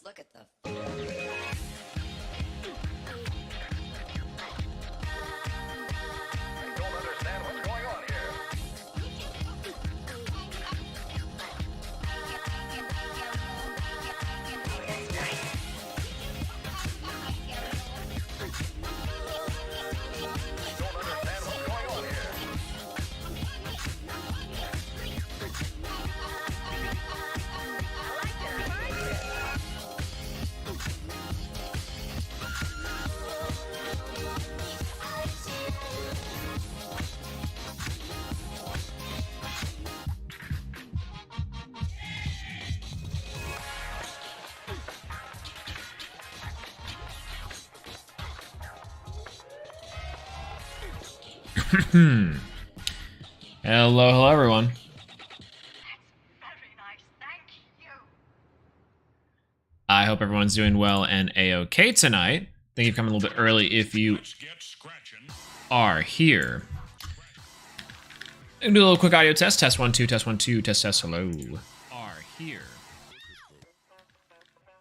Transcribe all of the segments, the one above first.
Look at the... Hello, everyone. Very nice, thank you. I hope everyone's doing well and a-okay tonight. Thank you for coming a little bit early if you are here. I'm gonna do a little quick audio test. Test 1 2, test 1 2, test test hello. Are here.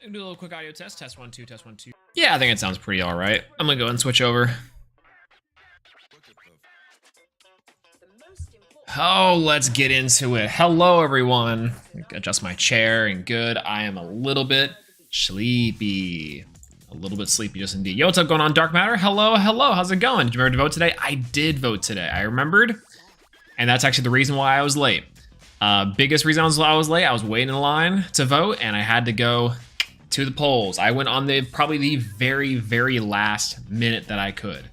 I'm gonna do a little quick audio test. Test 1 2, test 1 2. Yeah, I think it sounds pretty alright. I'm gonna go and switch over. Oh, let's get into it. Hello, everyone. Adjust my chair and good. I am a little bit sleepy. A little bit sleepy, just indeed. Yo, what's up going on, Dark Matter? Hello, hello. How's it going? Did you remember to vote today? I did vote today. I remembered. And that's actually the reason why I was late. Biggest reason I was late, I was waiting in line to vote and I had to go to the polls. I went on probably the very, very last minute that I could.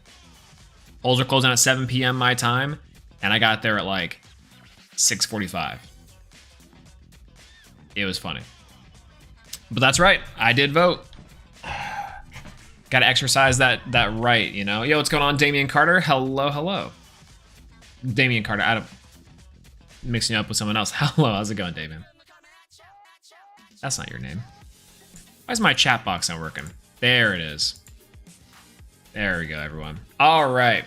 Polls are closing at 7 p.m. my time. And I got there at like 6:45. It was funny. But that's right. I did vote. Got to exercise that right, you know? Yo, what's going on, Damian Carter? Hello, hello. Damian Carter. I'm mixing you up with someone else. Hello, how's it going, Damian? That's not your name. Why is my chat box not working? There it is. There we go, everyone. All right.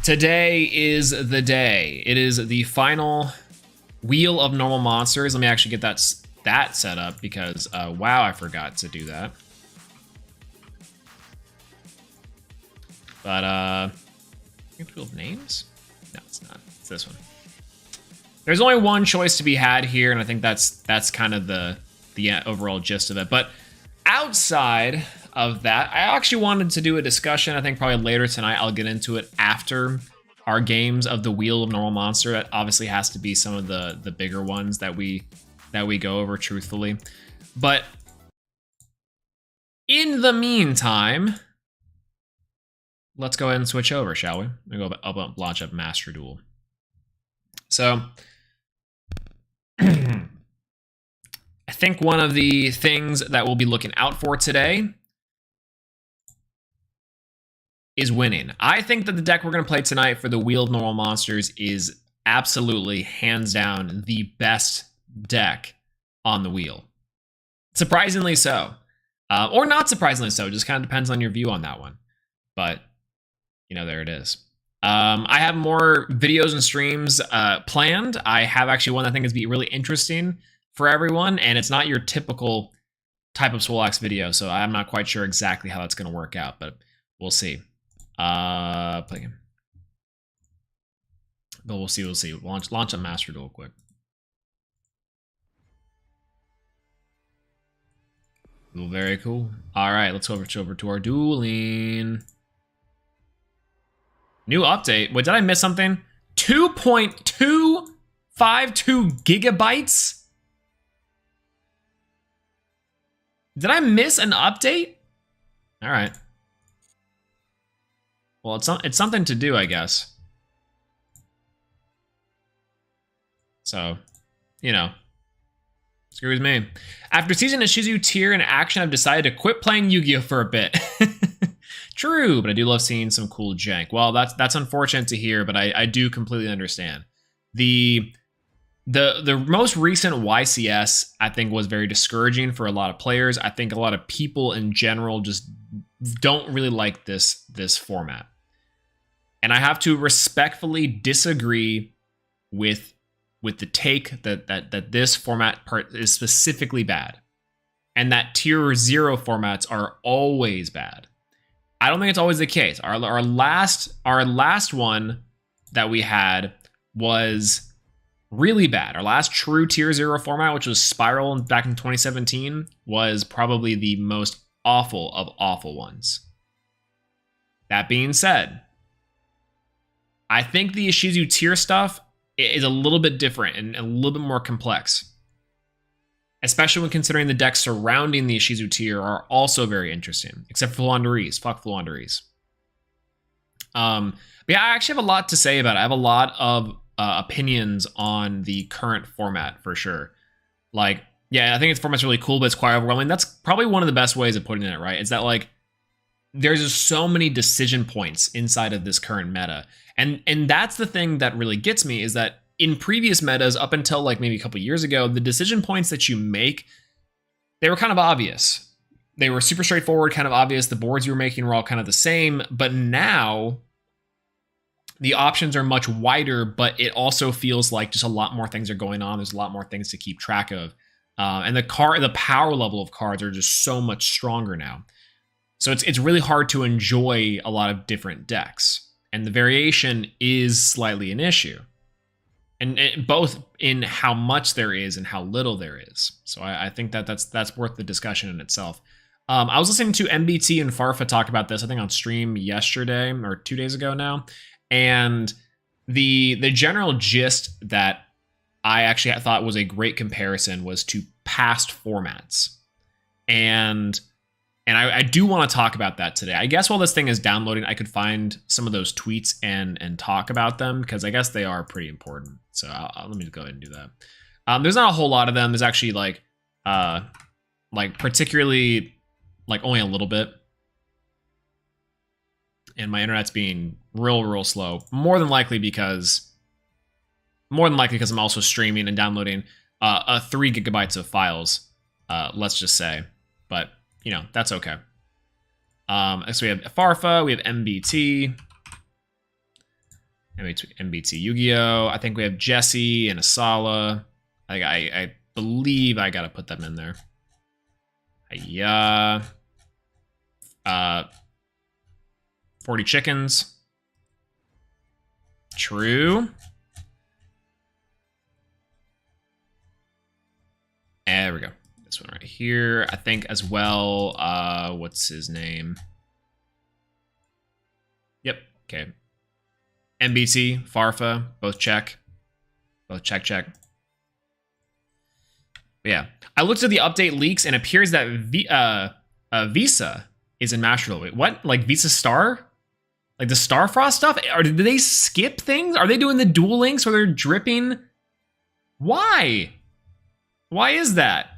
Today is the day. It is the final Wheel of Normal Monsters. Let me actually get that set up because, wow, I forgot to do that. But, Wheel of Names? No, it's not. It's this one. There's only one choice to be had here, and I think that's kind of the overall gist of it. But outside of that, I actually wanted to do a discussion. I think probably later tonight I'll get into it after our games of the Wheel of Normal Monster. That obviously has to be some of the bigger ones that we go over truthfully. But in the meantime, let's go ahead and switch over, shall we? I'll go up, launch up Master Duel. So I think one of the things that we'll be looking out for today is winning. I think that the deck we're going to play tonight for the Wheel of Normal Monsters is absolutely, hands down, the best deck on the wheel. Surprisingly so. Or not surprisingly so. Just kind of depends on your view on that one. But, you know, there it is. I have more videos and streams planned. I have actually one that I think is be really interesting for everyone, and it's not your typical type of Swolelax video, so I'm not quite sure exactly how that's going to work out, but we'll see. Play him. But we'll see. Launch a Master Duel quick. Cool, very cool. All right, let's go over to our dueling. New update. Wait, did I miss something? 2.252 gigabytes? Did I miss an update? All right. Well, it's something to do, I guess. So, you know, screws me. After season a Shizu tier in action, I've decided to quit playing Yu-Gi-Oh for a bit. True, but I do love seeing some cool jank. Well, that's unfortunate to hear, but I do completely understand. The most recent YCS, I think, was very discouraging for a lot of players. I think a lot of people in general just don't really like this format. And I have to respectfully disagree with the take that this format part is specifically bad. And that tier 0 formats are always bad. I don't think it's always the case. Our last one that we had was really bad. Our last true tier 0 format, which was Spiral back in 2017, was probably the most awful of awful ones. That being said, I think the Ishizu tier stuff is a little bit different and a little bit more complex. Especially when considering the decks surrounding the Ishizu tier are also very interesting, except for Flouanderies. Fuck Flouanderies. But yeah, I actually have a lot to say about it. I have a lot of opinions on the current format for sure. Like, yeah, I think its format's really cool, but it's quite overwhelming. That's probably one of the best ways of putting it, right? Is that like there's just so many decision points inside of this current meta. And that's the thing that really gets me, is that in previous metas, up until like maybe a couple years ago, the decision points that you make, they were kind of obvious. They were super straightforward, kind of obvious. The boards you were making were all kind of the same. But now the options are much wider, but it also feels like just a lot more things are going on. There's a lot more things to keep track of. And the power level of cards are just so much stronger now. So it's really hard to enjoy a lot of different decks. And the variation is slightly an issue. And both in how much there is and how little there is. So I think that's worth the discussion in itself. I was listening to MBT and Farfa talk about this, I think on stream yesterday or 2 days ago now. And the general gist that I actually thought was a great comparison was to past formats. And I do want to talk about that today. I guess while this thing is downloading, I could find some of those tweets and talk about them, because I guess they are pretty important. So let me go ahead and do that. There's not a whole lot of them. There's actually like particularly like only a little bit. And my internet's being real slow. More than likely because I'm also streaming and downloading 3 gigabytes of files. Let's just say, but you know, that's okay. So we have Farfa, we have MBT, MBT Yu-Gi-Oh! I think we have Jesse and Asala. I believe I gotta put them in there. Yeah. 40 chickens. True. There we go. This one right here, I think as well. What's his name? Yep. Okay. MBT, Farfa, both check. Both check. But yeah. I looked at the update leaks and it appears that Visa is in Master Duel. Wait, what? Like Visa Star? Like the Starfrost stuff? Or did they skip things? Are they doing the Duel Links where they're dripping? Why? Why is that?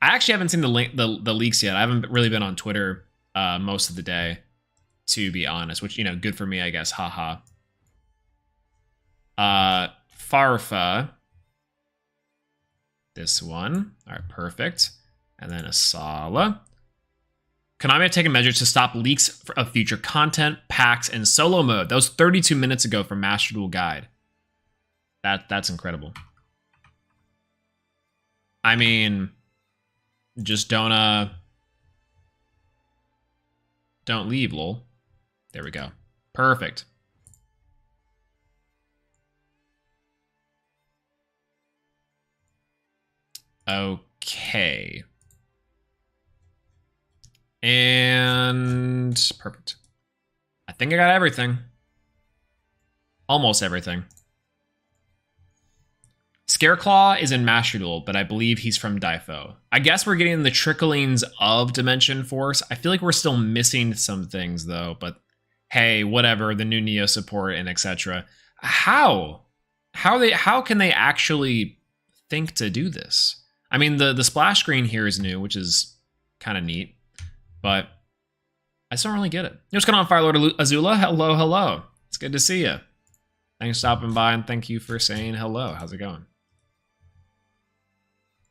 I actually haven't seen the leaks yet. I haven't really been on Twitter most of the day, to be honest, which, you know, good for me, I guess. Haha. Farfa. This one. All right, perfect. And then Asala. Konami have taken measures to stop leaks of future content, packs, and solo mode. That was 32 minutes ago from Master Duel Guide. That's incredible. I mean, just don't leave, lol. There we go. Perfect. Okay. And perfect. I think I got everything. Almost everything. Scareclaw is in Master Duel, but I believe he's from Daifo. I guess we're getting the tricklings of Dimension Force. I feel like we're still missing some things, though. But hey, whatever. The new Neo support and etc. How can they actually think to do this? I mean, the splash screen here is new, which is kind of neat, but I just don't really get it. What's going on, Firelord Azula? Hello, hello. It's good to see you. Thanks for stopping by, and thank you for saying hello. How's it going?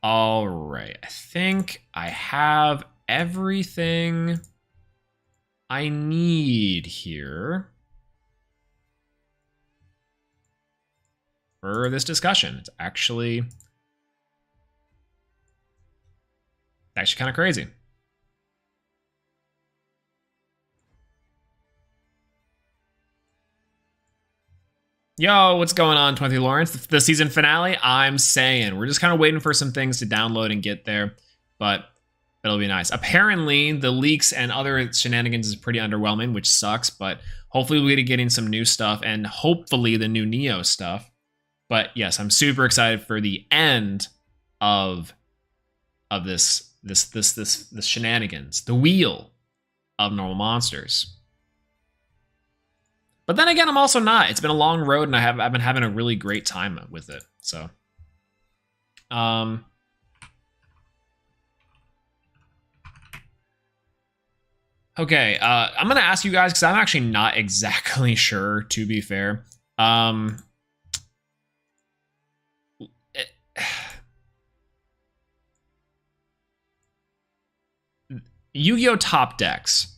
All right, I think I have everything I need here for this discussion. It's actually kind of crazy. Yo, what's going on, 20 Lawrence? The season finale, I'm saying. We're just kind of waiting for some things to download and get there, but it'll be nice. Apparently, the leaks and other shenanigans is pretty underwhelming, which sucks, but hopefully we'll be getting some new stuff and hopefully the new Neo stuff. But yes, I'm super excited for the end of this shenanigans, the wheel of normal monsters. But then again, I'm also not. It's been a long road, and I've been having a really great time with it. So, okay. I'm gonna ask you guys because I'm actually not exactly sure. To be fair, Yu-Gi-Oh! Top decks.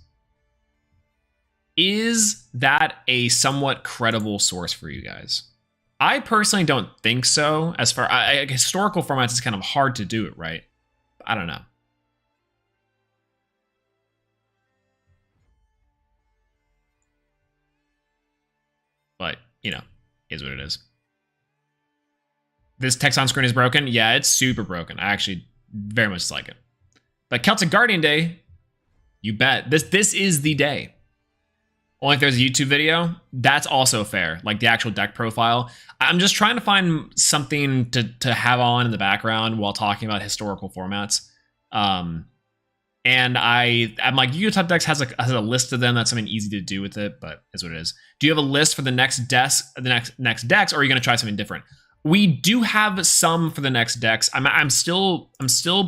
Is that a somewhat credible source for you guys? I personally don't think so. As far historical formats, it's kind of hard to do it, right? I don't know. But, you know, is what it is. This text on screen is broken. Yeah, it's super broken. I actually very much like it. But Celtic Guardian Day, you bet. This is the day. Only if there's a YouTube video, that's also fair. Like the actual deck profile. I'm just trying to find something to have on in the background while talking about historical formats. And I'm like, Yu-Gi-Oh! Top Decks has a list of them. That's something easy to do with it, but is what it is. Do you have a list for the next decks, or are you gonna try something different? We do have some for the next decks. I'm still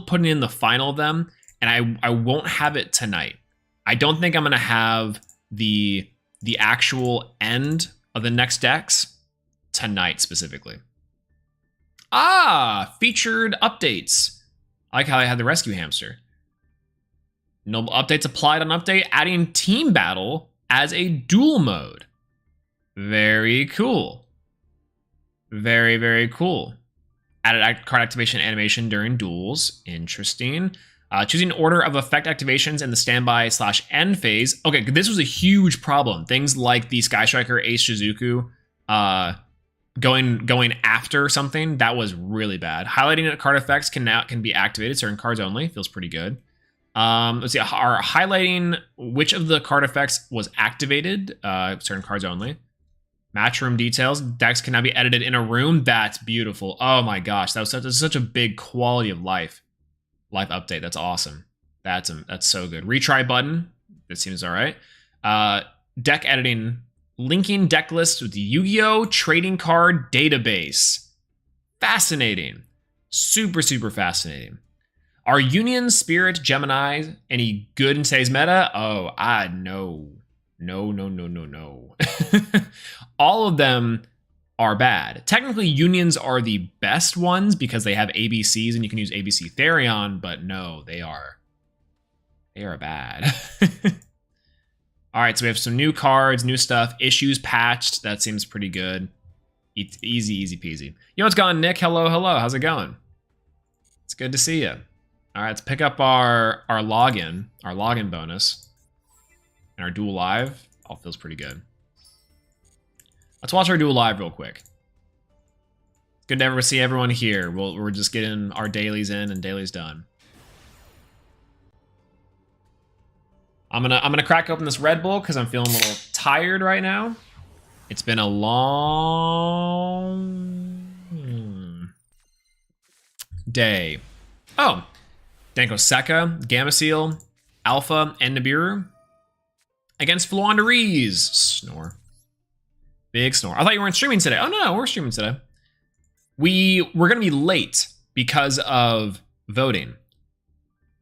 putting in the final of them, and I won't have it tonight. I don't think I'm gonna have the actual end of the next decks tonight specifically. Featured updates. I like how I had the rescue hamster. No updates applied on update, adding team battle as a duel mode. Very cool. Very, very cool. Added card activation animation during duels. Interesting. Choosing order of effect activations in the standby/end phase. Okay, this was a huge problem. Things like the Sky Striker Ace Shizuku going after something, that was really bad. Highlighting card effects can be activated, certain cards only. Feels pretty good. Let's see, are highlighting which of the card effects was activated, certain cards only. Matchroom details. Decks can now be edited in a room. That's beautiful. Oh my gosh, that was such a big quality of life update. That's awesome. That's so good. Retry button. That seems all right. Deck editing. Linking deck lists with the Yu-Gi-Oh! Trading card database. Fascinating. Super, super fascinating. Are Union, Spirit, Gemini any good in today's meta? Oh, no. No. All of them are bad. Technically, Unions are the best ones because they have ABCs and you can use ABC Therion, but no, they are bad. All right, so we have some new cards, new stuff, issues patched. That seems pretty good. It's easy peasy. Yo, what's going on, Nick? Hello. How's it going? It's good to see you. All right, let's pick up our login bonus. And our Duel Live. All feels pretty good. Let's watch our Duel Live real quick. Good to ever see everyone here. We're just getting our dailies in and dailies done. I'm gonna crack open this Red Bull because I'm feeling a little tired right now. It's been a long day. Oh, Danko Seka, Gameciel, Alpha, and Nibiru against Fluandereeze. Snore. Big snore. I thought you weren't streaming today. Oh, no, we're streaming today. We're going to be late because of voting.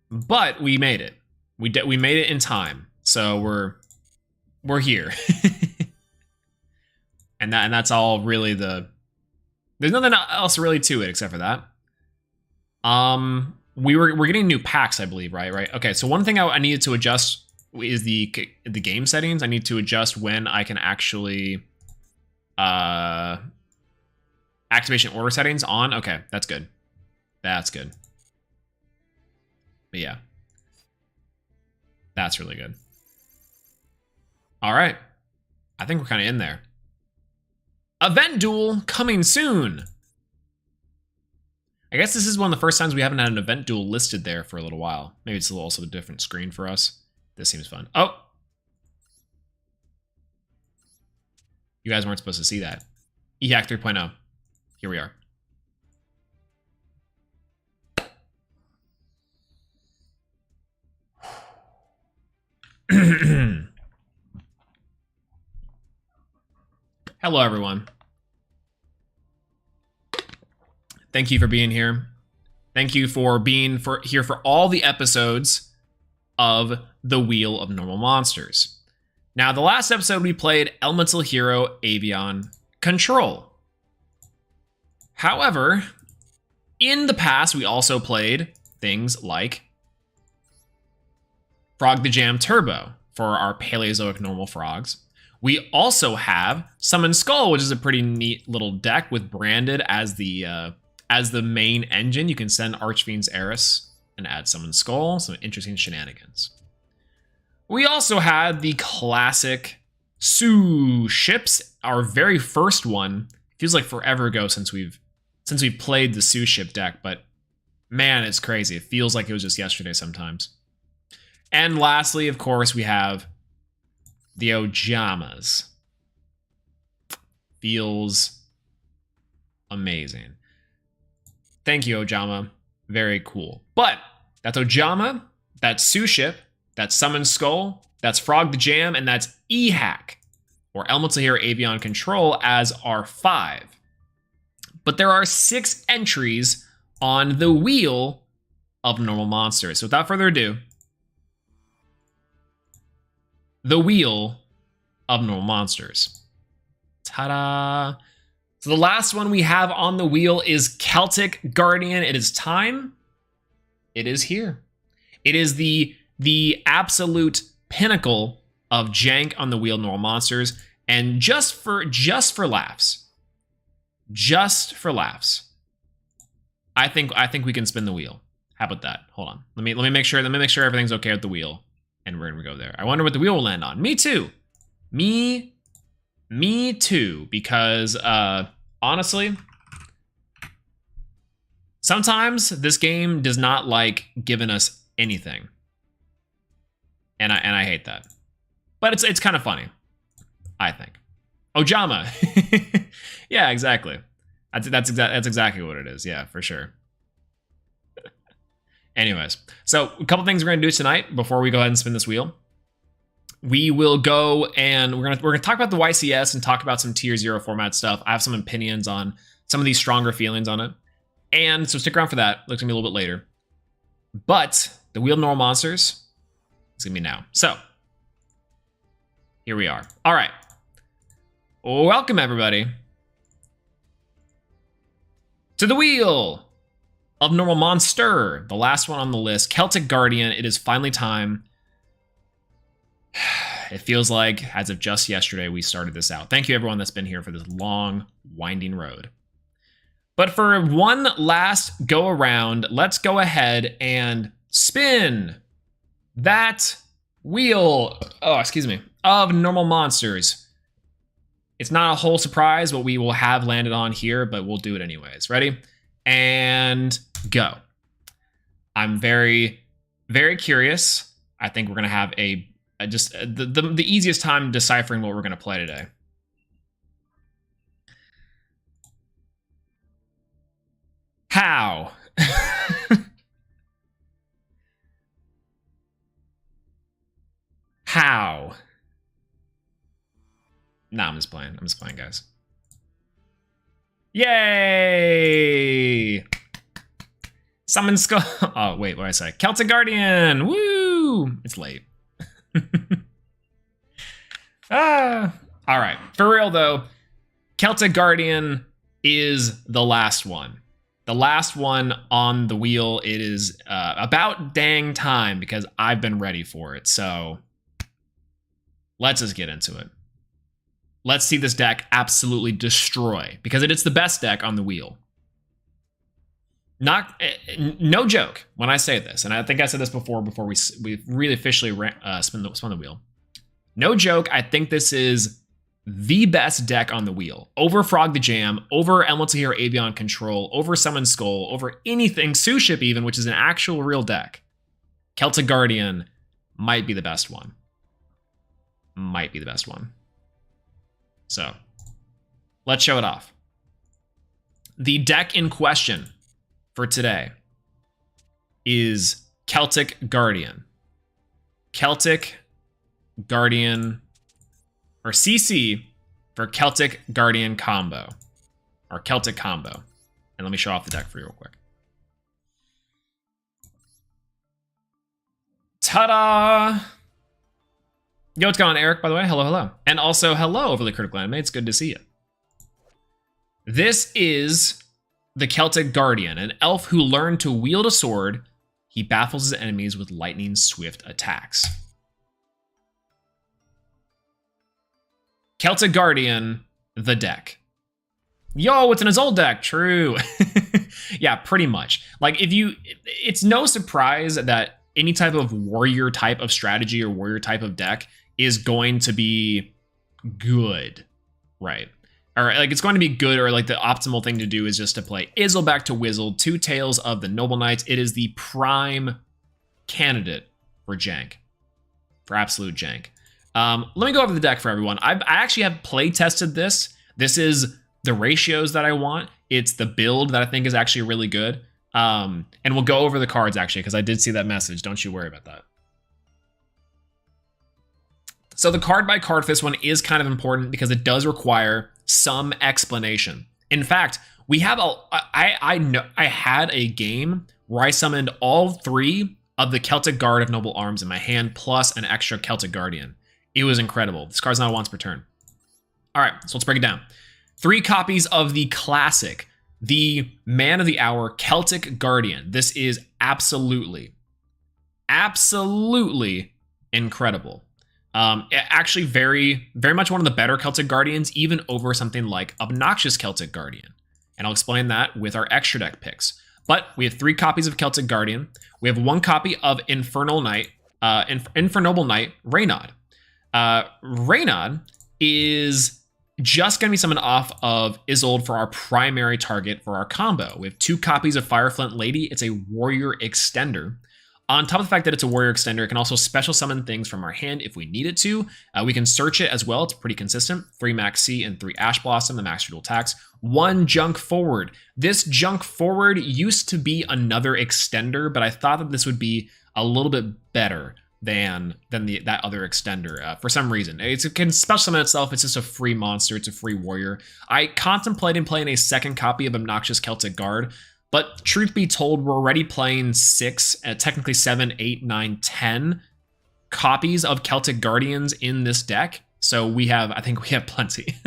But we made it. We made it in time. So we're here. and that's all really there's nothing else really to it except for that. We're getting new packs, I believe, right? Okay, so one thing I needed to adjust is the game settings. I need to adjust when I can actually activation order settings on. Okay, that's good. That's good. But yeah. That's really good. All right. I think we're kind of in there. Event Duel coming soon. I guess this is one of the first times we haven't had an Event Duel listed there for a little while. Maybe it's also a different screen for us. This seems fun. Oh! You guys weren't supposed to see that. EHAC 3.0. Here we are. Hello, everyone. Thank you for being here. Thank you for being here for all the episodes of The Wheel of Normal Monsters. Now, the last episode we played Elemental Hero Avian Control. However, in the past, we also played things like Frog the Jam Turbo for our Paleozoic normal frogs. We also have Summon Skull, which is a pretty neat little deck with Branded as the main engine. You can send Archfiend's Eris and add Summon Skull. Some interesting shenanigans. We also had the classic Sue ships, our very first one. Feels like forever ago since we've played the Sue ship deck, but man, it's crazy. It feels like it was just yesterday sometimes. And lastly, of course, we have the Ojamas. Feels amazing. Thank you, Ojama. Very cool. But that's Ojama, that's Sue ship, that's Summon Skull, that's Frog the Jam, and that's EHAC, or Elemental Hero Avian Control, as our 5. But there are 6 entries on the Wheel of Normal Monsters. So without further ado, the Wheel of Normal Monsters. Ta-da! So the last one we have on the wheel is Celtic Guardian. It is time. It is here. It is the absolute pinnacle of jank on the wheel of Normal Monsters. And just for laughs, I think we can spin the wheel. How about that? Hold on. Let me make sure everything's okay with the wheel. And we're gonna go there. I wonder what the wheel will land on. Me too. Me too. Because honestly, sometimes this game does not like giving us anything. And I hate that. But it's kind of funny, I think. Ojama. Yeah, exactly. That's exactly what it is. Yeah, for sure. Anyways, so a couple things we're gonna do tonight before we go ahead and spin this wheel. We will go and we're gonna talk about the YCS and talk about some tier 0 format stuff. I have some opinions on some of these stronger feelings on it, and so stick around for that. Looks gonna be a little bit later. But the Wheel of Normal Monsters is gonna be now. So here we are. All right, welcome everybody to the Wheel of Normal Monster, the last one on the list, Celtic Guardian. It is finally time. It feels like as of just yesterday we started this out. Thank you everyone that's been here for this long, winding road. But for one last go around, let's go ahead and spin that wheel, of Normal Monsters. It's not a whole surprise what we will have landed on here, but we'll do it anyways. Ready? And go. I'm very, very curious. I think we're going to have a just the easiest time deciphering what we're going to play today. How? How? Nah, I'm just playing, guys. Yay! Summon Skull. Oh, wait, what did I say? Celtic Guardian! Woo! It's late. All right. For real, though, Celtic Guardian is the last one. The last one on the wheel. It is about dang time because I've been ready for it. So let's just get into it. Let's see this deck absolutely destroy because it is the best deck on the wheel. No joke when I say this, and I think I said this before we really officially spun the wheel. No joke, I think this is the best deck on the wheel. Over Frog the Jam, over Elemental Hero Avian Control, over Summon Skull, over anything, Suship even, which is an actual real deck. Celtic Guardian might be the best one. Might be the best one. So, let's show it off. The deck in question for today is Celtic Guardian. Celtic Guardian, or CC for Celtic Guardian combo, or Celtic combo. And let me show off the deck for you real quick. Ta-da! Yo, what's going on, Eric, by the way? Hello, hello. And also, hello, Overly Critical Anime. It's good to see you. This is the Celtic Guardian, an elf who learned to wield a sword. He baffles his enemies with lightning swift attacks. Celtic Guardian, the deck. Yo, it's in his old deck. True. Yeah, pretty much. Like, it's no surprise that any type of warrior type of strategy or warrior type of deck is going to be good, right? Or like it's going to be good, or like the optimal thing to do is just to play Izzle back to Wizzle, Two Tails of the Noble Knights. It is the prime candidate for jank, for absolute jank. Let me go over the deck for everyone. I actually have play tested this. This is the ratios that I want. It's the build that I think is actually really good. And we'll go over the cards actually, because I did see that message. Don't you worry about that. So the card by card for this one is kind of important because it does require some explanation. In fact, we have I had a game where I summoned all 3 of the Celtic Guard of Noble Arms in my hand, plus an extra Celtic Guardian. It was incredible. This card's not a once per turn. All right, so let's break it down. 3 copies of the classic, the Man of the Hour Celtic Guardian. This is absolutely incredible. Actually very, very much one of the better Celtic Guardians, even over something like Obnoxious Celtic Guardian. And I'll explain that with our extra deck picks. But we have 3 copies of Celtic Guardian. We have 1 copy of Infernal Knight, Infernoble Knight, Reynad. Reynad is just going to be summoned off of Isolde for our primary target for our combo. We have 2 copies of Fireflint Lady. It's a warrior extender. On top of the fact that it's a warrior extender, it can also special summon things from our hand if we need it to. We can search it as well. It's pretty consistent. 3 Max C and 3 Ash Blossom, the max dual attacks. 1 Junk Forward. This Junk Forward used to be another extender, but I thought that this would be a little bit better than that other extender for some reason. It can special summon itself. It's just a free monster. It's a free warrior. I contemplated playing a second copy of Obnoxious Celtic Guard, but truth be told, we're already playing 6, technically 7, 8, 9, 10 copies of Celtic Guardians in this deck. So I think we have plenty.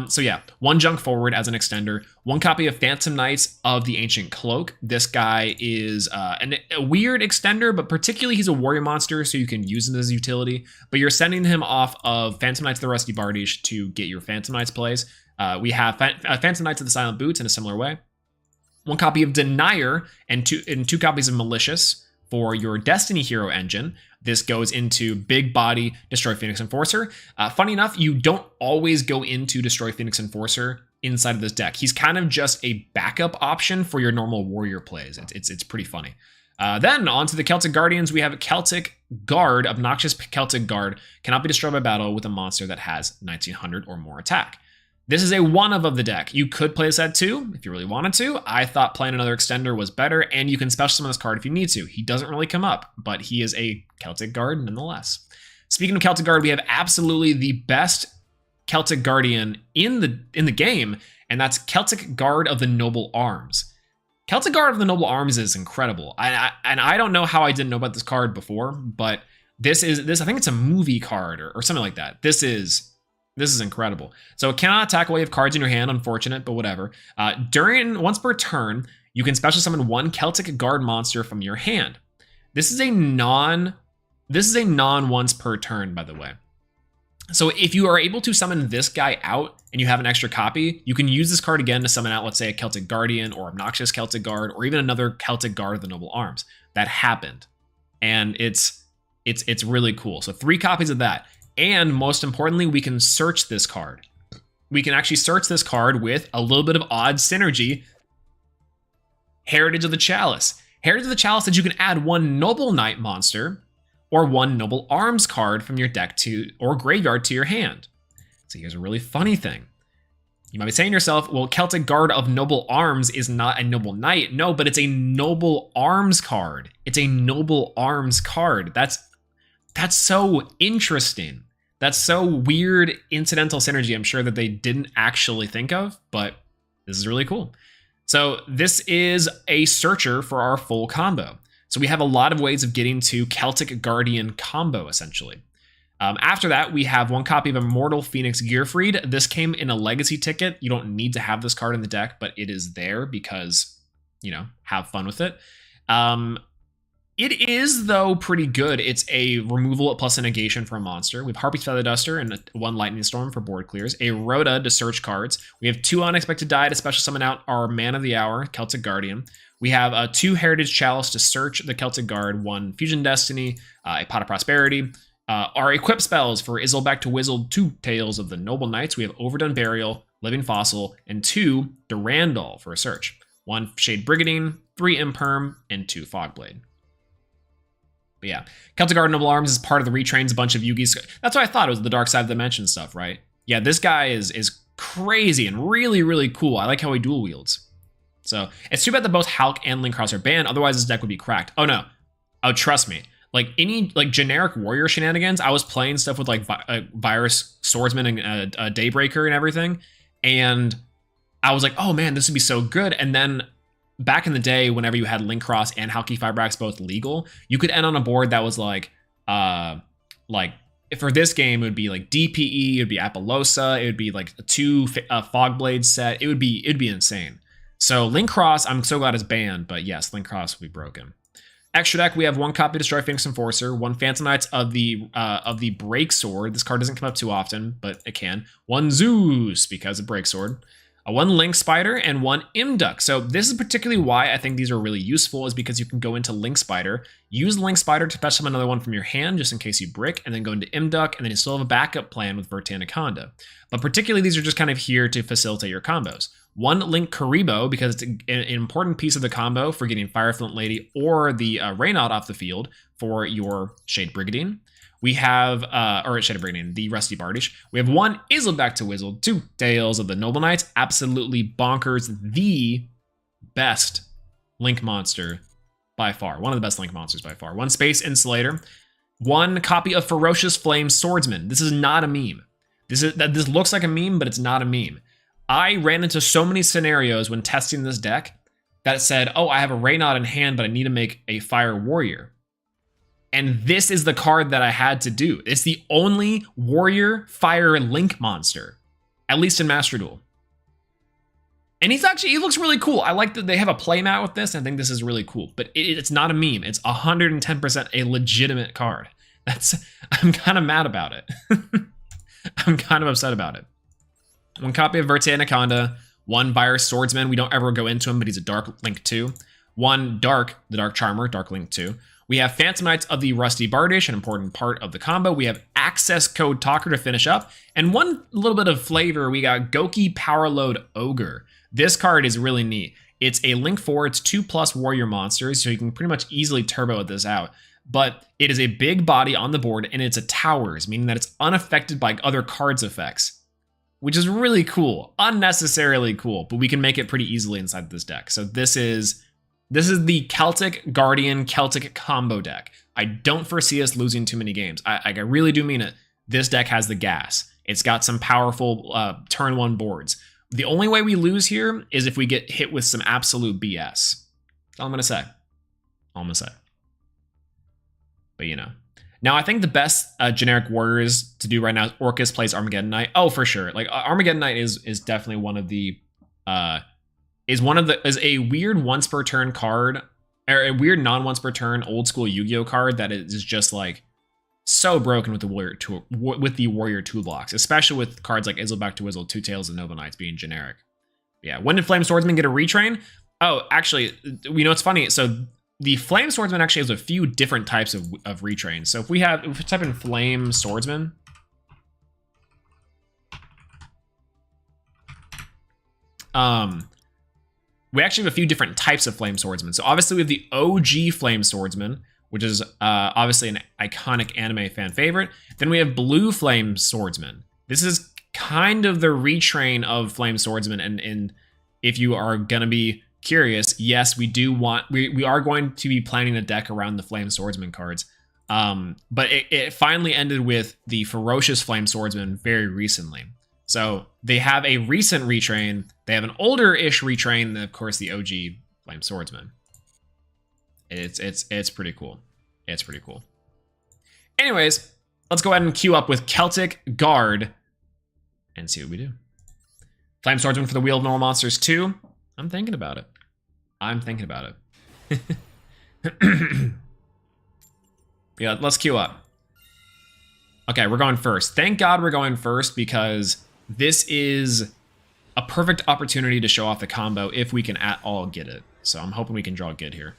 So yeah, 1 Junk Forward as an extender, 1 copy of Phantom Knights of the Ancient Cloak. This guy is a weird extender, but particularly he's a warrior monster, so you can use him as a utility. But you're sending him off of Phantom Knights of the Rusty Bardish to get your Phantom Knights plays. We have Phantom Knights of the Silent Boots in a similar way. 1 copy of Denier and 2 copies of Malicious for your Destiny Hero engine. This goes into Big Body Destroy Phoenix Enforcer. Funny enough, you don't always go into Destroy Phoenix Enforcer inside of this deck. He's kind of just a backup option for your normal warrior plays. It's pretty funny. Then on to the Celtic Guardians, we have Celtic Guard. Obnoxious Celtic Guard cannot be destroyed by battle with a monster that has 1900 or more attack. This is a one of the deck. You could play this at 2 if you really wanted to. I thought playing another extender was better, and you can special summon this card if you need to. He doesn't really come up, but he is a Celtic Guard nonetheless. Speaking of Celtic Guard, we have absolutely the best Celtic Guardian in the game, and that's Celtic Guard of the Noble Arms. Celtic Guard of the Noble Arms is incredible. And I don't know how I didn't know about this card before, but this I think it's a movie card or something like that. This is incredible. So it cannot attack while you have cards in your hand, unfortunate, but whatever. Once per turn, you can special summon 1 Celtic Guard monster from your hand. This is a non once per turn, by the way. So if you are able to summon this guy out and you have an extra copy, you can use this card again to summon out, let's say, a Celtic Guardian or Obnoxious Celtic Guard or even another Celtic Guard of the Noble Arms. That happened. And it's really cool. So 3 copies of that. And most importantly, we can search this card. We can actually search this card with a little bit of odd synergy. Heritage of the Chalice. Heritage of the Chalice says you can add 1 Noble Knight monster or 1 Noble Arms card from your deck or graveyard to your hand. So here's a really funny thing. You might be saying to yourself, well, Celtic Guard of Noble Arms is not a Noble Knight. No, but it's a Noble Arms card. It's a Noble Arms card. That's so interesting. That's so weird incidental synergy I'm sure that they didn't actually think of, but this is really cool. So this is a searcher for our full combo. So we have a lot of ways of getting to Celtic Guardian combo, essentially. After that, we have 1 copy of Immortal Phoenix Gearfried. This came in a legacy ticket. You don't need to have this card in the deck, but it is there because, have fun with it. It is, though, pretty good. It's a removal plus a negation for a monster. We have Harpy's Feather Duster and 1 Lightning Storm for board clears. A Rhoda to search cards. We have 2 Unexpected Die to special summon out our Man of the Hour, Celtic Guardian. We have 2 Heritage Chalice to search the Celtic Guard, 1 Fusion Destiny, a Pot of Prosperity. Our equip spells for Izzle Back to Wizzle, 2 Tales of the Noble Knights. We have Overdone Burial, Living Fossil, and 2 Durandal for a search. 1 Shade Brigadine, 3 Imperm, and 2 Fogblade. But yeah, Celtic Guard Noble Arms is part of the retrains a bunch of Yugi's. That's what I thought. It was the Dark Side of the Dimension stuff, right? Yeah, this guy is crazy and really, really cool. I like how he dual wields. So it's too bad that both Hulk and Linkcross are banned. Otherwise, this deck would be cracked. Oh no. Oh, trust me. Like any generic warrior shenanigans, I was playing stuff with Virus Swordsman and Daybreaker and everything. And I was like, oh man, this would be so good. And then back in the day, whenever you had Linkcross and Halki Fibrax both legal, you could end on a board that was for this game, it would be like DPE, it would be Apollosa, it would be like a 2 Fogblade set. It would be insane. So Linkcross, I'm so glad it's banned, but yes, Linkcross will be broken. Extra deck, we have 1 copy Destroy Phoenix Enforcer, 1 Phantom Knights of the Break Sword. This card doesn't come up too often, but it can. 1 Zeus because of Break Sword. 1 Link Spider and 1 Imduck. So this is particularly why I think these are really useful, is because you can go into Link Spider, use Link Spider to fetch another one from your hand just in case you brick, and then go into Imduck, and then you still have a backup plan with Vertanaconda. But particularly these are just kind of here to facilitate your combos. 1 Link Karibo, because it's an important piece of the combo for getting Fireflint Lady or the Reynaud off the field for your Shade Brigadine. We have, Shade Brigadine, the Rusty Bardish. We have 1 Izzle Back to Wizzle, 2 Tales of the Noble Knights. Absolutely bonkers. The best Link monster by far. One of the best Link monsters by far. 1 Space Insulator. 1 copy of Ferocious Flame Swordsman. This is not a meme. This looks like a meme, but it's not a meme. I ran into so many scenarios when testing this deck that said, oh, I have a Reynaud in hand, but I need to make a Fire Warrior. And this is the card that I had to do. It's the only Warrior Fire Link monster, at least in Master Duel. And he looks really cool. I like that they have a playmat with this, and I think this is really cool. But it's not a meme. It's 110% a legitimate card. I'm kind of mad about it. I'm kind of upset about it. 1 copy of Vertanaconda, 1 Virus Swordsman. We don't ever go into him, but he's a Dark Link 2. 1 Dark, the Dark Charmer, Dark Link 2. We have Phantom Knights of the Rusty Bardish, an important part of the combo. We have Access Code Talker to finish up. And 1 little bit of flavor, we got Goki Powerload Ogre. This card is really neat. It's a Link 4. It's 2+ warrior monsters, so you can pretty much easily turbo this out. But it is a big body on the board, and it's a towers, meaning that it's unaffected by other cards' effects, which is really cool. Unnecessarily cool, but we can make it pretty easily inside this deck. So this is the Celtic Guardian Celtic combo deck. I don't foresee us losing too many games. I really do mean it. This deck has the gas. It's got some powerful turn 1 boards. The only way we lose here is if we get hit with some absolute BS. That's all I'm gonna say. But you know. Now I think the best generic warriors to do right now is Orcus plays Armageddon Knight. Oh, for sure. Like Armageddon Knight is definitely one of the is a weird once per turn card, or a weird non once per turn old school Yu-Gi-Oh card that is just like so broken with the warrior toolbox, especially with cards like Izzle Back to Wizzle, Two Tails, and Nova Knights being generic. Yeah, when did Flame Swordsman get a retrain? Oh, actually, you know, it's funny. So the Flame Swordsman actually has a few different types of retrains. So if we type in Flame Swordsman, we actually have a few different types of Flame Swordsman. So obviously we have the OG Flame Swordsman, which is obviously an iconic anime fan favorite. Then we have Blue Flame Swordsman. This is kind of the retrain of Flame Swordsman, and if you are gonna be curious, yes, we are going to be planning a deck around the Flame Swordsman cards. But it finally ended with the Ferocious Flame Swordsman very recently. So they have a recent retrain, they have an older-ish retrain, and of course the OG Flame Swordsman. It's pretty cool. It's pretty cool. Anyways, let's go ahead and queue up with Celtic Guard and see what we do. Flame Swordsman for the Wheel of Normal Monsters 2. I'm thinking about it. Yeah, let's queue up. Okay, we're going first. Thank God we're going first, because this is a perfect opportunity to show off the combo if we can at all get it. So I'm hoping we can draw good here.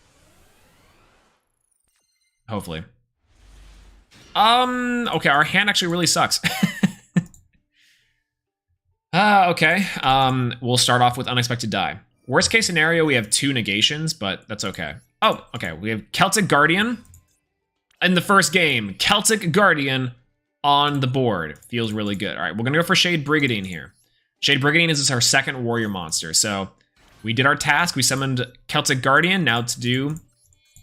Hopefully. Okay, our hand actually really sucks. Okay. We'll start off with Unexpected Die. Worst case scenario, we have 2 negations, but that's okay. Oh, okay. We have Celtic Guardian in the first game. Celtic Guardian on the board. Feels really good. All right, we're going to go for Shade Brigandine here. Shade Brigandine is our second warrior monster. So we did our task. We summoned Celtic Guardian. Now to do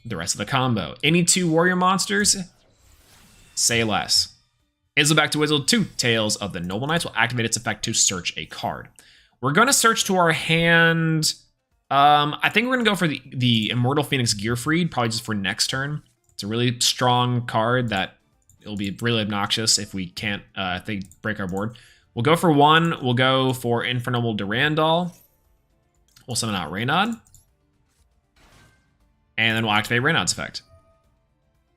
the rest of the combo. Any 2 warrior monsters, say less. Izzle Back to Wizzle, Two Tails of the Noble Knights will activate its effect to search a card. We're going to search to our hand. I think we're going to go for the Immortal Phoenix Gearfried, probably just for next turn. It's a really strong card that it'll be really obnoxious if we can't, if they break our board. We'll go for 1. We'll go for Infernoble Durandal. We'll summon out Reynad. And then we'll activate Reynad's effect.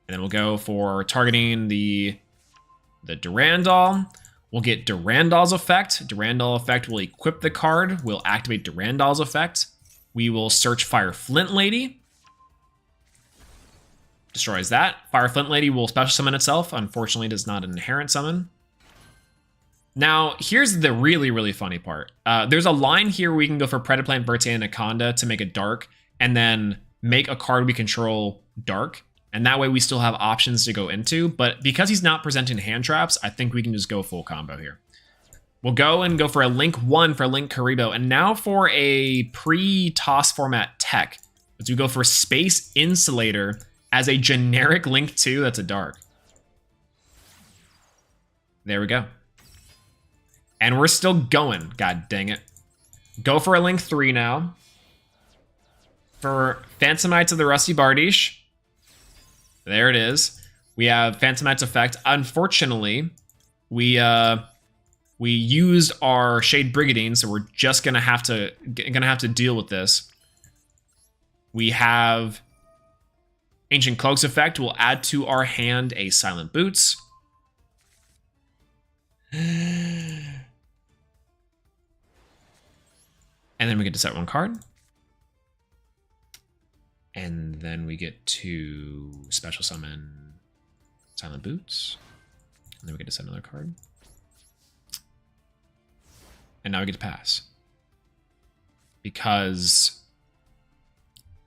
And then we'll go for targeting the Durandal. We'll get Durandal's effect. Durandal effect will equip the card. We'll activate Durandal's effect. We will search Fire Flint Lady. Destroys that. Fire Flint Lady will special summon itself. Unfortunately, it is not an inherent summon. Now, here's the really, really funny part. There's a line here where we can go for Predaplant, Bertie, Anaconda to make it dark, and then make a card we control dark. And that way we still have options to go into. But because he's not presenting hand traps, I think we can just go full combo here. We'll go for a Link 1 for Link Karibo. And now for a pre-toss format tech. Let's go for Space Insulator as a generic Link 2. That's a dark. There we go. And we're still going. God dang it. Go for a Link 3 now. For Phantom Knights of the Rusty Bardiche. There it is. We have Phantom Knight's effect. Unfortunately, we used our Shade Brigandine, so we're just gonna have to deal with this. We have Ancient Cloak's effect. We'll add to our hand a Silent Boots. And then we get to set 1 card. And then we get to special summon Silent Boots. And then we get to set another card. And now we get to pass. Because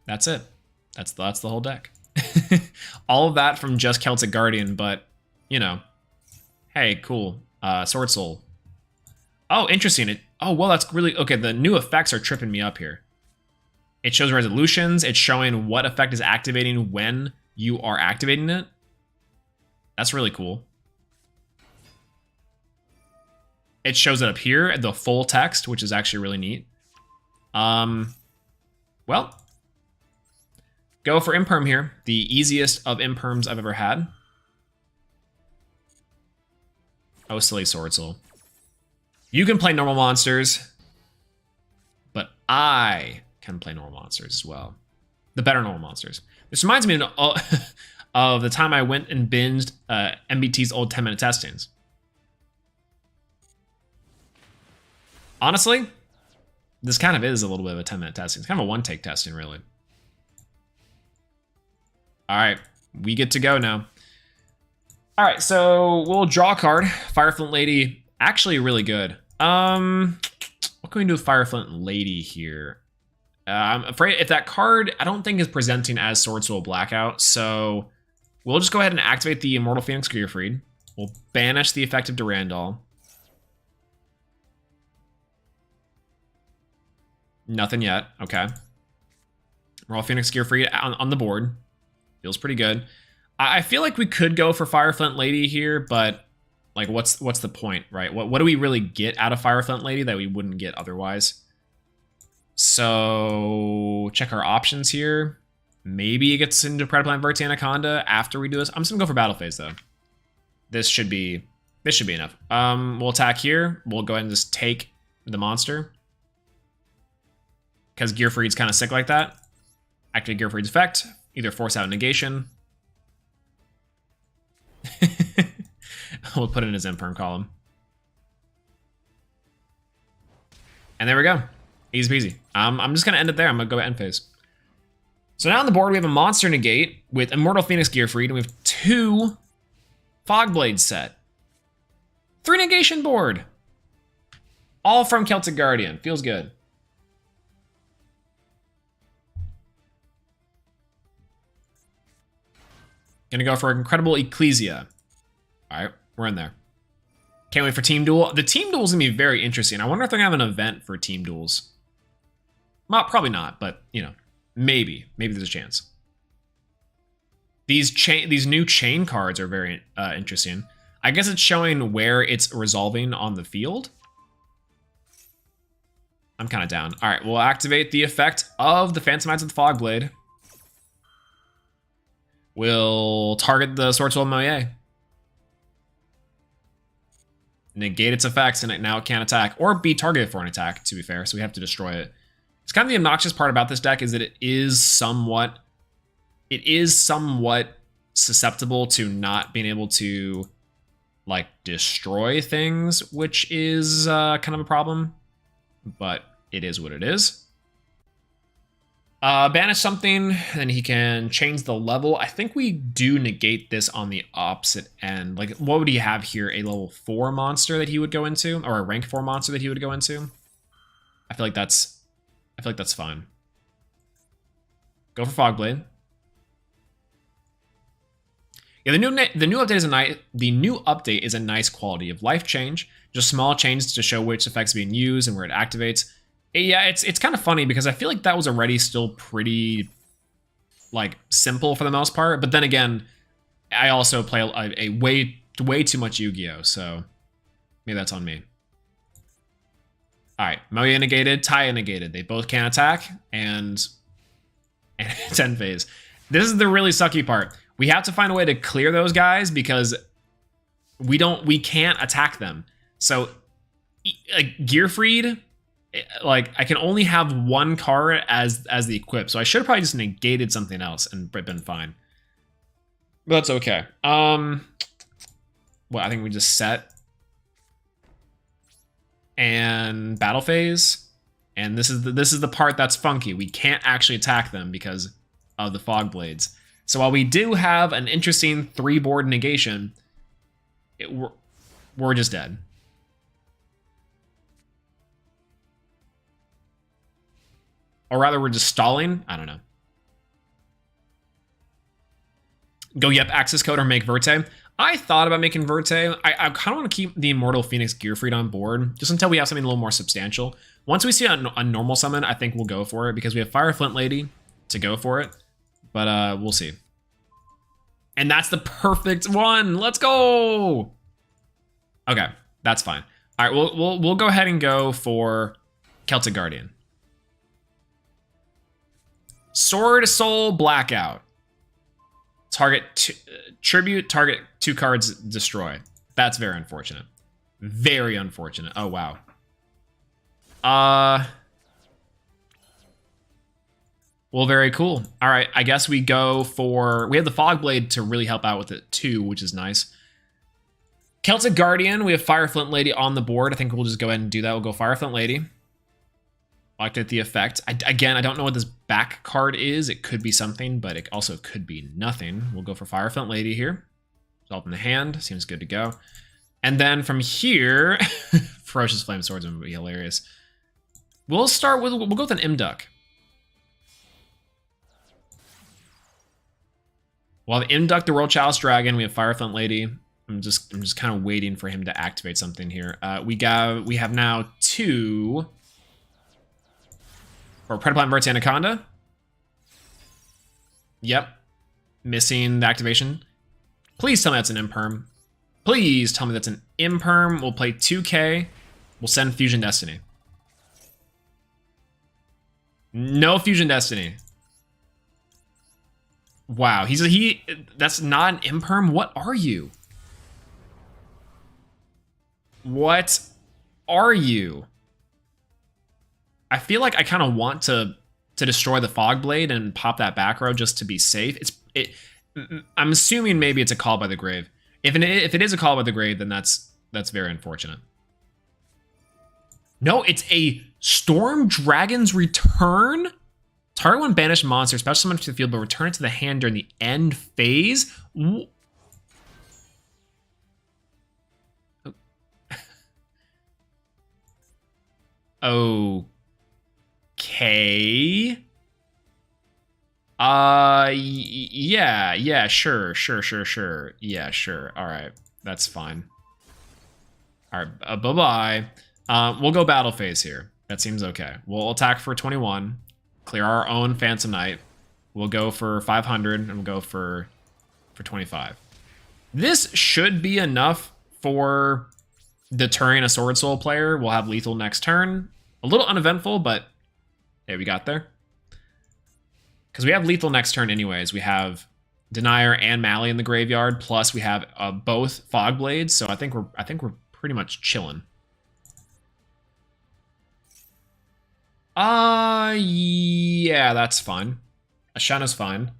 That's it. That's the whole deck. All of that from just Celtic Guardian, but, you know, hey, cool. Sword Soul. Oh, interesting. Oh, well, that's really... Okay, the new effects are tripping me up here. It shows resolutions. It's showing what effect is activating when you are activating it. That's really cool. It shows it up here, the full text, which is actually really neat. Well, go for Imperm here. The easiest of Imperms I've ever had. Oh, silly Sword Soul. You can play normal monsters, but I can play normal monsters as well. The better normal monsters. This reminds me of the time I went and binged MBT's old 10-minute testings. Honestly, this kind of is a little bit of a 10-minute testing. It's kind of a one-take testing, really. All right, we get to go now. All right, so we'll draw a card. Fireflint Lady, actually really good. What can we do with Fireflint Lady here? I'm afraid if that card, I don't think is presenting as Sword Soul Blackout, so we'll just go ahead and activate the Immortal Phoenix Gearfried. We'll banish the effect of Durandal. Nothing yet. Okay. Immortal Phoenix Gearfried on the board. Feels pretty good. I feel like we could go for Fireflint Lady here, but like, what's the point, right? What do we really get out of Fireflint Lady that we wouldn't get otherwise? So check our options here. Maybe it gets into Predaplant Verti Anaconda after we do this. I'm just gonna go for Battle Phase though. This should be enough. We'll attack here. We'll go ahead and just take the monster. Because Gearfried's kind of sick like that. Activate Gearfried's effect. Either force out negation. We'll put it in his Imperm column. And there we go. Easy peasy. I'm just going to end it there. I'm going to go end phase. So now on the board, we have a monster negate with Immortal Phoenix Gearfried, and we have 2 Fogblades set. 3 negation board. All from Celtic Guardian. Feels good. Gonna go for Incredible Ecclesia. All right, we're in there. Can't wait for Team Duel. The Team Duel is gonna be very interesting. I wonder if they're gonna have an event for Team Duels. Well, probably not, but you know, maybe there's a chance. These new chain cards are very interesting. I guess it's showing where it's resolving on the field. I'm kind of down. All right, we'll activate the effect of the Phantom Eyes of the Fogblade. We'll target the Sword Soul Moye. Negate its effects, and now it can't attack. Or be targeted for an attack, to be fair, so we have to destroy it. It's kind of the obnoxious part about this deck is that it is somewhat susceptible to not being able to, like, destroy things, which is kind of a problem. But it is what it is. Banish something, and he can change the level. I think we do negate this on the opposite end. Like, what would he have here? A level 4 monster that he would go into, or a rank 4 monster that he would go into? I feel like that's fine. Go for Fogblade. Yeah, the new update is a nice quality of life change. Just small changes to show which effects are being used and where it activates. Yeah, it's kind of funny because I feel like that was already still pretty, like, simple for the most part. But then again, I also play a way too much Yu-Gi-Oh, so maybe that's on me. All right, Moya negated, Taya negated. They both can't attack, and it's end phase. This is the really sucky part. We have to find a way to clear those guys because we can't attack them. So, like, Gearfried, like, I can only have 1 card as the equip, so I should have probably just negated something else and been fine. But that's okay. Well, I think we just set and battle phase, and this is the part that's funky. We can't actually attack them because of the Fogblades. So while we do have an interesting 3-board negation, we're just dead. Or rather, we're just stalling. I don't know. Go Yep Access Code or make Verte. I thought about making Verte. I kind of want to keep the Immortal Phoenix Gearfried on board just until we have something a little more substantial. Once we see a normal summon, I think we'll go for it because we have Fire Flint Lady to go for it. But we'll see. And that's the perfect one. Let's go. Okay, that's fine. All right, we'll go ahead and go for Celtic Guardian. Sword Soul Blackout. Target tribute, target 2 cards, destroy. That's very unfortunate. Very unfortunate. Oh, wow. Well, very cool. All right, I guess we go for... We have the Fog Blade to really help out with it, too, which is nice. Celtic Guardian, we have Fire Flint Lady on the board. I think we'll just go ahead and do that. We'll go Fire Flint Lady. Activate the effect. Again, I don't know what this back card is. It could be something, but it also could be nothing. We'll go for Fire Flint Lady here. Resolve in the hand. Seems good to go. And then from here, Ferocious Flame Swordsman would be hilarious. We'll start with... We'll go with an Imduck. While the Imduck, the World Chalice Dragon, we have Fire Flint Lady. I'm just kind of waiting for him to activate something here. We have now 2... Or Predaplant Verte Anaconda. Yep. Missing the activation. Please tell me that's an Imperm. Please tell me that's an Imperm. We'll play 2K. We'll send Fusion Destiny. No Fusion Destiny. Wow, that's not an Imperm? What are you? What are you? I feel like I kind of want to destroy the Fog Blade and pop that back row just to be safe. I'm assuming maybe it's a Call by the Grave. If it is a Call by the Grave, then that's very unfortunate. No, it's a Storm Dragon's Return. Target one banished monster, special summon to the field, but return it to the hand during the end phase. Okay. Yeah, sure. Yeah, sure. All right, that's fine. All right, bye-bye. We'll go battle phase here. That seems okay. We'll attack for 21, clear our own Phantom Knight. We'll go for 500, and we'll go for 25. This should be enough for deterring a Sword Soul player. We'll have lethal next turn. A little uneventful, but hey, we got there. Because we have lethal next turn anyways. We have Denier and Mally in the graveyard, plus we have both Fog Blades, so I think we're pretty much chilling. Yeah, that's fine. Ashana's fine.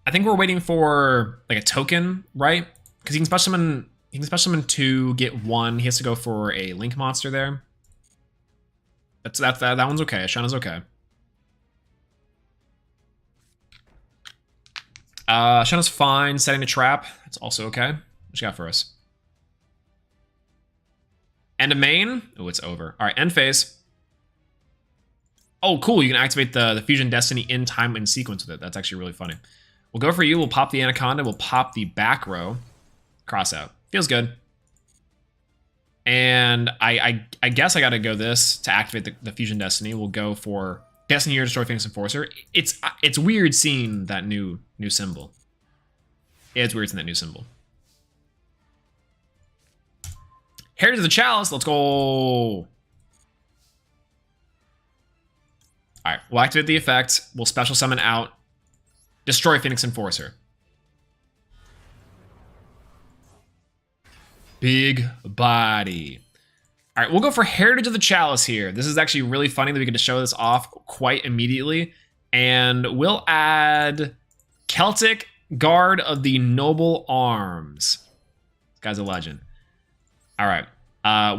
I think we're waiting for like a token, right? Because he can special summon to get 1. He has to go for a Link monster there. That one's okay. Ashana's okay. Ashana's fine. Setting a trap. That's also okay. What you got for us? End of main. Oh, it's over. All right, end phase. Oh, cool. You can activate the Fusion Destiny in time and sequence with it. That's actually really funny. We'll go for you. We'll pop the Anaconda. We'll pop the back row. Cross out. Feels good. And I guess I got to go this to activate the Fusion Destiny. We'll go for Destiny here, Destroy Phoenix Enforcer. It's weird seeing that new symbol. Yeah, it's weird seeing that new symbol. Heritage of the Chalice. Let's go. All right, we'll activate the effect. We'll special summon out Destroy Phoenix Enforcer. Big body. All right, we'll go for Heritage of the Chalice here. This is actually really funny that we get to show this off quite immediately. And we'll add Celtic Guard of the Noble Arms. This guy's a legend. All right,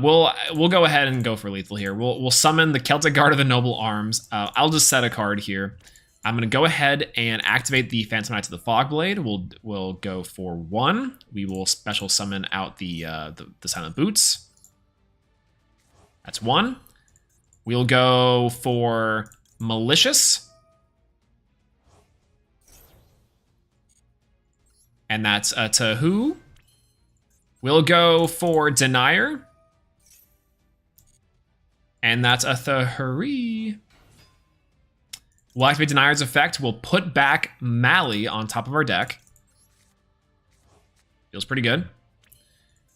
we'll go ahead and go for lethal here. We'll summon the Celtic Guard of the Noble Arms. I'll just set a card here. I'm gonna go ahead and activate the Phantom Knights of the Fog Blade. We'll go for 1. We will special summon out the Silent Boots. That's 1. We'll go for Malicious. And that's to who? We'll go for Denier. And that's a Thahuri. We'll activate Denier's effect. We'll put back Mally on top of our deck. Feels pretty good.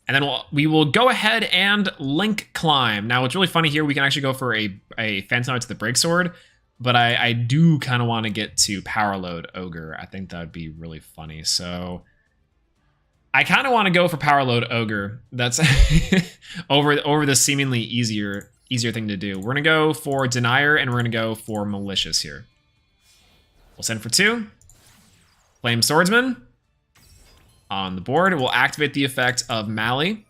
And then we will go ahead and Link Climb. Now, what's really funny here, we can actually go for a Phantom to the Break Sword, but I do kind of want to get to Power Load Ogre. I think that would be really funny. So I kind of want to go for Power Load Ogre. That's over the seemingly easier thing to do. We're going to go for Denier, and we're going to go for Malicious here. We'll send for 2. Flame Swordsman. On the board, we'll activate the effect of Mally.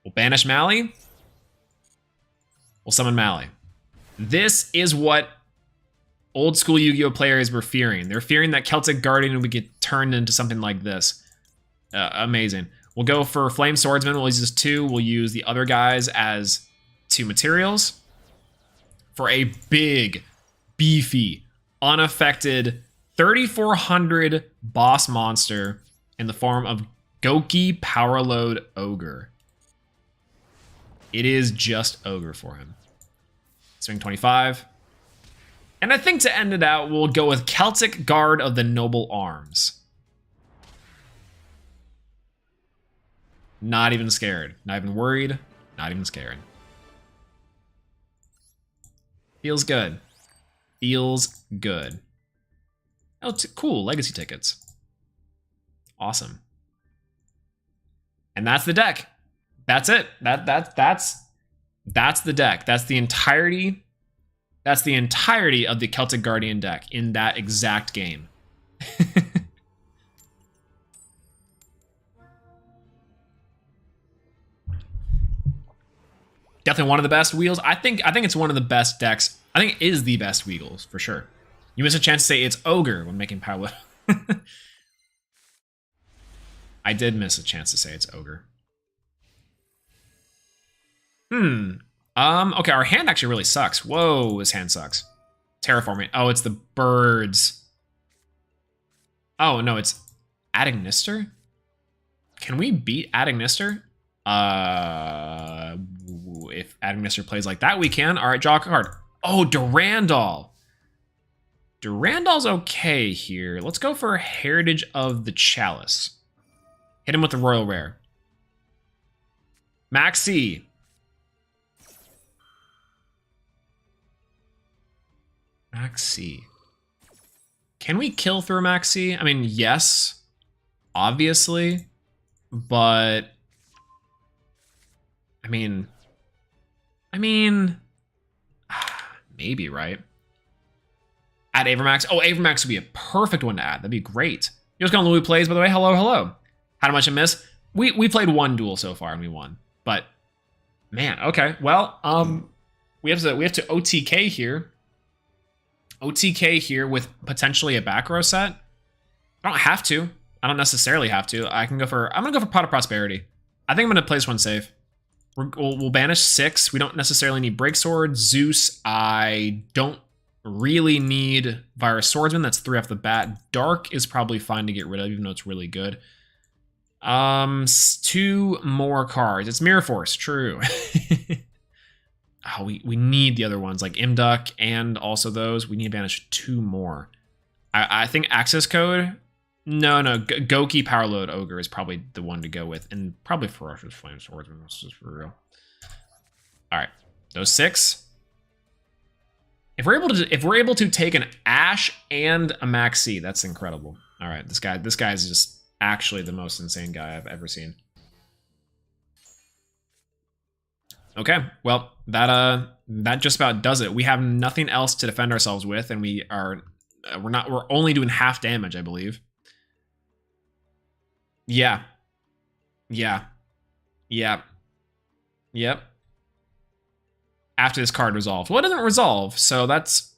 We'll banish Mally. We'll summon Mally. This is what old school Yu-Gi-Oh players were fearing. They're fearing that Celtic Guardian would get turned into something like this. Amazing. We'll go for Flame Swordsman. We'll use this 2. We'll use the other guys as 2 materials for a big, beefy, unaffected 3,400 boss monster in the form of Goki Power Load Ogre. It is just Ogre for him. Swing 25. And I think to end it out, we'll go with Celtic Guard of the Noble Arms. Not even scared. Not even worried. Not even scared. Feels good. Feels good. Oh, cool. Legacy tickets. Awesome. And that's the deck. That's it. That's the deck. That's the entirety. That's the entirety of the Celtic Guardian deck in that exact game. Definitely one of the best wheels. I think it's one of the best decks. I think it is the best wheels for sure. You miss a chance to say it's Ogre when making Power. I did miss a chance to say it's Ogre. Okay, our hand actually really sucks. Whoa, this hand sucks. Terraforming. Oh, it's the birds. Oh, no, it's Adagnister? Can we beat Adagnister? If Adagnister plays like that, we can. All right, draw a card. Oh, Durandal. Durandal's okay here. Let's go for Heritage of the Chalice. Hit him with the Royal Rare. Maxi. Maxi. Can we kill through Maxi? I mean, yes, obviously, but I mean, maybe, right? Add Avermax. Oh, Avermax would be a perfect one to add. That'd be great. You're just going to Louis Plays, by the way. Hello, hello. How much I miss? We played one duel so far and we won. But man, okay. Well, we have to OTK here. OTK here with potentially a back row set. I don't have to. I don't necessarily have to. I'm gonna go for Pot of Prosperity. I think I'm gonna play this one safe. We'll banish 6. We don't necessarily need Break Sword. Zeus, I don't really need Virus Swordsman. That's 3 off the bat. Dark is probably fine to get rid of, even though it's really good. 2 more cards. It's Mirror Force, true. Oh, we need the other ones, like Imduck and also those. We need to banish 2 more. I think Access Code. No, Goki Power Load Ogre is probably the one to go with, and probably Ferocious Flame Swordsman. This is for real. All right, those 6. If we're able to take an Ash and a Maxi, that's incredible. All right, this guy is just actually the most insane guy I've ever seen. Okay, well, that just about does it. We have nothing else to defend ourselves with, and we're only doing half damage, I believe. Yeah. Yep. After this card resolves. Well, it doesn't resolve, so that's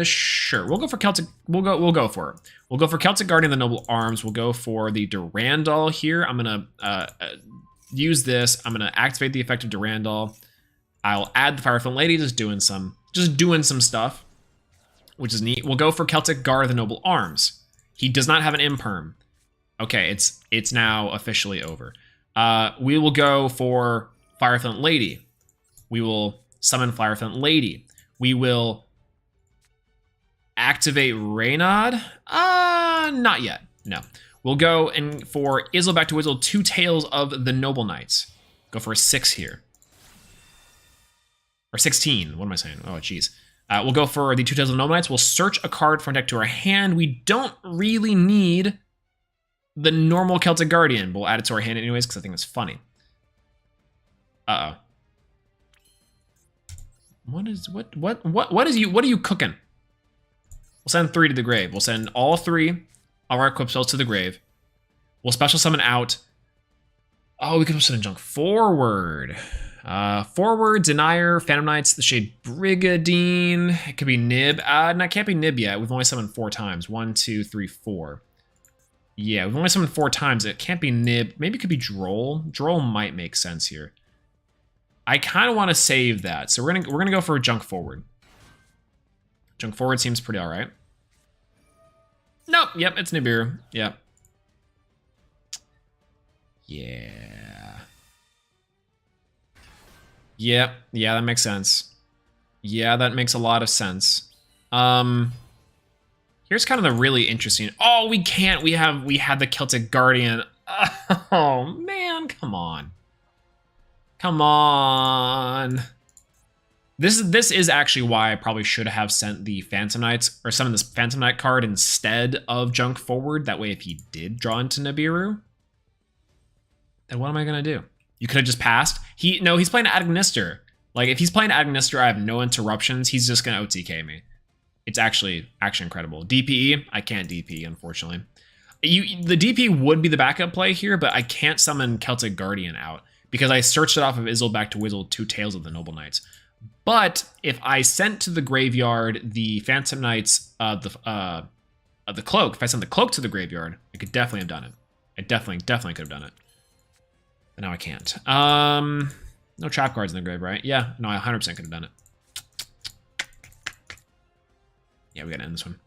sure. We'll go for Celtic. We'll go for it. We'll go for Celtic Guardian of the Noble Arms. We'll go for the Durandal here. I'm gonna use this. I'm gonna activate the effect of Durandal. I'll add the Fireflame Lady, just doing some stuff, which is neat. We'll go for Celtic Guard of the Noble Arms. He does not have an imperm. Okay, it's now officially over. We will go for Fireflint Lady. We will summon Fireflint Lady. We will activate Reynard. Not yet. No. We'll go and for Izzle back to Wizzle, 2 Tails of the Noble Knights. Go for a 6 here. Or 16. What am I saying? Oh, jeez. We'll go for the 2 Tails of the Noble Knights. We'll search a card from deck to our hand. We don't really need the normal Celtic Guardian. We'll add it to our hand anyways because I think it's funny. Uh-oh. What are you cooking? We'll send 3 to the grave. We'll send all 3 of our equip spells to the grave. We'll special summon out. Oh, we can send a junk forward. Forward, Denier, Phantom Knights, the Shade Brigadine. It could be Nib. No, it can't be Nib yet. We've only summoned 4 times. 1, 2, 3, 4. Yeah, we've only summoned 4 times. It can't be Nib. Maybe it could be Droll. Droll might make sense here. I kind of want to save that, so we're gonna go for a junk forward. Junk forward seems pretty all right. Nope. Yep, it's Nibiru. Yep. Yeah. Yep. Yeah, that makes sense. Yeah, that makes a lot of sense. Here's kind of the really interesting. Oh, we can't. We had the Celtic Guardian. Oh man, come on. Come on. This is actually why I probably should have sent the Phantom Knights or summoned this Phantom Knight card instead of junk forward. That way, if he did draw into Nibiru, then what am I gonna do? You could have just passed. No, he's playing Agnister. Like if he's playing Agnister, I have no interruptions. He's just gonna OTK me. It's actually incredible. DPE, I can't DP, unfortunately. The DP would be the backup play here, but I can't summon Celtic Guardian out because I searched it off of Izzle back to Wizzle, 2 Tails of the Noble Knights. But if I sent to the graveyard the Phantom Knights of the Cloak, if I sent the Cloak to the graveyard, I could definitely have done it. I definitely could have done it. But now I can't. No trap cards in the grave, right? Yeah, no, I 100% could have done it. Yeah, we gotta end this one.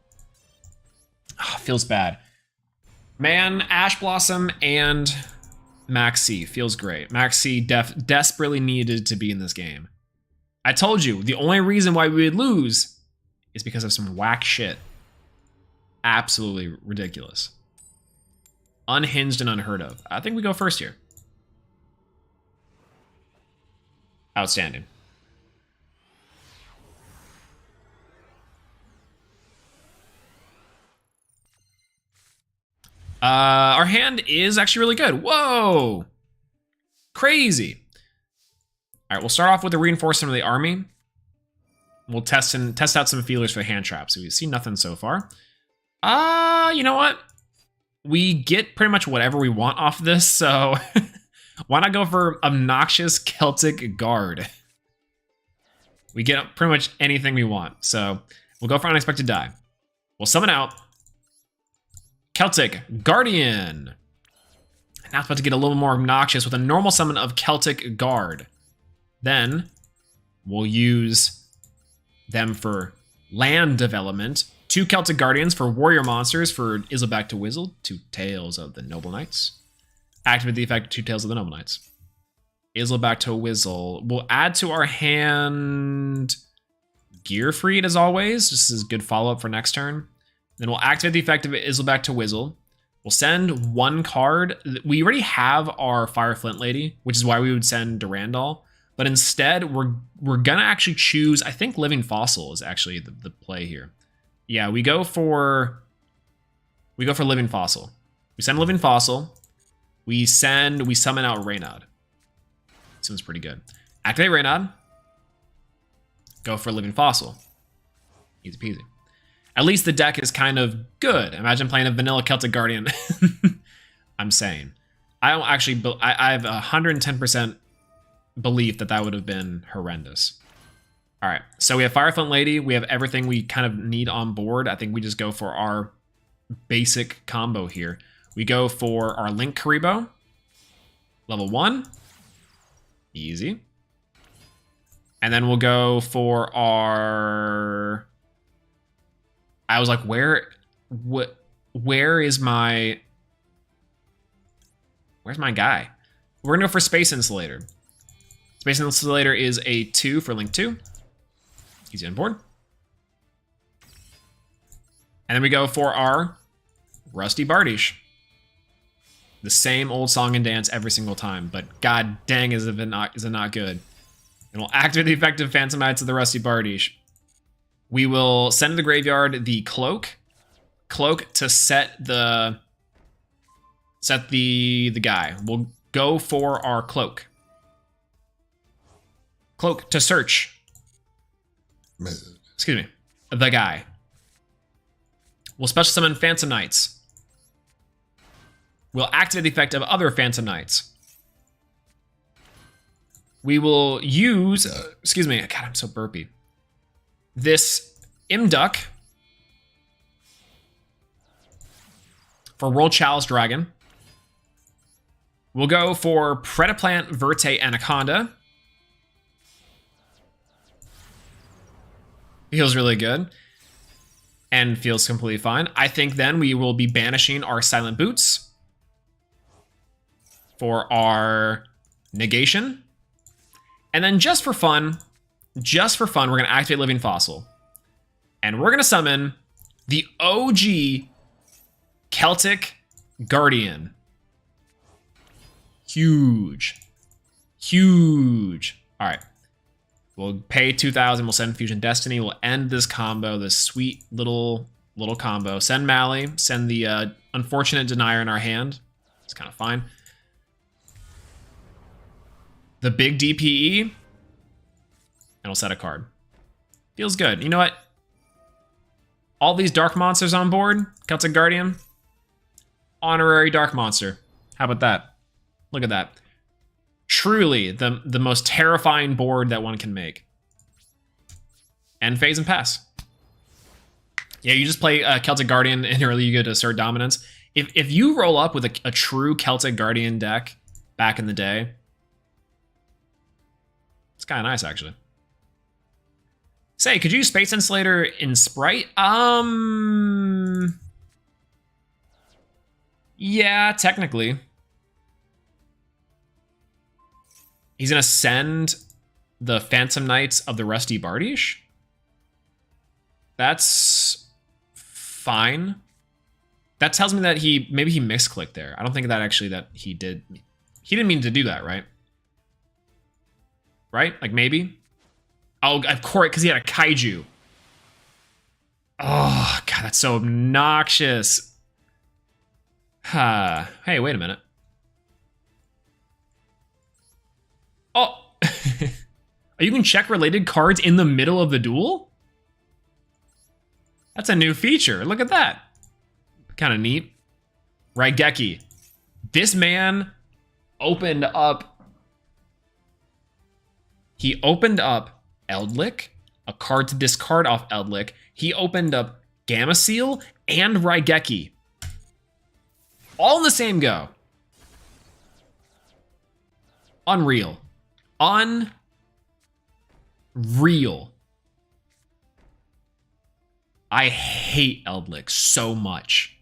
Oh, feels bad. Man, Ash Blossom and Maxi feels great. Maxi desperately needed to be in this game. I told you, the only reason why we would lose is because of some whack shit. Absolutely ridiculous. Unhinged and unheard of. I think we go first here. Outstanding. Our hand is actually really good. Whoa! Crazy. All right, we'll start off with the reinforcement of the army. We'll test out some feelers for the hand traps. We see nothing so far. You know what? We get pretty much whatever we want off this, so why not go for obnoxious Celtic Guard? We get pretty much anything we want, so we'll go for Unexpected Die. We'll summon out Celtic Guardian. Now it's about to get a little more obnoxious with a normal summon of Celtic Guard. Then we'll use them for land development. 2 Celtic Guardians for warrior monsters for Izzle back to Wizzle. 2 Tails of the Noble Knights. Activate the effect of 2 Tails of the Noble Knights. Izzle back to Wizzle. We'll add to our hand Gearfried as always. This is good follow-up for next turn. Then we'll activate the effect of Izzle back to Wizzle. We'll send 1 card. We already have our Fireflint Lady, which is why we would send Durandal. But instead, we're gonna actually choose, I think Living Fossil is actually the play here. Yeah, we go for Living Fossil. We send Living Fossil. We summon out Reynard. Seems pretty good. Activate Reynard. Go for Living Fossil. Easy peasy. At least the deck is kind of good. Imagine playing a vanilla Celtic Guardian. I'm saying. I don't actually, I have 110% belief that would have been horrendous. All right, so we have Fireflint Lady. We have everything we kind of need on board. I think we just go for our basic combo here. We go for our Link Karibo. Level 1. Easy. And then we'll go for our... I was like, what Where's my guy? We're gonna go for Space Insulator. Space Insulator is a 2 for Link 2. He's on board. And then we go for our Rusty Bardiche. The same old song and dance every single time, but god dang is it not good. And we'll activate the effect of Phantom Knights of the Rusty Bardiche. We will send to the graveyard the Cloak to set the guy. We'll go for our Cloak to search. Excuse me, the guy. We'll special summon Phantom Knights. We'll activate the effect of other Phantom Knights. We will use, excuse me, god, I'm so burpy. This Imduck for World Chalice Dragon. We'll go for Predaplant Verte Anaconda. Feels really good. And feels completely fine. I think then we will be banishing our Silent Boots for our negation. And then just for fun, we're going to activate Living Fossil. And we're going to summon the OG Celtic Guardian. Huge. All right. We'll pay 2,000. We'll send Fusion Destiny. We'll end this combo, this sweet little combo. Send Mally. Send the unfortunate Denier in our hand. It's kind of fine. The big DPE. And we'll set a card. Feels good. You know what? All these dark monsters on board. Celtic Guardian. Honorary dark monster. How about that? Look at that. Truly the most terrifying board that one can make. End phase and pass. Yeah, you just play Celtic Guardian and early you go to assert dominance. If you roll up with a true Celtic Guardian deck back in the day, it's kind of nice actually. Say, could you use Space Insulator in Sprite? Yeah, technically. He's gonna send the Phantom Knights of the Rusty Bardiche. That's fine. That tells me that maybe he misclicked there. I don't think that actually that he did. He didn't mean to do that, right? Right? Like maybe? Oh, of course, because he had a kaiju. Oh, God, that's so obnoxious. Hey, wait a minute. Oh, you can check related cards in the middle of the duel? That's a new feature. Look at that. Kind of neat. Raigeki. This man opened up. He opened up Eldlik, a card to discard off Eldlik. He opened up Gamma Seal and Raigeki. All in the same go. Unreal. Unreal. I hate Eldlik so much.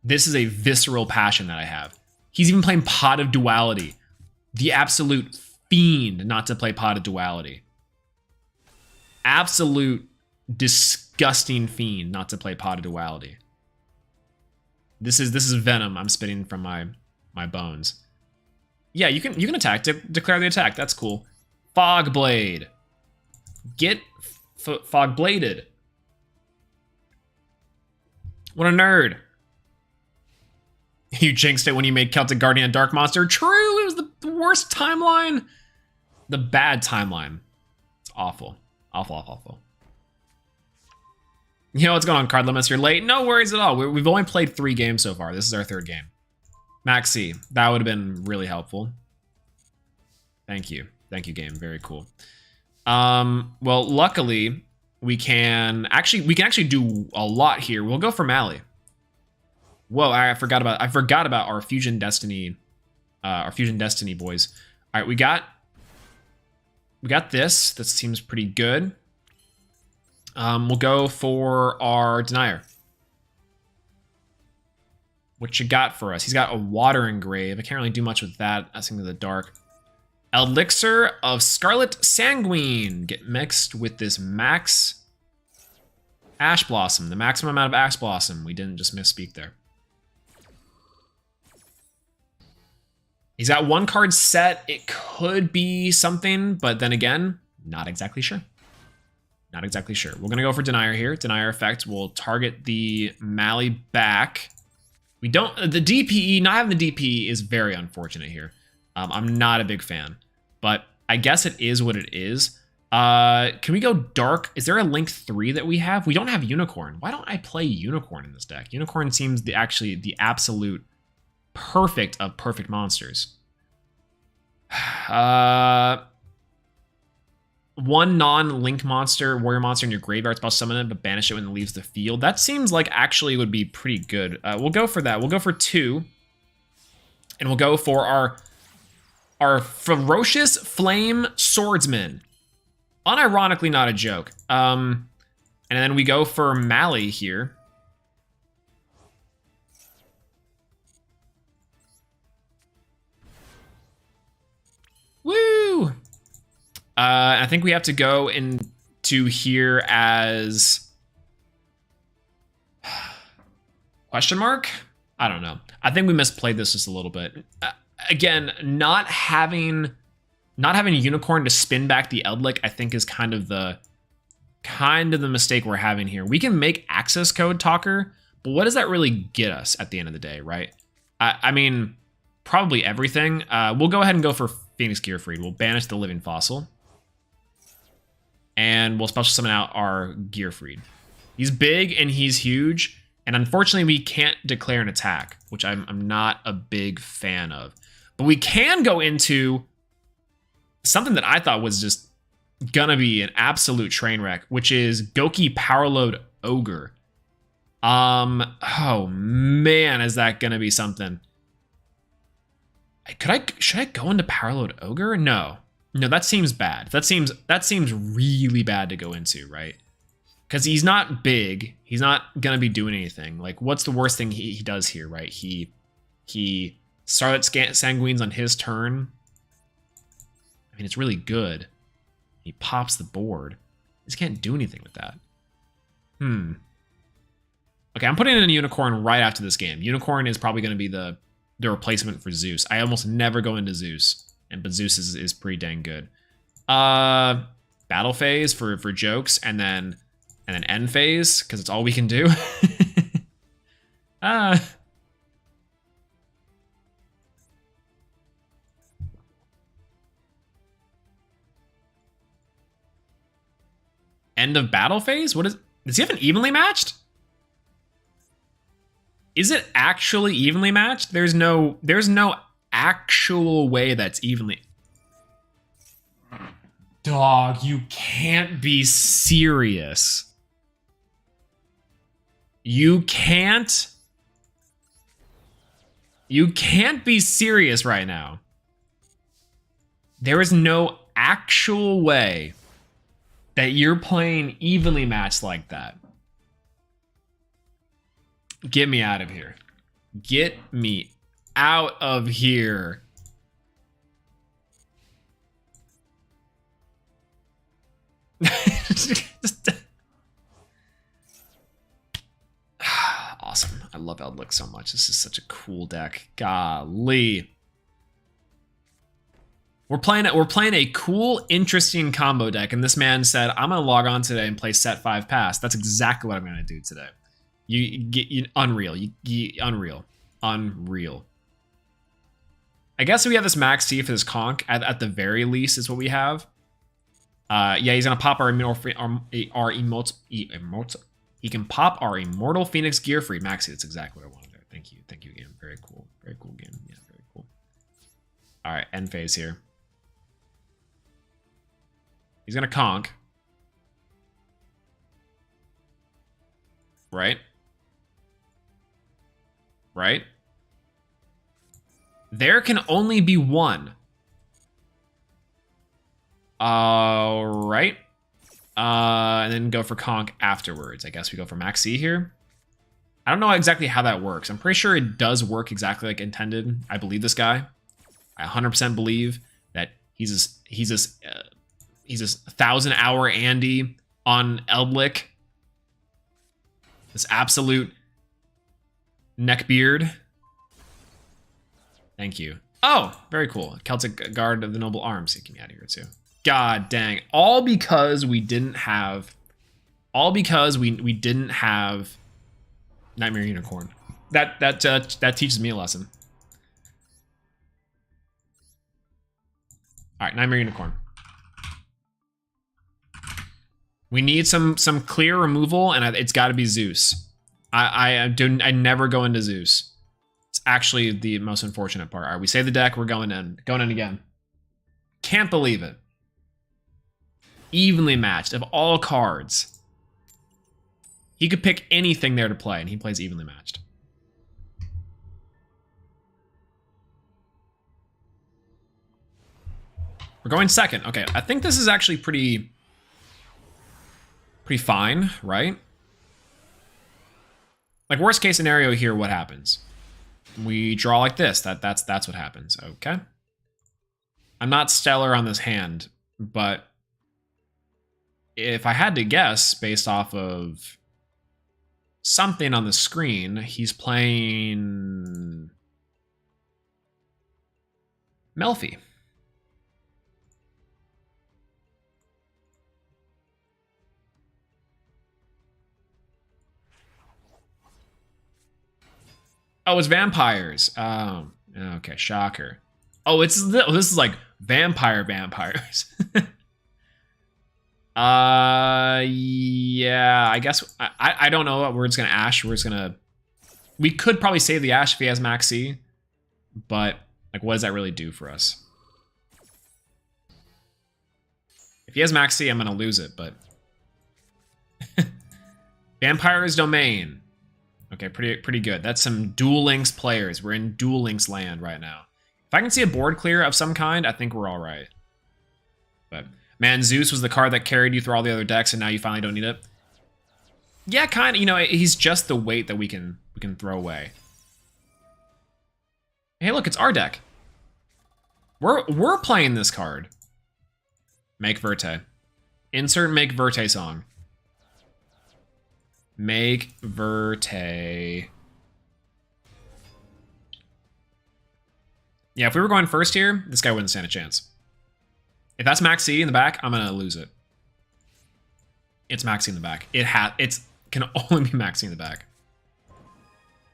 This is a visceral passion that I have. He's even playing Pot of Duality. The absolute fiend not to play Pot of Duality. Absolute disgusting fiend not to play Pot of Duality. This is venom I'm spitting from my bones. Yeah, you can attack. Declare the attack. That's cool. Fog Blade. Get Fog Bladed. What a nerd. You jinxed it when you made Celtic Guardian a Dark Monster. True, it was the worst timeline. The bad timeline. It's awful. Awful. You know what's going on, Card Limits? You're late. No worries at all. We've only played 3 games so far. This is our 3rd game. Maxi, that would have been really helpful. Thank you, game. Very cool. Well, luckily we can actually do a lot here. We'll go for Mally. Whoa, I forgot about our Fusion Destiny, boys. All right, we got this. That seems pretty good. We'll go for our Denier. What you got for us? He's got a Watering Grave. I can't really do much with that. I think of the dark. Elixir of Scarlet Sanguine. Get mixed with this max Ash Blossom. The maximum amount of Ash Blossom. We didn't just misspeak there. He's got one card set. It could be something, but then again, not exactly sure. Not exactly sure. We're gonna go for Denier here. Denier effect will target the Mally back. We don't, the DPE, not having the DPE is very unfortunate here. I'm not a big fan, but I guess it is what it is. Can we go dark? Is there a Link 3 that we have? We don't have Unicorn. Why don't I play Unicorn in this deck? Unicorn seems actually the absolute perfect of perfect monsters. One non-link monster, warrior monster in your graveyard, spell summon it, but banish it when it leaves the field. That seems like actually would be pretty good. We'll go for that. We'll go for 2. And we'll go for our Ferocious Flame Swordsman. Unironically not a joke. And then we go for Mally here. Woo! I think we have to go into here as question mark? I don't know. I think we misplayed this just a little bit. Again, not having Unicorn to spin back the Eldlick, I think is kind of the mistake we're having here. We can make access code Talker, but what does that really get us at the end of the day, right? I mean, probably everything. We'll go ahead and go for Phoenix Gearfried. We'll banish the Living Fossil. And we'll special summon out our Gearfried. He's big and he's huge. And unfortunately, we can't declare an attack, which I'm not a big fan of. But we can go into something that I thought was just gonna be an absolute train wreck, which is Goki Powerload Ogre. Oh man, is that gonna be something? Should I go into Powerload Ogre? No, that seems bad. That seems really bad to go into, right? Because he's not big. He's not gonna be doing anything. Like, what's the worst thing he does here, right? He Scarlet Sanguines on his turn. I mean, it's really good. He pops the board. He just can't do anything with that. Okay, I'm putting in a Unicorn right after this game. Unicorn is probably going to be the replacement for Zeus. I almost never go into Zeus, but Zeus is pretty dang good. Battle phase for jokes, and then end phase because it's all we can do. End of battle phase? Does he have an evenly matched? Is it actually evenly matched? There's no actual way that's evenly. Dog, you can't be serious. You can't be serious right now. There is no actual way that you're playing evenly matched like that. Get me out of here. Get me out of here. Awesome. I love Eldlick so much. This is such a cool deck. Golly. We're playing a cool, interesting combo deck, and this man said, I'm gonna log on today and play set 5 pass. That's exactly what I'm gonna do today. Unreal. Unreal. I guess we have this Max C for this conch at the very least is what we have. Yeah, he's gonna pop our immortal. He can pop our Immortal Phoenix Gearfried. Maxi, that's exactly what I wanted there. Thank you again. Very cool game. Yeah, very cool. All right, end phase here. He's gonna conch. Right? There can only be one. All right. And then go for conch afterwards. I guess we go for Max C here. I don't know exactly how that works. I'm pretty sure it does work exactly like intended. I believe this guy. I 100% believe that he's this 1,000-hour Andy on Eldlick. This absolute neckbeard. Thank you. Oh, very cool. Celtic Guard of the Noble Arms. Get me out of here too. God dang. All because we didn't have Nightmare Unicorn. That teaches me a lesson. All right, Nightmare Unicorn. We need some clear removal, and it's got to be Zeus. I never go into Zeus. It's actually the most unfortunate part. All right, we save the deck. We're going in again. Can't believe it. Evenly matched of all cards. He could pick anything there to play, and he plays evenly matched. We're going second. Okay, I think this is actually pretty fine, right? Like worst case scenario here, what happens? We draw like this. That's what happens. Okay. I'm not stellar on this hand, but if I had to guess based off of something on the screen, he's playing Melfi. Oh, it's vampires. Oh, okay, shocker. Oh, this is like vampires. Yeah, I guess I don't know what we're just gonna Ash. We could probably save the Ash if he has Maxi, but like, what does that really do for us? If he has Maxi, I'm gonna lose it, but Vampire's Domain. Okay, pretty good. That's some Duel Links players. We're in Duel Links land right now. If I can see a board clear of some kind, I think we're all right. But man, Zeus was the card that carried you through all the other decks, and now you finally don't need it. Yeah, kind of. You know, he's just the weight that we can throw away. Hey, look, it's our deck. We're playing this card. Make Verte. Insert Make Verte song. Make Verte. Yeah, if we were going first here, this guy wouldn't stand a chance. If that's Maxi in the back, I'm gonna lose it. It's Maxi in the back. It can only be Maxi in the back.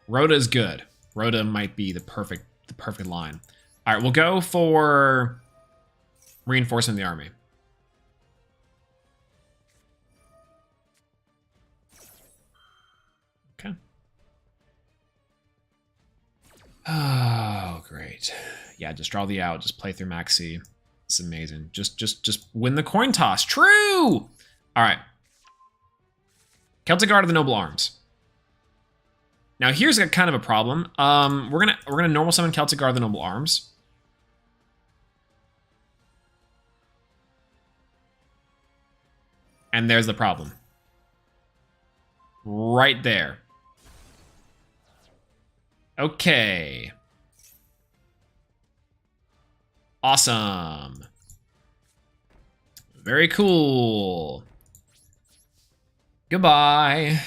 Rhoda is good. Rhoda might be the perfect line. All right, we'll go for reinforcing the army. Okay. Oh, great. Yeah, just draw the out. Just play through Maxi. It's amazing. Just win the coin toss. True. All right. Celtic Guard of the Noble Arms. Now here's a kind of a problem. We're gonna normal summon Celtic Guard of the Noble Arms. And there's the problem. Right there. Okay. Awesome. Very cool. Goodbye.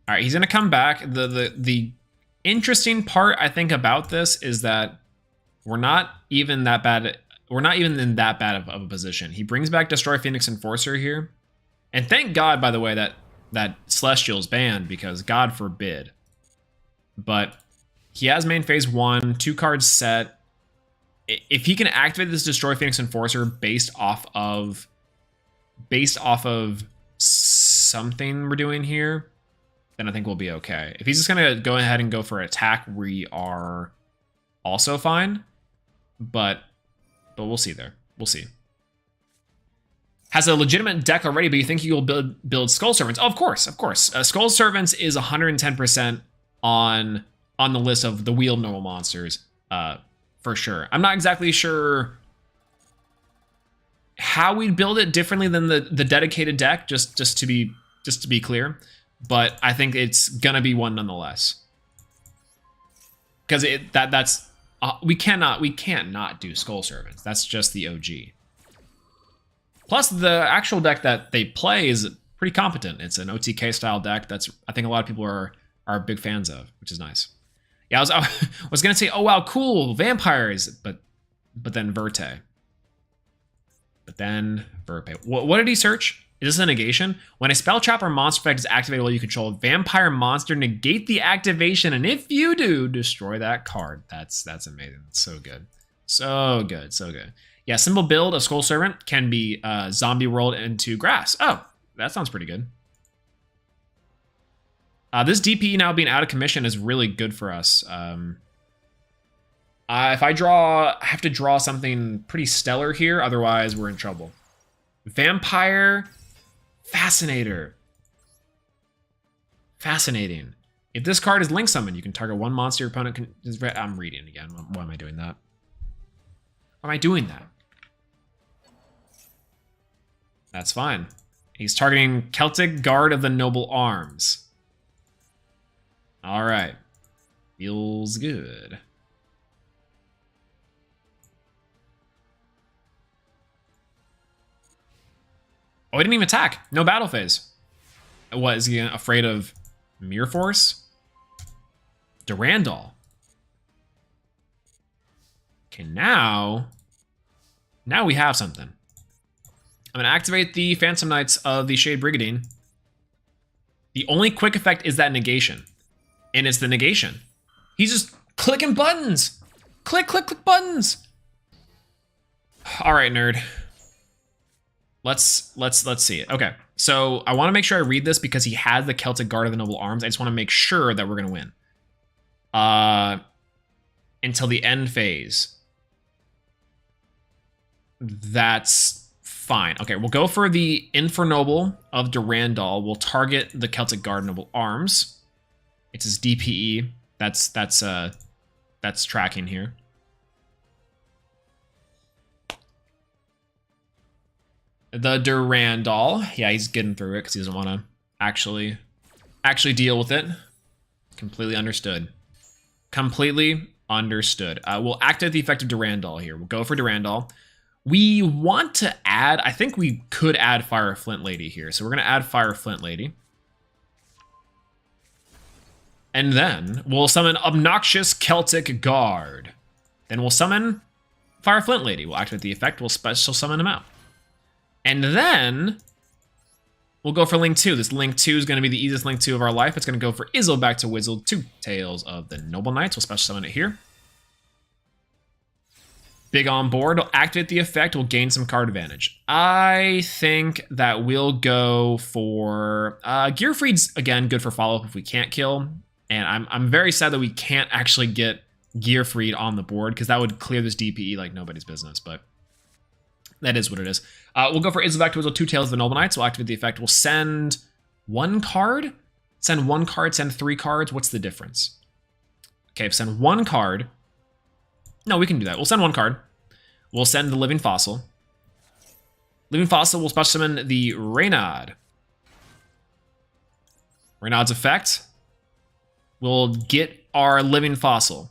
All right, he's gonna come back. The interesting part I think about this is that we're not even that bad. We're not even in that bad of a position. He brings back Destroy Phoenix Enforcer here, and thank God, by the way, that Celestial's banned, because God forbid. But he has main phase 1, 2 cards set. If he can activate this Destroy Phoenix Enforcer based off of something we're doing here, then I think we'll be okay. If he's just gonna go ahead and go for attack, we are also fine. But we'll see there. We'll see. Has a legitimate deck already, but you think you'll build Skull Servants? Oh, of course. Skull Servants is 110% on the list of the wheeled normal monsters, for sure. I'm not exactly sure how we'd build it differently than the dedicated deck, just to be just to be clear. But I think it's gonna be one nonetheless. Because that's we can't not do Skull Servants. That's just the OG. Plus, the actual deck that they play is pretty competent. It's an OTK style deck that's I think a lot of people are big fans of, which is nice. Yeah, I was gonna say, oh wow, cool, vampires, but then Verte. But then Verpe. What did he search? Is this a negation? When a spell trap or monster effect is activated while you control a vampire monster, negate the activation, and if you do, destroy that card. That's amazing. That's so good. So good, so good. Yeah, simple build of Skull Servant can be zombie world into grass. Oh, that sounds pretty good. This DPE now being out of commission is really good for us. If I have to draw something pretty stellar here, otherwise we're in trouble. Vampire Fascinator. Fascinating. If this card is Link Summon, you can target one monster your opponent can... I'm reading again. Why am I doing that? Why am I doing that? That's fine. He's targeting Celtic Guard of the Noble Arms. All right. Feels good. Oh, he didn't even attack. No battle phase. What, is he afraid of Mirror Force? Durandal. Okay, now we have something. I'm going to activate the Phantom Knights of the Shade Brigandine. The only quick effect is that negation. And it's the negation. He's just clicking buttons. Click, click, click buttons. All right, nerd. Let's see it. Okay, so I want to make sure I read this because he has the Celtic Guard of the Noble Arms. I just want to make sure that we're going to win. Until the end phase. That's fine. Okay, we'll go for the Infernoble of Durandal. We'll target the Celtic Guard Noble Arms. It's his DPE. That's tracking here. The Durandal. Yeah, he's getting through it because he doesn't want to actually deal with it. Completely understood. Completely understood. We'll activate the effect of Durandal here. We'll go for Durandal. We want to add, I think we could add Fire Flint Lady here. So we're going to add Fire Flint Lady. And then we'll summon Obnoxious Celtic Guard. Then we'll summon Fire Flint Lady. We'll activate the effect. We'll special summon him out. And then we'll go for Link 2. This Link 2 is going to be the easiest Link 2 of our life. It's going to go for Izzle back to Wizzle, 2 Tales of the Noble Knights. We'll special summon it here. Big on board. We'll activate the effect. We'll gain some card advantage. I think that we'll go for... Gearfried's, again, good for follow-up if we can't kill. And I'm very sad that we can't actually get Gearfried on the board because that would clear this DPE like nobody's business, but... that is what it is. We'll go for Izzle back to Wizzle, 2 Tales of the Noble Knights. We'll activate the effect. We'll send 1 card. Send 1 card, send 3 cards. What's the difference? Okay, send 1 card. No, we can do that. We'll send 1 card. We'll send the Living Fossil. Living Fossil will special summon the Reynard. Reynard's effect. We'll get our Living Fossil.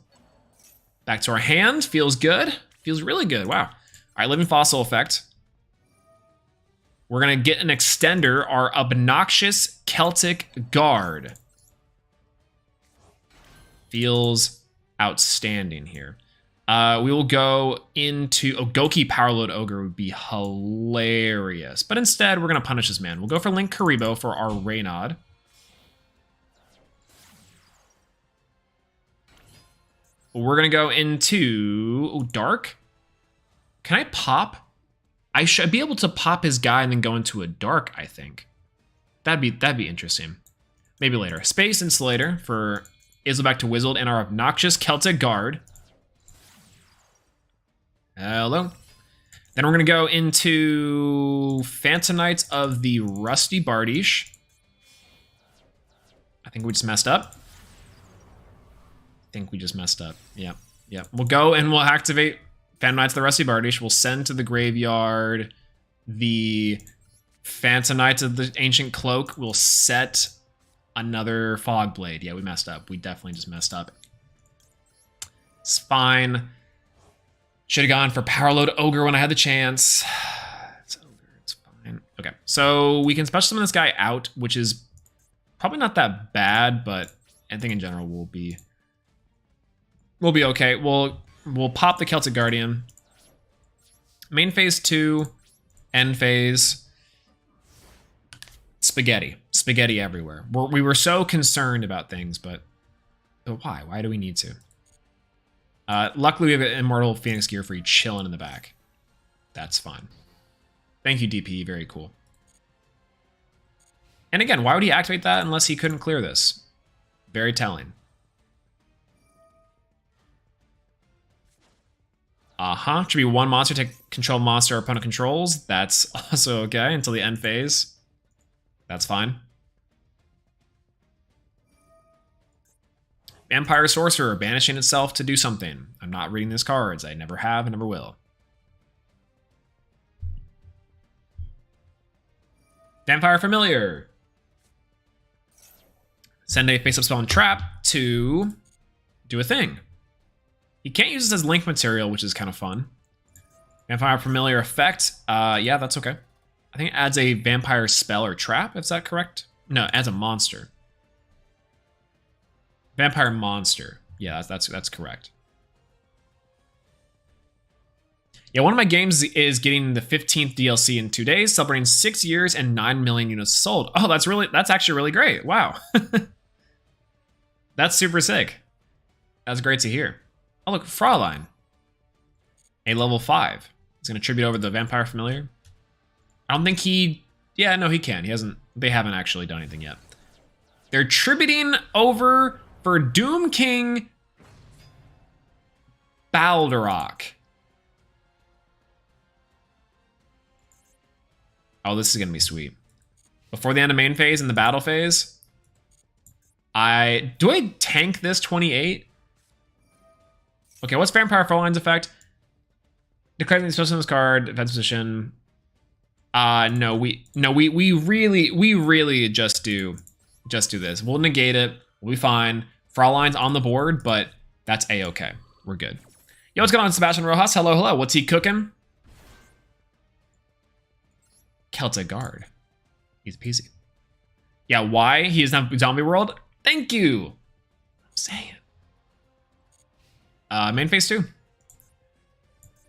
Back to our hand. Feels good. Feels really good. Wow. All right, Living Fossil effect. We're going to get an extender, our Obnoxious Celtic Guard. Feels outstanding here. We will go into... Ogoki Powerload Ogre would be hilarious. But instead, we're going to punish this man. We'll go for Link Karibo for our Reynard. We're going to go into... Dark? Can I pop? I should be able to pop his guy and then go into a dark, I think. That'd be interesting. Maybe later. Space Insulator for Izzle back to Wizzled and our Obnoxious Celtic Guard. Hello. Then we're going to go into Phantom Knights of the Rusty Bardiche. I think we just messed up. Yep. We'll go and we'll activate... Phantom Knights of the Rusty Bardiche. We'll send to the graveyard the Phantom Knights of the Ancient Cloak will set another Fog Blade. Yeah, we messed up. We definitely just messed up. It's fine. Should have gone for Power Load Ogre when I had the chance. It's Ogre. It's fine. Okay, so we can special summon this guy out, which is probably not that bad, but I think in general we'll be okay. We'll pop the Celtic Guardian. Main phase 2, end phase. Spaghetti everywhere. We were so concerned about things, but why? Why do we need to? Luckily, we have an Immortal Phoenix Gearfried chilling in the back. That's fine. Thank you, DP. Very cool. And again, why would he activate that unless he couldn't clear this? Very telling. Should be one monster to control monster opponent controls. That's also okay until the end phase. That's fine. Vampire Sorcerer, banishing itself to do something. I'm not reading these cards. I never have and never will. Vampire Familiar. Send a face-up spell and trap to do a thing. You can't use this as link material, which is kind of fun. Vampire Familiar effect. Yeah, that's okay. I think it adds a vampire spell or trap. Is that correct? No, it adds a monster. Vampire monster. Yeah, that's correct. Yeah, one of my games is getting the 15th DLC in 2 days, celebrating 6 years and 9 million units sold. Oh, that's actually really great. Wow. That's super sick. That's great to hear. Oh, look, Fraulein. A level 5. He's going to tribute over the Vampire Familiar. I don't think he... Yeah, no, he can. They haven't actually done anything yet. They're tributing over for Doom King Baldarok. Oh, this is going to be sweet. Before the end of main phase and the battle phase, do I tank this 28? Okay, what's Vampire Fraulein's effect? Declaring the special this card, defense position. No, we really just do this. We'll negate it. We'll be fine. Fraulein's on the board, but that's a-okay. We're good. Yo, what's going on, Sebastian Rojas? Hello, hello. What's he cooking? Celtic Guard. Easy peasy. Yeah, why? He is not Zombie World? Thank you. I'm saying. Main phase 2.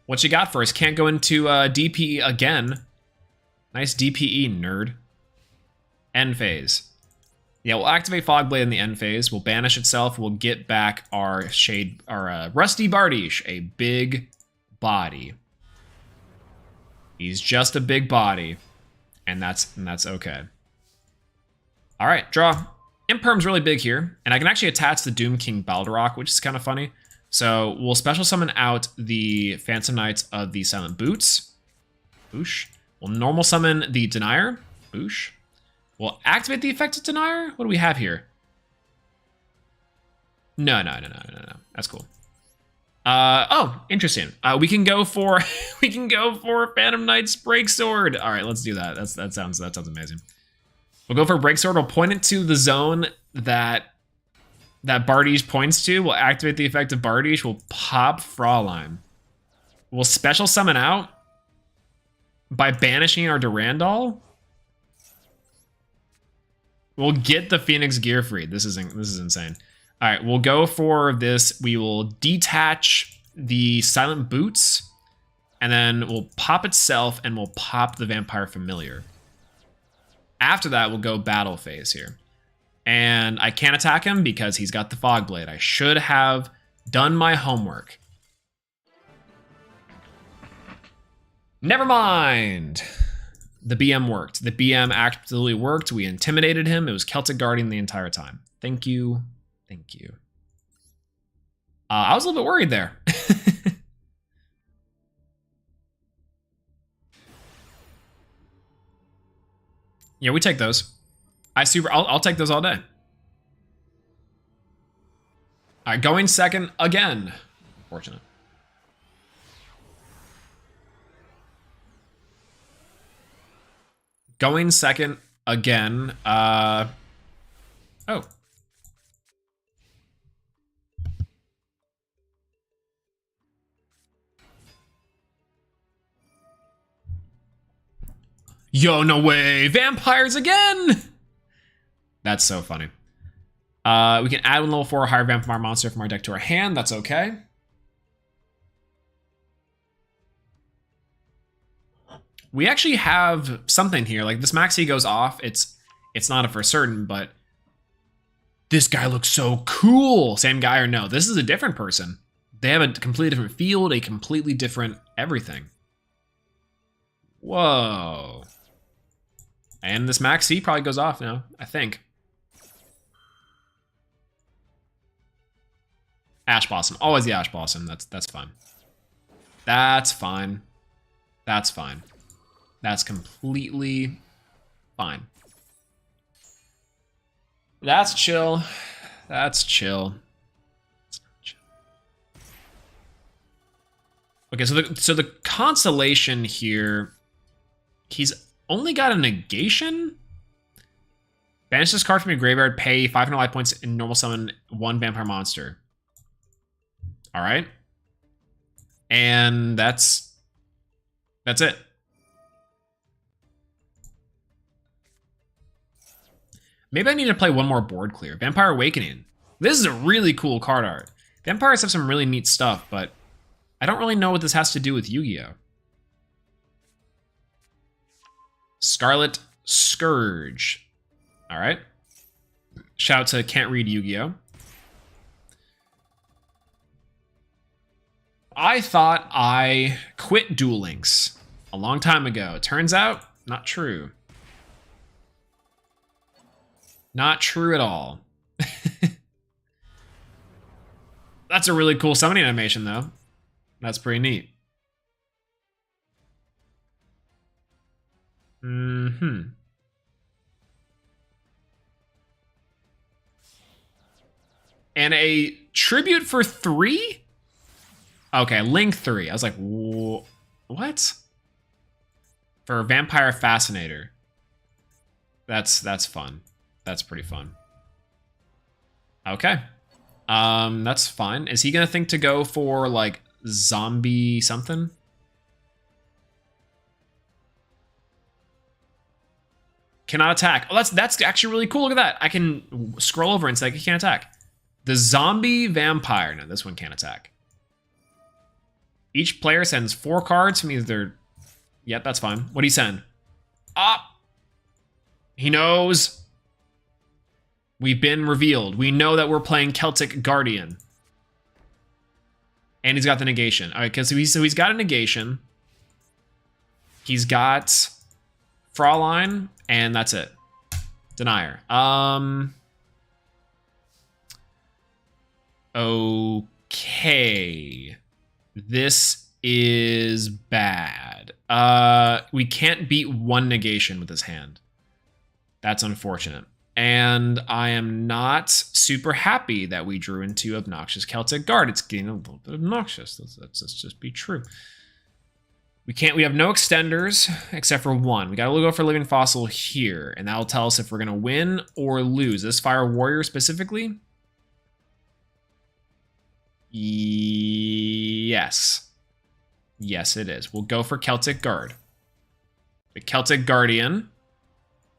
What you got for us? Can't go into DPE again. Nice DPE, nerd. End phase. Yeah, we'll activate Fogblade in the end phase. We'll banish itself. We'll get back our Rusty Bardiche, a big body. He's just a big body, and that's okay. All right, draw. Imperm's really big here, and I can actually attach the Doom King Baldarok, which is kind of funny. So we'll special summon out the Phantom Knights of the Silent Boots. Boosh. We'll normal summon the Denier. Boosh. We'll activate the effective Denier. What do we have here? No. That's cool. Oh, interesting. We can go for Phantom Knight's Breaksword. All right, let's do that. That sounds amazing. We'll go for Breaksword. We'll point it to the zone that Bardiche points to. We'll activate the effect of Bardiche. We'll pop Fraulein. We'll special summon out by banishing our Durandal. We'll get the Phoenix Gearfried. This is insane. All right, we'll go for this. We will detach the Silent Boots, and then we'll pop itself, and we'll pop the Vampire Familiar. After that, we'll go battle phase here. And I can't attack him because he's got the Fog Blade. I should have done my homework. Never mind. The BM worked. The BM absolutely worked. We intimidated him. It was Celtic Guardian the entire time. Thank you. Thank you. I was a little bit worried there. Yeah, we take those. I'll take those all day. All right, going second again. Unfortunate. Going second again. Oh. Yo, no way. Vampires again. That's so funny. We can add one level 4 or higher vampire monster from our deck to our hand. That's okay. We actually have something here. Like this Maxi goes off. It's not a for certain, but this guy looks so cool. Same guy or no? This is a different person. They have a completely different field, a completely different everything. Whoa. And this Maxi probably goes off now, I think. Ash Blossom. Always the Ash Blossom. That's fine. That's fine. That's fine. That's completely fine. That's chill. That's chill. Okay, so the constellation here, he's only got a negation. Banish this card from your graveyard, pay 500 life points, and normal summon 1 vampire monster. All right. And that's it. Maybe I need to play one more board clear. Vampire Awakening. This is a really cool card art. Vampires have some really neat stuff, but I don't really know what this has to do with Yu-Gi-Oh! Scarlet Scourge. All right. Shout out to Can't Read Yu-Gi-Oh! I thought I quit Duel Links a long time ago. Turns out, not true. Not true at all. That's a really cool summoning animation, though. That's pretty neat. Mm-hmm. And a tribute for 3? Okay, Link 3. I was like, what? For Vampire Fascinator. That's fun. That's pretty fun. Okay. That's fine. Is he gonna think to go for like zombie something? Cannot attack. Oh, that's actually really cool. Look at that. I can scroll over and say he can't attack. The zombie vampire. No, this one can't attack. Each player sends 4 cards from either... Yep, that's fine. What do you send? Ah! He knows. We've been revealed. We know that we're playing Celtic Guardian. And he's got the negation. All right, so he's got a negation. He's got Fraulein, and that's it. Denier. Okay. This is bad. We can't beat 1 negation with his hand. That's unfortunate. And I am not super happy that we drew into Obnoxious Celtic Guard. It's getting a little bit obnoxious. Let's just be true. We have no extenders except for 1. We gotta go for Living Fossil here, and that'll tell us if we're gonna win or lose. This Fire Warrior specifically? Yes. Yes, it is. We'll go for Celtic Guard. The Celtic Guardian.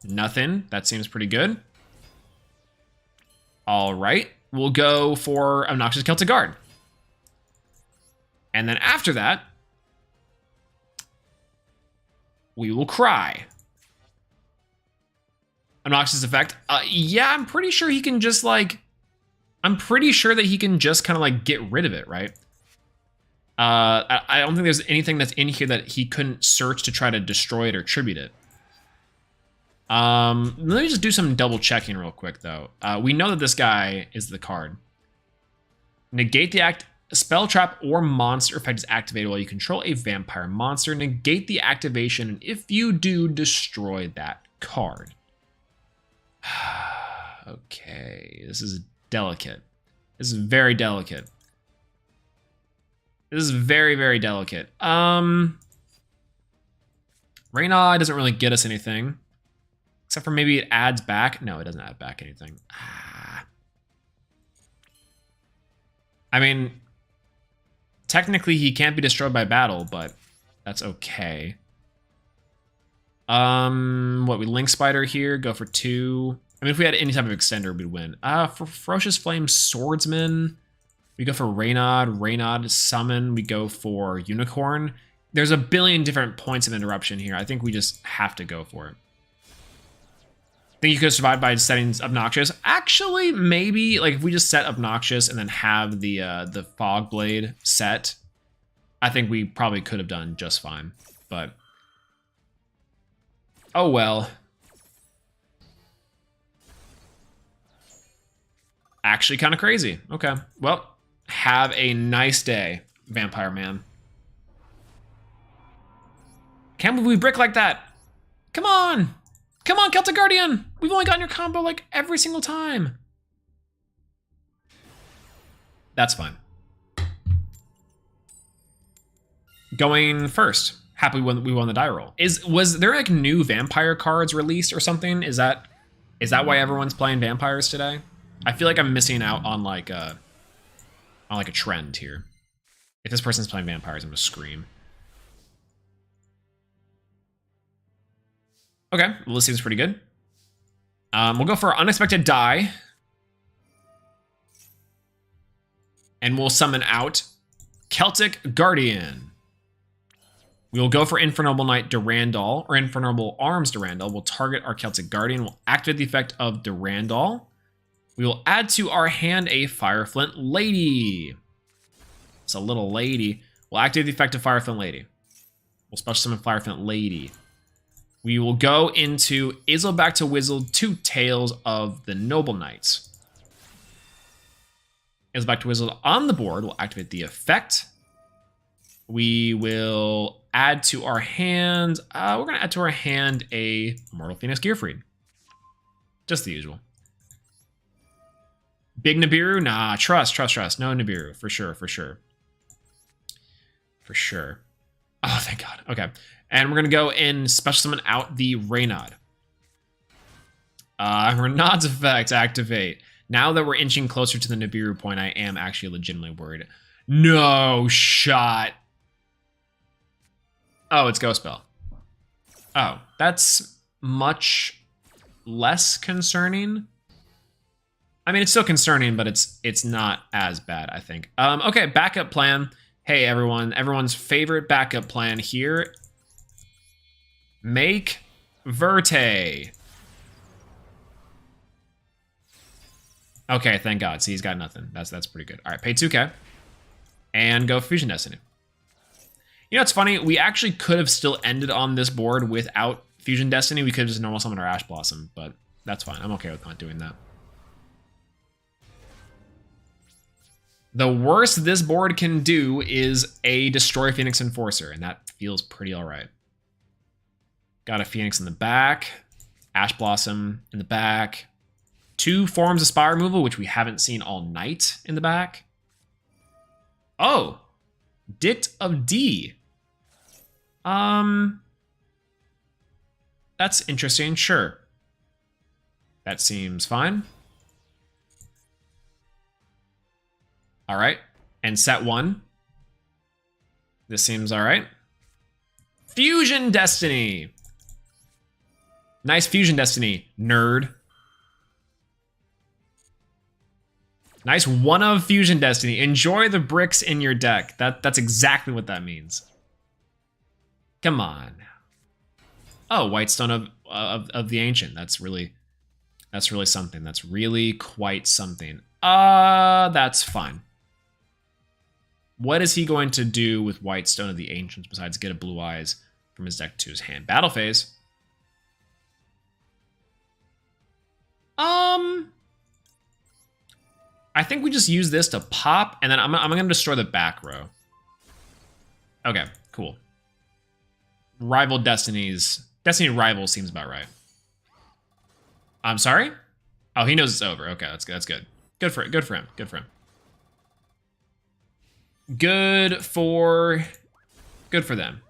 Nothing. That seems pretty good. All right. We'll go for Obnoxious Celtic Guard. And then after that, we will cry. Obnoxious effect. Yeah, I'm pretty sure he can just like... I'm pretty sure that he can just kind of like get rid of it, right? I don't think there's anything that's in here that he couldn't search to try to destroy it or tribute it. Let me just do some double checking real quick though. We know that this guy is the card. Negate the spell trap or monster effect is activated while you control a vampire monster. Negate the activation, and if you do, destroy that card. Okay, this is delicate. This is very delicate. This is very, very delicate. Reyna doesn't really get us anything. Except for maybe it adds back. No, it doesn't add back anything. I mean, technically he can't be destroyed by battle, but that's okay. What, we Link Spider here, go for 2. I mean, if we had any type of extender, we'd win. For Ferocious Flame Swordsman, we go for Reynard Summon, we go for Unicorn. There's a billion different points of interruption here. I think we just have to go for it. Think you could survive by setting Obnoxious? Actually, maybe. Like, if we just set Obnoxious and then have the Fog Blade set, I think we probably could have done just fine. But, oh well. Actually kind of crazy. Okay, well, have a nice day, Vampire Man. Can't believe we brick like that. Come on. Come on, Celtic Guardian! We've only gotten your combo like every single time. That's fine. Going first. Happy we won the die roll. Was there like new vampire cards released or something? Is that why everyone's playing vampires today? I feel like I'm missing out on like a trend here. If this person's playing vampires, I'm gonna scream. Okay, well, this seems pretty good. We'll go for Unexpected Die. And we'll summon out Celtic Guardian. We will go for Infernal Knight Durandal, or Infernal Arms Durandal. We'll target our Celtic Guardian. We'll activate the effect of Durandal. We will add to our hand a Fireflint Lady. It's a little lady. We'll activate the effect of Fireflint Lady. We'll special summon Fireflint Lady. We will go into Izzle back to Wizzle, 2 Tails of the Noble Knights. Izzle back to Wizzle on the board. We'll activate the effect. We will add to our hand. We're going to add to our hand a Immortal Phoenix Gearfried. Just the usual. Big Nibiru? Nah, trust. No Nibiru, for sure. For sure. Oh, thank God. Okay. And we're going to go and special summon out the Reynard. Reynard's effect, activate. Now that we're inching closer to the Nibiru point, I am actually legitimately worried. No shot. Oh, it's Ghost Spell. Oh, that's much less concerning. I mean, it's still concerning, but it's not as bad, I think. Okay, backup plan. Hey, everyone. Everyone's favorite backup plan here. Make Verte. Okay, thank God. See, he's got nothing. That's pretty good. All right, pay 2K. And go Fusion Destiny. You know, it's funny. We actually could have still ended on this board without Fusion Destiny. We could have just normal summoned our Ash Blossom, but that's fine. I'm okay with not doing that. The worst this board can do is a Destroy Phoenix Enforcer, and that feels pretty all right. Got a Phoenix in the back, Ash Blossom in the back, 2 forms of Spire removal, which we haven't seen all night in the back. Oh, Dit of D. That's interesting, sure. That seems fine. All right, and set 1. This seems all right. Fusion Destiny. Nice Fusion Destiny, nerd. Nice 1 of Fusion Destiny. Enjoy the bricks in your deck. That's exactly what that means. Come on. Oh, Whitestone of the Ancient. That's really something. That's really quite something. That's fine. What is he going to do with Whitestone of the Ancients besides get a Blue Eyes from his deck to his hand? Battle phase. I think we just use this to pop, and then I'm going to destroy the back row. Okay, cool. Rival Destinies. Destiny Rival seems about right. I'm sorry? Oh, he knows it's over. Okay, that's good. That's good. Good for him. Good for him. Good for him. Good for them.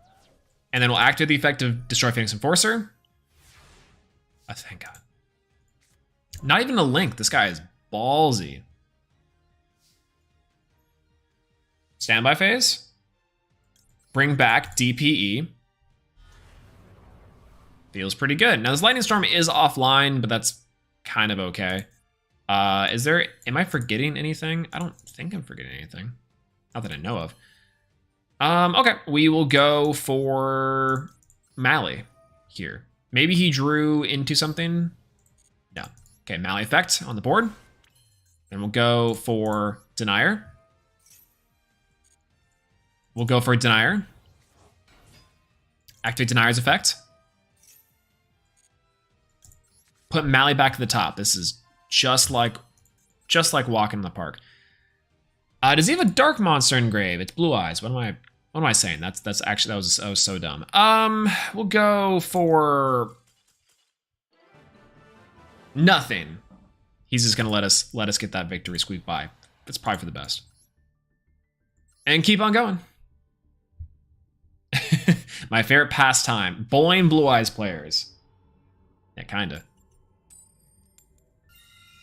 And then we'll activate the effect of Destroy Phoenix Enforcer. thank God. Not even a link. This guy is ballsy. Standby phase. Bring back DPE. Feels pretty good. Now, this Lightning Storm is offline, but that's kind of okay. Am I forgetting anything? I don't think I'm forgetting anything. Not that I know of. Okay, we will go for Mally here. Maybe he drew into something. No. Okay, Mally effect on the board. Then we'll go for Denier. We'll go for Denier. Activate Denier's effect. Put Mally back to the top. This is just like walking in the park. Does he have a dark monster in grave? It's Blue Eyes. What am I saying? That's actually that was so dumb. We'll go for nothing. He's just gonna let us get that victory squeak by. That's probably for the best. And keep on going. My favorite pastime. Bowling Blue Eyes players. Yeah, kinda.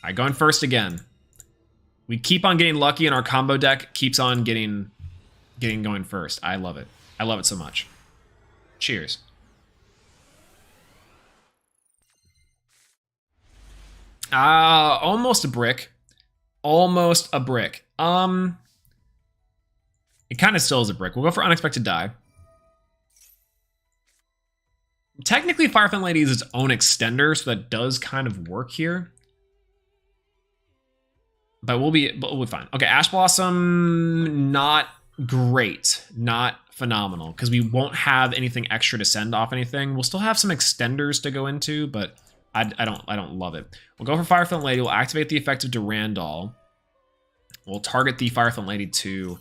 Alright, going first again. We keep on getting lucky and our combo deck keeps on getting going first. I love it. I love it so much. Cheers. Almost a brick. Almost a brick. It kind of still is a brick. We'll go for Unexpected Die. Technically, Firefang Lady is its own extender, so that does kind of work here. But we'll be fine. Okay, Ash Blossom, not great, not phenomenal, because we won't have anything extra to send off anything. We'll still have some extenders to go into, but I don't love it. We'll go for Firefang Lady. We'll activate the effect of Durandal. We'll target the Firefang Lady to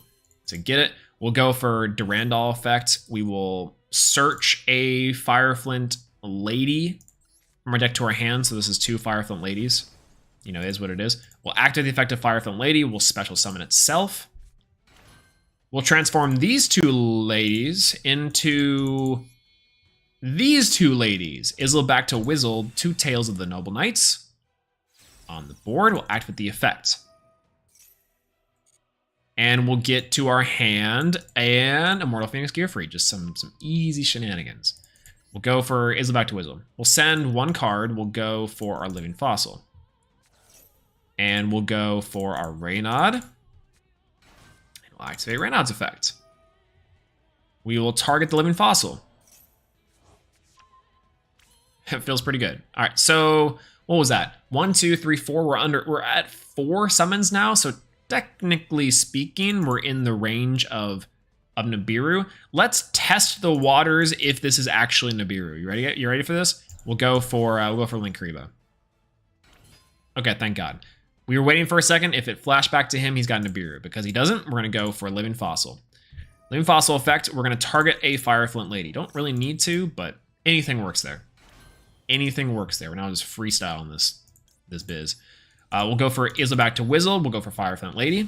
get it. We'll go for Durandal effect. We will search a Fireflint Lady from our deck to our hand. So this is 2 Fireflint Ladies. You know, it is what it is. We'll activate the effect of Fireflint Lady. We'll special summon itself. We'll transform these 2 ladies into these 2 ladies. Izzle back to Wizzle, 2 Tails of the Noble Knights. On the board, we'll activate the effect. And we'll get to our hand and Immortal Phoenix Gearfree. Just some easy shenanigans. We'll go for Izzle back to Wizzle. We'll send 1 card. We'll go for our Living Fossil. And we'll go for our Reynard. And we'll activate Reynard's effect. We will target the Living Fossil. It feels pretty good. All right, so what was that? 1, 2, 3, 4. We're at 4 summons now, so technically speaking, we're in the range of Nibiru. Let's test the waters if this is actually Nibiru. You ready? You ready for this? We'll go for Linkuriboh. Okay, thank God. We were waiting for a second. If it flashed back to him, he's got Nibiru. Because he doesn't, we're going to go for a Living Fossil. Living Fossil effect, we're going to target a Fireflint Lady. Don't really need to, but anything works there. Anything works there. We're now just freestyling this biz. We'll go for Izzle back to Wizzle. We'll go for Fireflint Lady.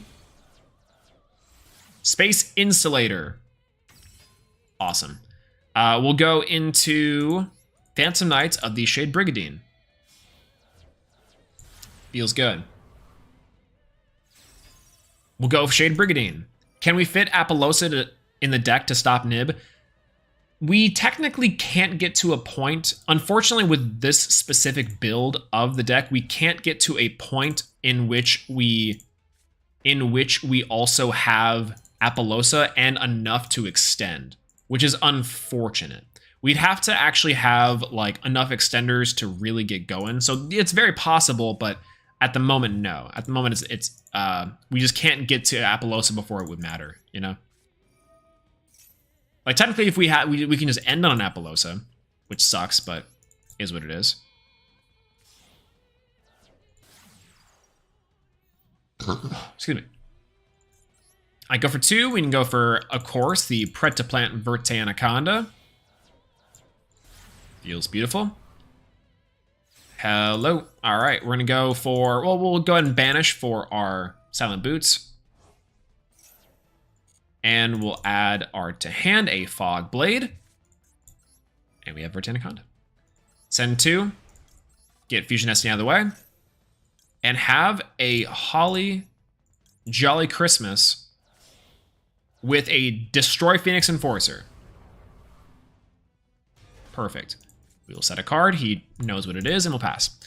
Space Installator. Awesome. We'll go into Phantom Knights of the Shade Brigadine. Feels good. We'll go Shade Brigadine. Can we fit Apollousa in the deck to stop Nib? We technically can't get to a point. Unfortunately, with this specific build of the deck, we can't get to a point in which we also have Apollousa and enough to extend, which is unfortunate. We'd have to actually have like enough extenders to really get going. So it's very possible, but at the moment, no. At the moment, it's we just can't get to Apollousa before it would matter, you know? Like, technically, if we can just end on an Apollousa, which sucks, but is what it is. Excuse me. I go for 2. We can go for, of course, the Pret to Plant Verte Anaconda. Feels beautiful. Hello. All right, we're going to go for, well, we'll go ahead and banish for our Silent Boots. And we'll add our to hand a Fog Blade. And we have Verte Anaconda. Send 2. Get Fusion Destiny out of the way. And have a Holly Jolly Christmas with a Destroy Phoenix Enforcer. Perfect. We will set a card. He knows what it is, and we'll pass.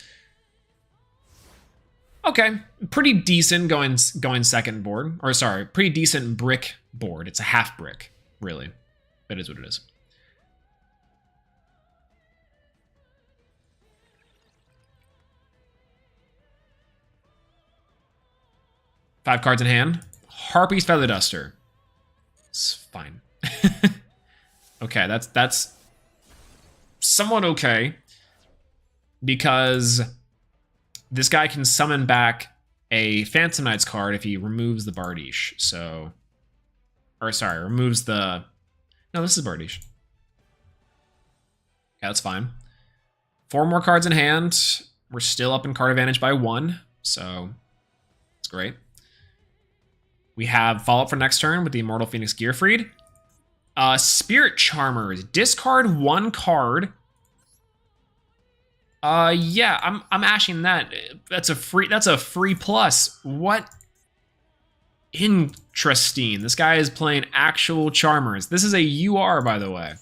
Okay, pretty decent going second board. Or sorry, pretty decent brick board. It's a half brick, really. That is what it is. Five cards in hand. Harpy's Feather Duster. It's fine. Okay, that's somewhat okay. Because this guy can summon back a Phantom Knights card if he removes the Bardiche. So, or sorry, removes the... No, this is Bardiche. Yeah, that's fine. 4 more cards in hand. We're still up in card advantage by 1. So, it's great. We have follow-up for next turn with the Immortal Phoenix Gearfried. Spirit Charmers. Discard 1 card. Yeah, I'm ashing that. That's a free plus. What? Interesting. This guy is playing actual Charmers. This is a UR, by the way.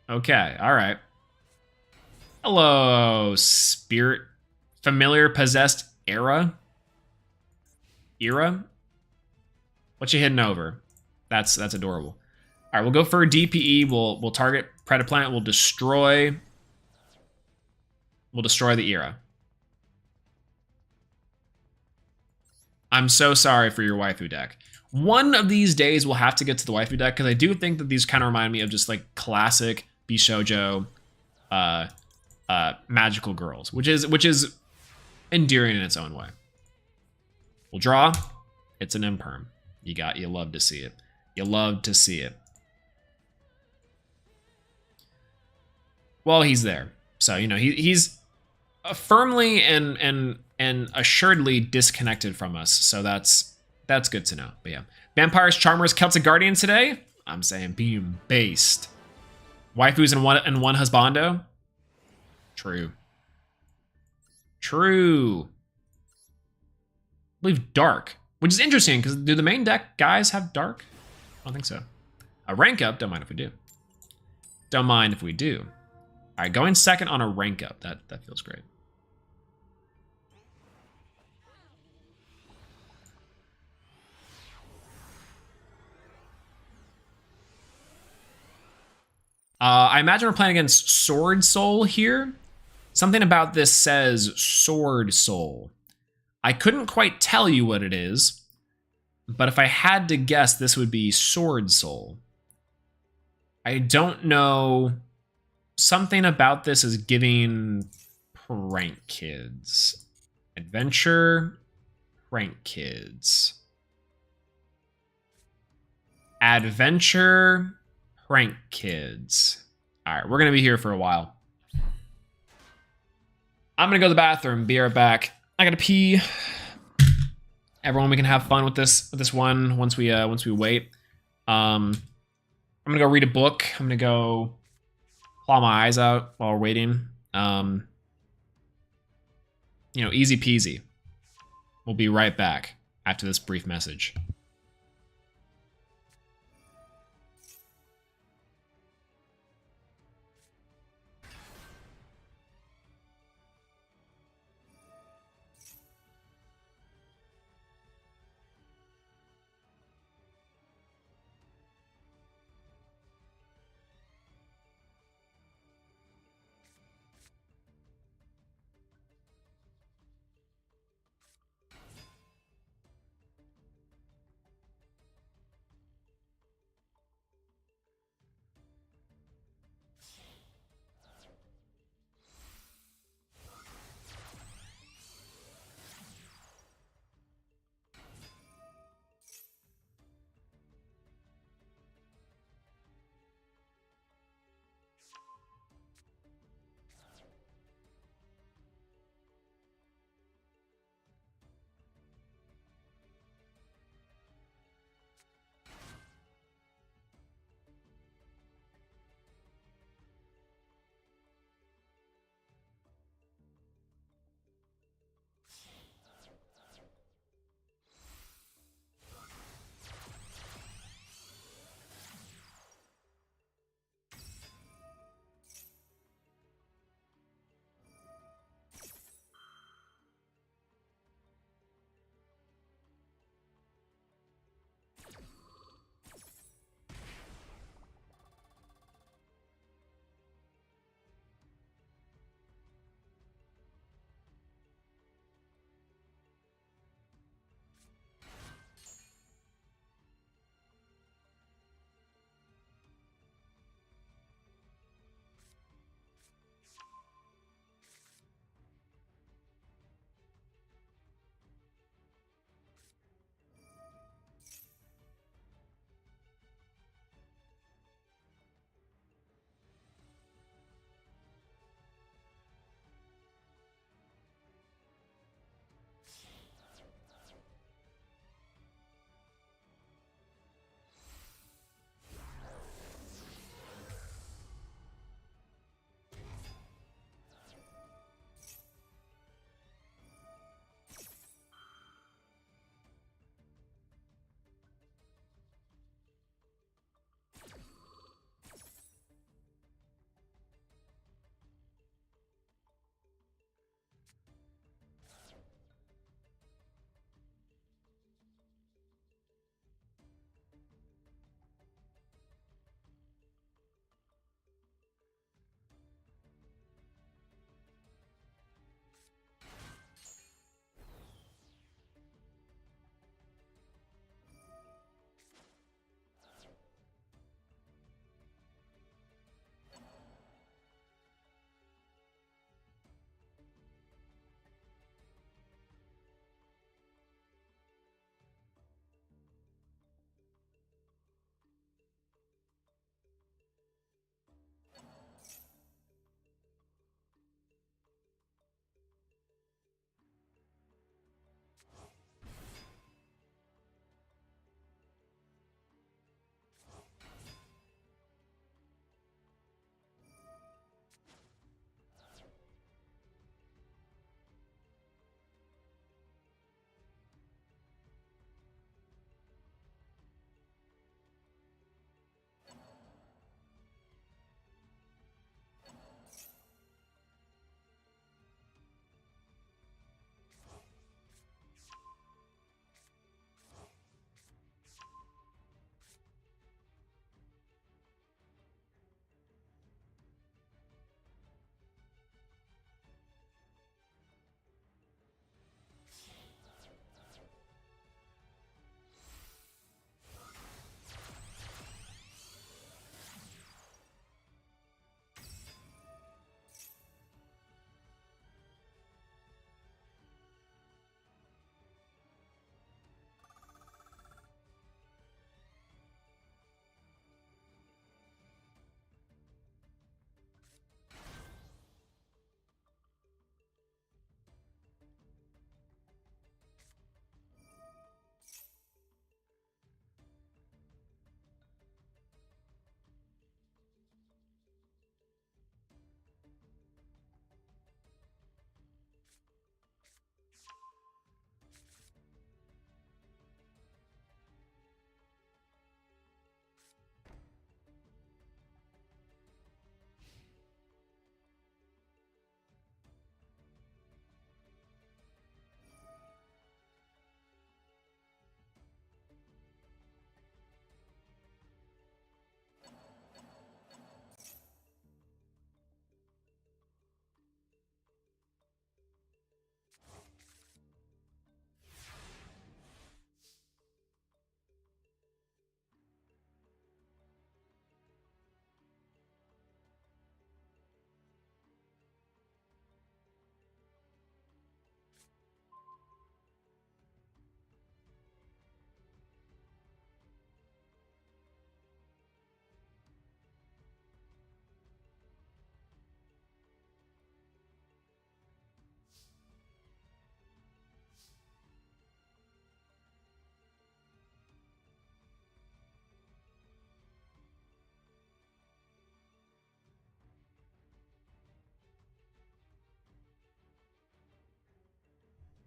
Okay, alright. Hello, Spirit. Familiar Possessed Era? What you hitting over? That's adorable. Alright, we'll go for a DPE. We'll target Predaplant. We'll destroy the Era. I'm so sorry for your waifu deck. One of these days we'll have to get to the waifu deck, because I do think that these kind of remind me of just like classic Bishoujo magical girls, which is endearing in its own way. We'll draw. It's an imperm. You love to see it. You love to see it. Well, he's there. So, you know, he's firmly and assuredly disconnected from us. So that's good to know. But yeah. Vampires, Charmers, Celtic Guardians today. I'm saying being based. Waifus and one husbando. True. I believe dark, which is interesting because do the main deck guys have dark? I don't think so. A rank up, don't mind if we do. Don't mind if we do. All right, going second on a rank up. That feels great. I imagine we're playing against Sword Soul here. Something about this says Sword Soul. I couldn't quite tell you what it is, but if I had to guess, this would be Sword Soul. I don't know. Something about this is giving prank kids. Adventure, prank kids. Adventure, prank kids. All right, we're going to be here for a while. I'm going to go to the bathroom. Be right back. I got to pee. Everyone, we can have fun with this one once we wait. I'm going to go read a book. I'm going to go claw my eyes out while we're waiting. You know, easy peasy. We'll be right back after this brief message.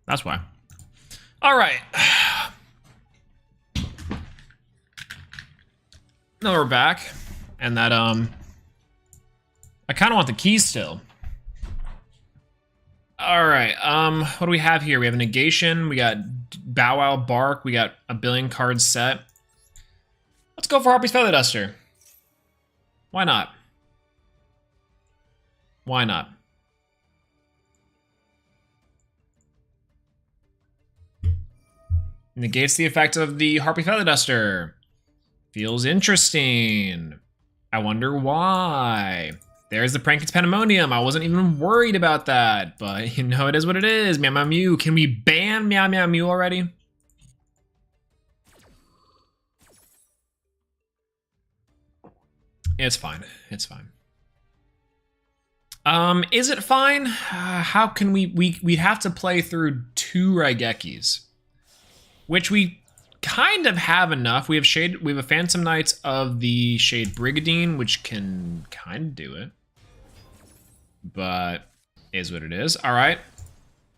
That's why. All right. Now we're back, and that I kind of want the keys still. All right. What do we have here? We have a negation. We got Bow Wow Bark. We got a billion cards set. Let's go for Harpy's Feather Duster. Why not? Why not? Negates the effect of the Harpy Feather Duster. Feels interesting. I wonder why. There's the Prankins Pandemonium. I wasn't even worried about that, but you know, it is what it is. Meow Meow Mew. Can we ban Meow Meow Mew already? It's fine. It's fine. Is it fine? How can we'd have to play through 2 Raigekis, which we kind of have enough. We have a Phantom Knights of the Shade Brigadine, which can kind of do it, but is what it is. All right,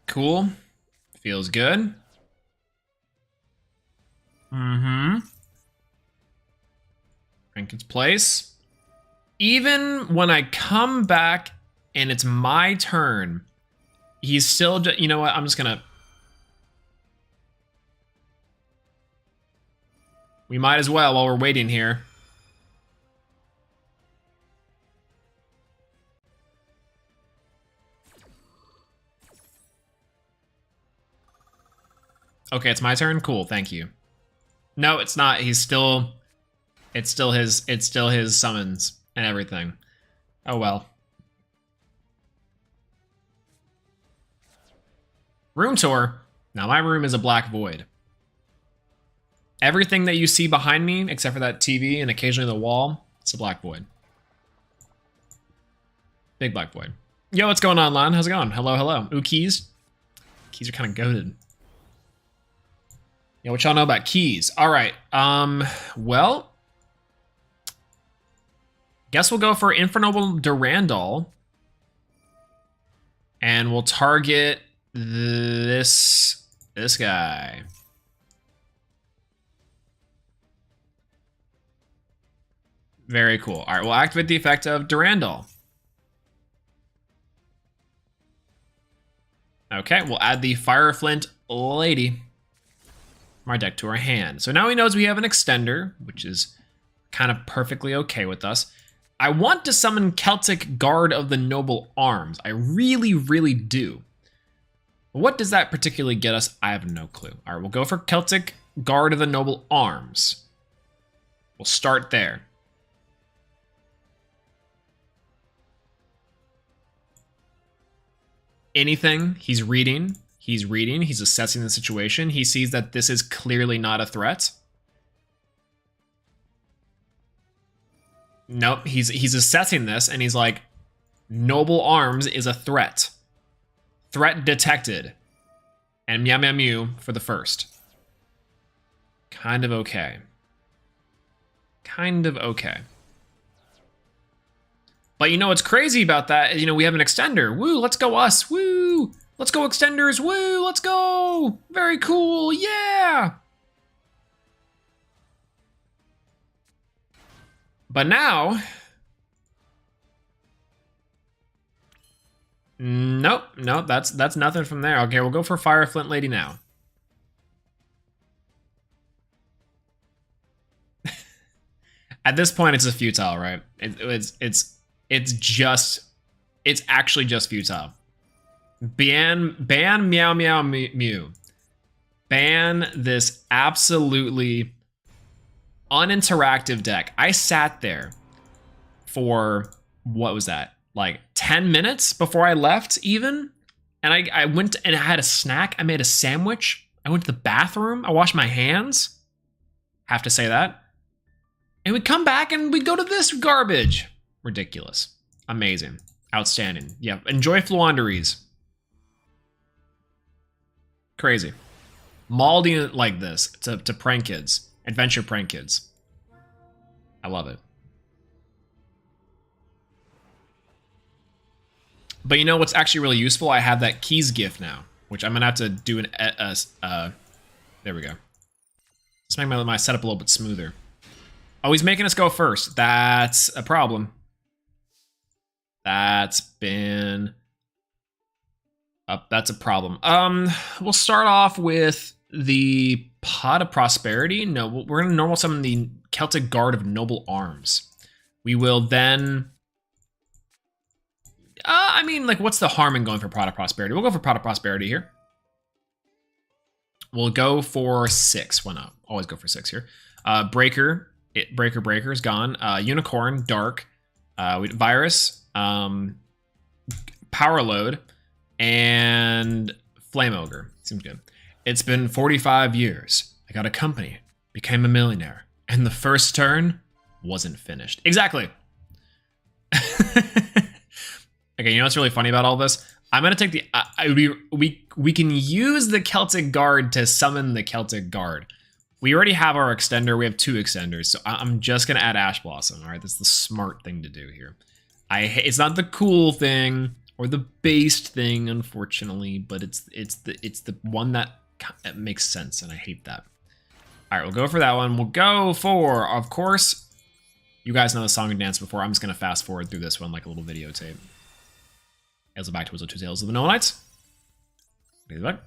cool, feels good. Rankin's Place. Even when I come back and it's my turn, he's still, you know what, I'm just gonna, we might as well while we're waiting here. Okay, it's my turn. Cool, thank you. No, it's not. He's still, it's still his summons and everything. Oh well. Room tour. Now my room is a black void. Everything that you see behind me, except for that TV and occasionally the wall, it's a black void. Big black void. Yo, what's going on, Lon? How's it going? Hello, hello. Ooh, keys. Keys are kind of goated. Yeah, what y'all know about keys? All right. Well, guess we'll go for Infernoble Durandal, and we'll target this guy. Very cool. All right, we'll activate the effect of Durandal. Okay, we'll add the Fire Flint Lady from our deck to our hand. So now he knows we have an extender, which is kind of perfectly okay with us. I want to summon Celtic Guard of the Noble Arms. I really, really do. What does that particularly get us? I have no clue. All right, we'll go for Celtic Guard of the Noble Arms. We'll start there. Anything, he's reading, he's assessing the situation. He sees that this is clearly not a threat. Nope, he's assessing this and he's like, Noble Arms is a threat. Threat detected. And Meow Meow Mew for the first. Kind of okay. Kind of okay. But you know what's crazy about that is, you know, we have an extender. Woo, let's go us. Woo, let's go extenders. Woo, let's go. Very cool, yeah. But now, nope, that's nothing from there. Okay, we'll go for Fire Flint Lady now. At this point, it's a futile, right? It's actually just futile. Ban Meow Meow Mew. Ban this absolutely uninteractive deck. I sat there for, what was that? Like 10 minutes before I left even. And I went and I had a snack. I made a sandwich. I went to the bathroom. I washed my hands. Have to say that. And we'd come back and we'd go to this garbage. Ridiculous. Amazing. Outstanding. Yeah, enjoy Fluanderies. Crazy. Malding it like this to prank kids. Adventure prank kids. I love it. But you know what's actually really useful? I have that keys gift now. which I'm gonna have to do there we go. Let's make my setup a little bit smoother. Oh, he's making us go first. That's a problem. That's been up. That's a problem. We'll start off with the Pot of Prosperity. No, we're gonna normal summon the Celtic Guard of Noble Arms. We will then. I mean, like, what's the harm in going for Pot of Prosperity? We'll go for Pot of Prosperity here. We'll go for 6. Why not? Always go for 6 here. Breaker is gone. Unicorn, Dark, Virus, Power Load, and Flame Ogre. Seems good. It's been 45 years. I got a company, became a millionaire, and the first turn wasn't finished. Exactly. Okay, you know what's really funny about all this? I'm gonna take the we can use the Celtic Guard to summon the Celtic Guard. We already have our extender. We have 2 extenders, so I'm just gonna add Ash Blossom. All right, that's the smart thing to do here. It's not the cool thing or the based thing, unfortunately, but it's the one that makes sense, and I hate that. All right, we'll go for that one. We'll go for, of course, you guys know the song and dance before. I'm just gonna fast forward through this one like a little videotape. As back to Wizard 2 Tales of the Vanilla Knights. Activate the back.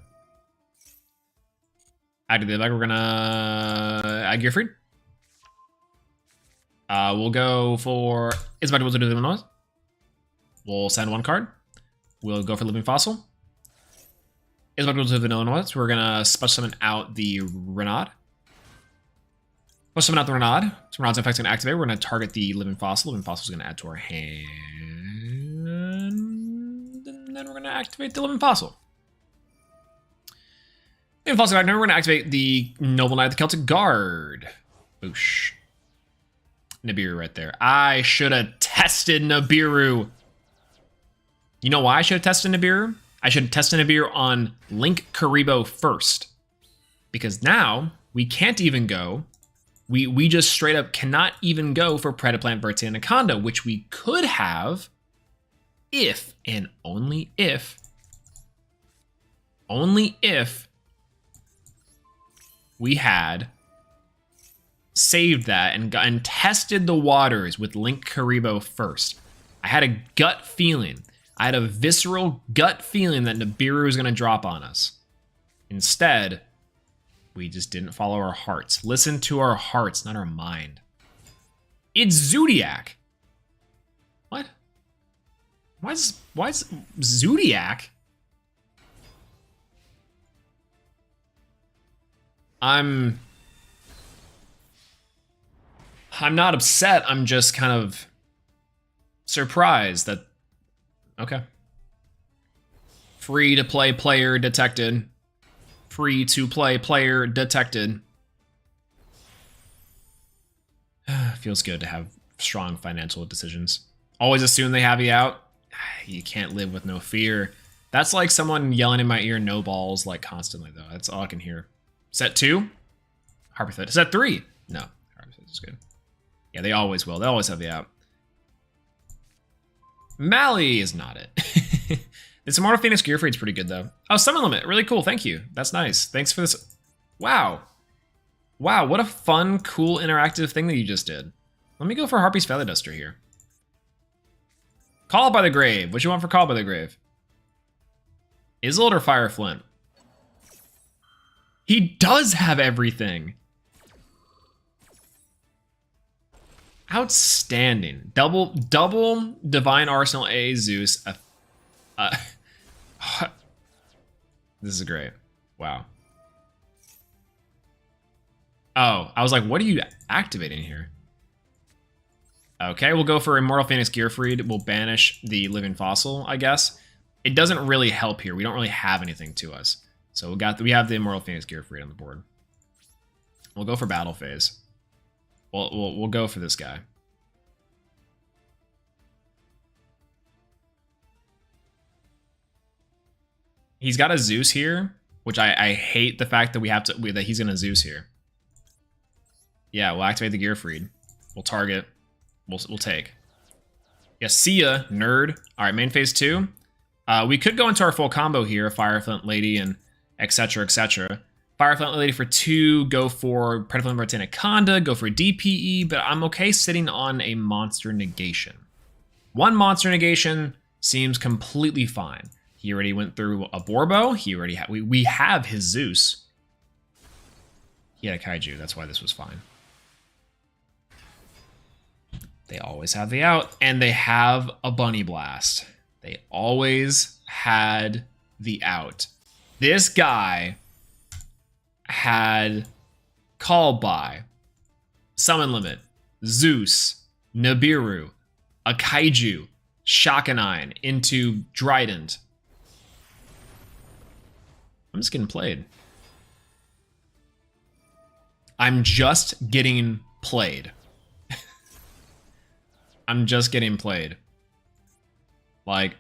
Activate the back. We're gonna add Gearfried. We'll go for It's back to Wizard 2 Tales of the Vanilla Knights. We'll send 1 card. We'll go for Living Fossil. It's back to Wizard 2 Tales of the Vanilla Knights. We're gonna special summon out the Renaud. Special summon out the Renaud. So Renaud's effect's gonna activate. We're gonna target the Living Fossil. Living Fossil's gonna add to our hand. And then we're going to activate the Living Fossil. Living Fossil back. Now we're going to activate the Noble Knight of the Celtic Guard. Boosh. Nibiru right there. I should have tested Nibiru. You know why I should have tested Nibiru? I should have tested Nibiru on Link Karibo first. Because now we can't even go. We just straight up cannot even go for Predaplant, Birdsey, and Anaconda, which we could have if and only if we had saved that and tested the waters with Link Karibo first. I had a gut feeling. I had a visceral gut feeling that Nibiru was going to drop on us. Instead, we just didn't follow our hearts. Listen to our hearts, not our mind. It's Zodiac. What? Why is Zodiac? I'm not upset. I'm just kind of surprised that. Okay. Free to play player detected. Free to play player detected. Feels good to have strong financial decisions. Always assume they have you out. You can't live with no fear. That's like someone yelling in my ear, no balls, like constantly, though. That's all I can hear. Set 2? Harpyfit. Set 3? No. Harpyfit is good. Yeah, they always will. They always have you out. Mally is not it. This Immortal Phoenix Gearfried's pretty good, though. Oh, Summon Limit. Really cool. Thank you. That's nice. Thanks for this. Wow. Wow, what a fun, cool, interactive thing that you just did. Let me go for Harpy's Feather Duster here. Call by the Grave. What you want for Call by the Grave? Isolde or Fire Flint? He does have everything. Outstanding. Double Divine Arsenal A Zeus. This is great. Wow. Oh, I was like, what are you activating here? Okay, we'll go for Immortal Phoenix Gearfried. We'll banish the Living Fossil, I guess. It doesn't really help here. We don't really have anything to us. So we have the Immortal Phoenix Gearfried on the board. We'll go for Battle Phase. We'll go for this guy. He's got a Zeus here, which I hate the fact that that he's gonna Zeus here. Yeah, we'll activate the Gearfried. We'll target. We'll take. Yeah, see ya, nerd. All right, main phase 2. We could go into our full combo here, Fireflint Lady and etc. etc. Fireflint Lady for 2, go for Predaflint Verse Anaconda, go for DPE, but I'm okay sitting on a monster negation. 1 monster negation seems completely fine. He already went through a Borbo. He already we have his Zeus. He had a Kaiju. That's why this was fine. They always have the out, and they have a Bunny Blast. They always had the out. This guy had Call By, Summon Limit, Zeus, Nibiru, a Kaiju, Shakanine into Drident. I'm just getting played. I'm just getting played. I'm just getting played. Like,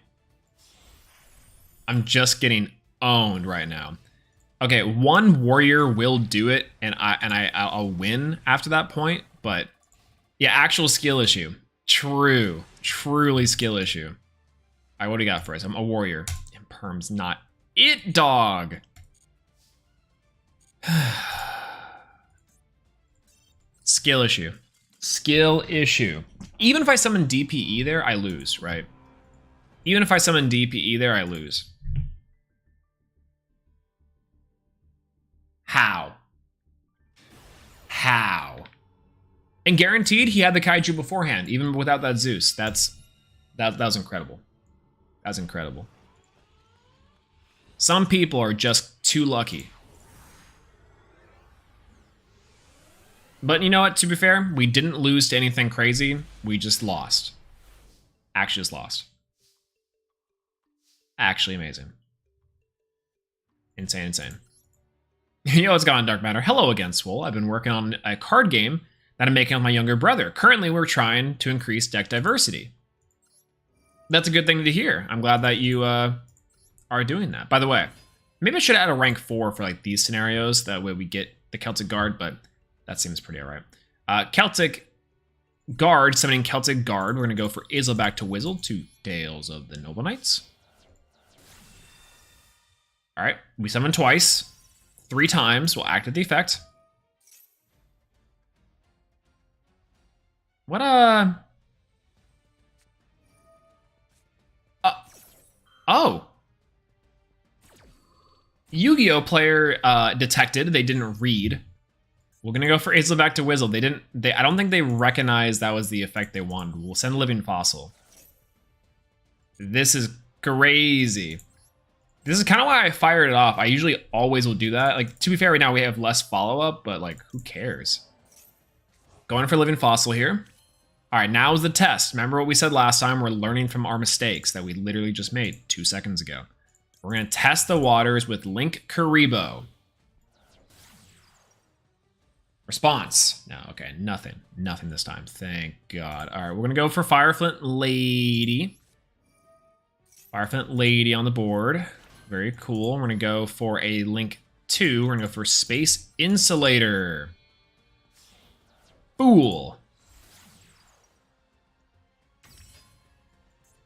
I'm just getting owned right now. Okay, 1 warrior will do it, and I'll win after that point. But yeah, actual skill issue. Truly skill issue. All right, what do we got for us? I'm a warrior. And Perm's not it, dog. Skill issue. Skill issue. Even if I summon DPE there, I lose, right? Even if I summon DPE there, I lose. How? How? And guaranteed he had the Kaiju beforehand, even without that Zeus. That was incredible. That was incredible. Some people are just too lucky. But you know what, to be fair, we didn't lose to anything crazy. We just lost. Actually just lost. Actually amazing. Insane, insane. Yo, what's going on, Dark Matter? Hello again, Swole. I've been working on a card game that I'm making with my younger brother. Currently, we're trying to increase deck diversity. That's a good thing to hear. I'm glad that you are doing that. By the way, maybe I should add a rank 4 for like these scenarios. That way we get the Celtic Guard, but that seems pretty alright. Celtic Guard, summoning Celtic Guard. We're going to go for Azel back to Wizzle, 2 Dales of the Noble Knights. Alright, we summon twice. 3 times, we'll activate the effect. What oh. Yu-Gi-Oh player detected. They didn't read. We're gonna go for Azel back to Wizzle. I don't think they recognized that was the effect they wanted. We'll send Living Fossil. This is crazy. This is kind of why I fired it off. I usually always will do that. Like, to be fair, right now we have less follow-up, but like, who cares? Going for Living Fossil here. All right, now is the test. Remember what we said last time? We're learning from our mistakes that we literally just made 2 seconds ago. We're gonna test the waters with Link Karibo. Response. No, okay, nothing. Nothing this time, thank God. All right, we're gonna go for Fireflint Lady. Fireflint Lady on the board. Very cool. We're gonna go for a Link 2. We're gonna go for Space Insulator. Fool.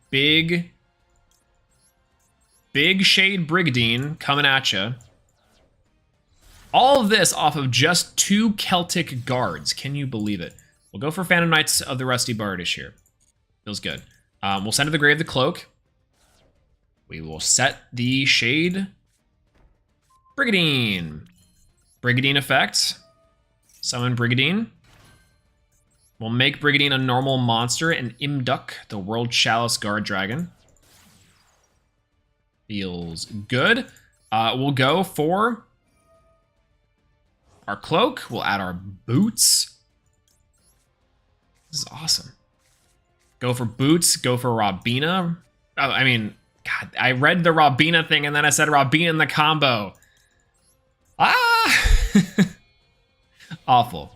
Big Shade Brigadine coming at you. All of this off of just 2 Celtic Guards. Can you believe it? We'll go for Phantom Knights of the Rusty Bardish here. Feels good. We'll send to the Grave the Cloak. We will set the Shade Brigadine. Brigadine effect. Summon Brigadine. We'll make Brigadine a normal monster and Imduk, the World Chalice Guard Dragon. Feels good. We'll go for our cloak. We'll add our boots. This is awesome. Go for boots. Go for Robina. Oh, I mean, God, I read the Robina thing and then I said Robina in the combo. Ah! Awful.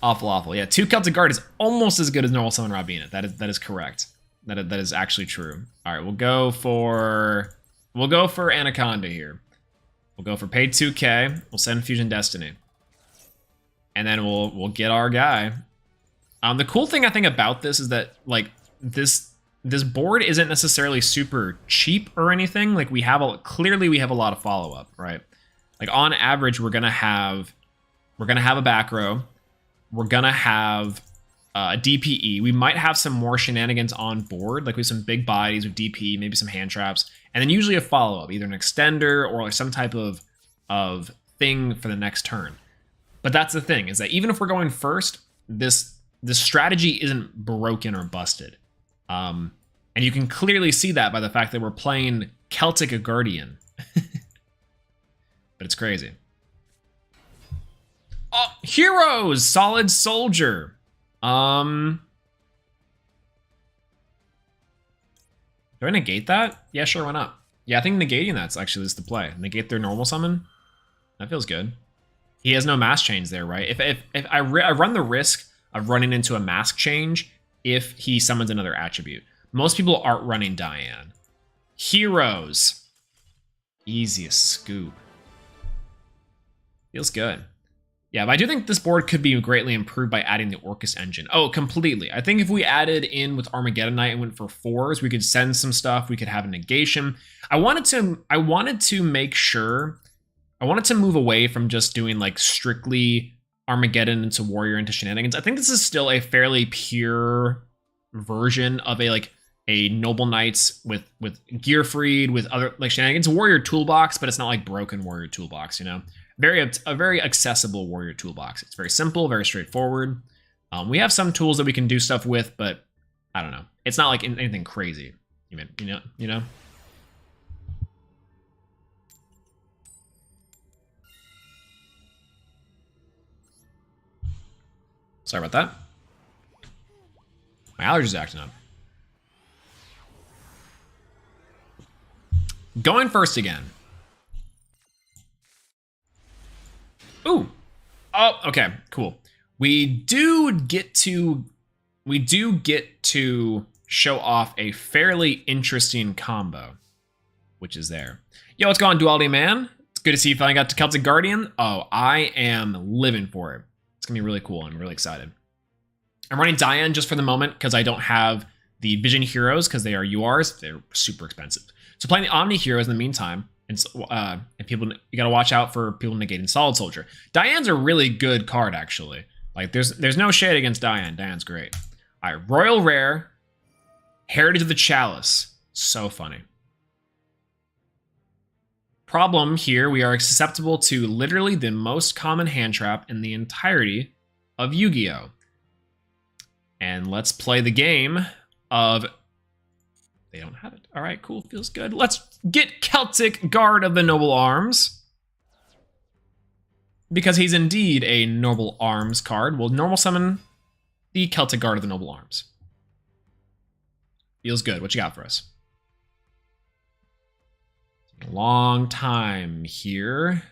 Awful, awful. Yeah, 2 Celtic Guard is almost as good as normal summon Robina. That is correct. That is actually true. All right, we'll go for Anaconda here. We'll go for pay 2K. We'll send Fusion Destiny, and then we'll get our guy. The cool thing I think about this is that like this this board isn't necessarily super cheap or anything. Like clearly we have a lot of follow-up, right? Like on average, we're gonna have a back row. We're gonna have DPE. We might have some more shenanigans on board, like with some big bodies with DP, maybe some hand traps, and then usually a follow-up, either an extender or like some type of thing for the next turn. But that's the thing, is that even if we're going first, this strategy isn't broken or busted. And you can clearly see that by the fact that we're playing Celtic Guardian. But it's crazy. Oh, heroes! Solid Soldier. Do I negate that? Yeah, sure, why not? Yeah, I think negating that's actually just the play. Negate their normal summon? That feels good. He has no mask change there, right? If I run the risk of running into a mask change if he summons another attribute. Most people aren't running Diane. Heroes. Easiest scoop. Feels good. Yeah, but I do think this board could be greatly improved by adding the Orcus engine. Oh, completely. I think if we added in with Armageddon Knight and went for 4s, we could send some stuff. We could have a negation. I wanted to make sure. I wanted to move away from just doing like strictly Armageddon into Warrior into shenanigans. I think this is still a fairly pure version of a Noble Knights with Gearfried, with other like shenanigans. Warrior toolbox, but it's not like broken Warrior toolbox, you know? A very accessible Warrior toolbox. It's very simple, very straightforward. We have some tools that we can do stuff with, but I don't know. It's not like anything crazy. You know? Sorry about that. My allergies acting up. Going first again. Ooh. Oh, okay, cool. We do get to show off a fairly interesting combo, which is there. Yo, what's going on, Duality Man? It's good to see you finally got to Celtic Guardian. Oh, I am living for it. It's gonna be really cool. I'm really excited. I'm running Diane just for the moment because I don't have the Vision Heroes because they are URs. They're super expensive. So playing the Omni Heroes in the meantime, and people, you gotta watch out for people negating Solid Soldier. Diane's a really good card, actually. Like there's no shade against Diane. Diane's great. All right, Royal Rare, Heritage of the Chalice. So funny. Problem here, we are susceptible to literally the most common hand trap in the entirety of Yu-Gi-Oh! And let's play the game of... They don't have it. All right, cool, feels good. Let's get Celtic Guard of the Noble Arms. Because he's indeed a Noble Arms card. We'll normal summon the Celtic Guard of the Noble Arms. Feels good. What you got for us? Long time here.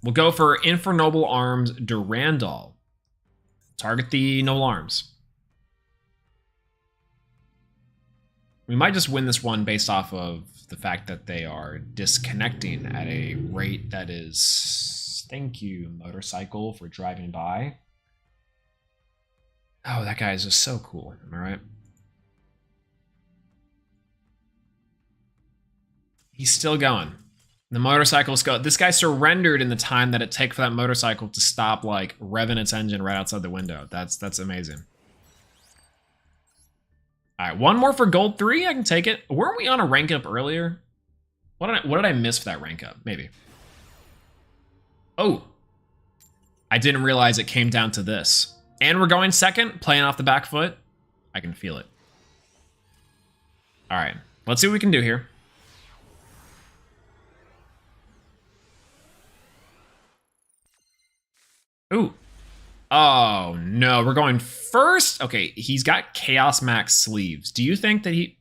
We'll go for Noble Arms Durandal. Target the Noble Arms. We might just win this one based off of the fact that they are disconnecting at a rate that is... Thank you, Motorcycle, for driving by. Oh, that guy is just so cool. Am I right? He's still going. The motorcycle's go. This guy surrendered in the time that it takes for that motorcycle to stop, like, revving its engine right outside the window. That's amazing. All right, one more for gold 3. I can take it. Weren't we on a rank up earlier? What did I miss for that rank up? Maybe. Oh, I didn't realize it came down to this. And we're going second, playing off the back foot. I can feel it. All right, let's see what we can do here. Ooh. Oh, no. We're going first? Okay, he's got Chaos Max sleeves. Do you think that he...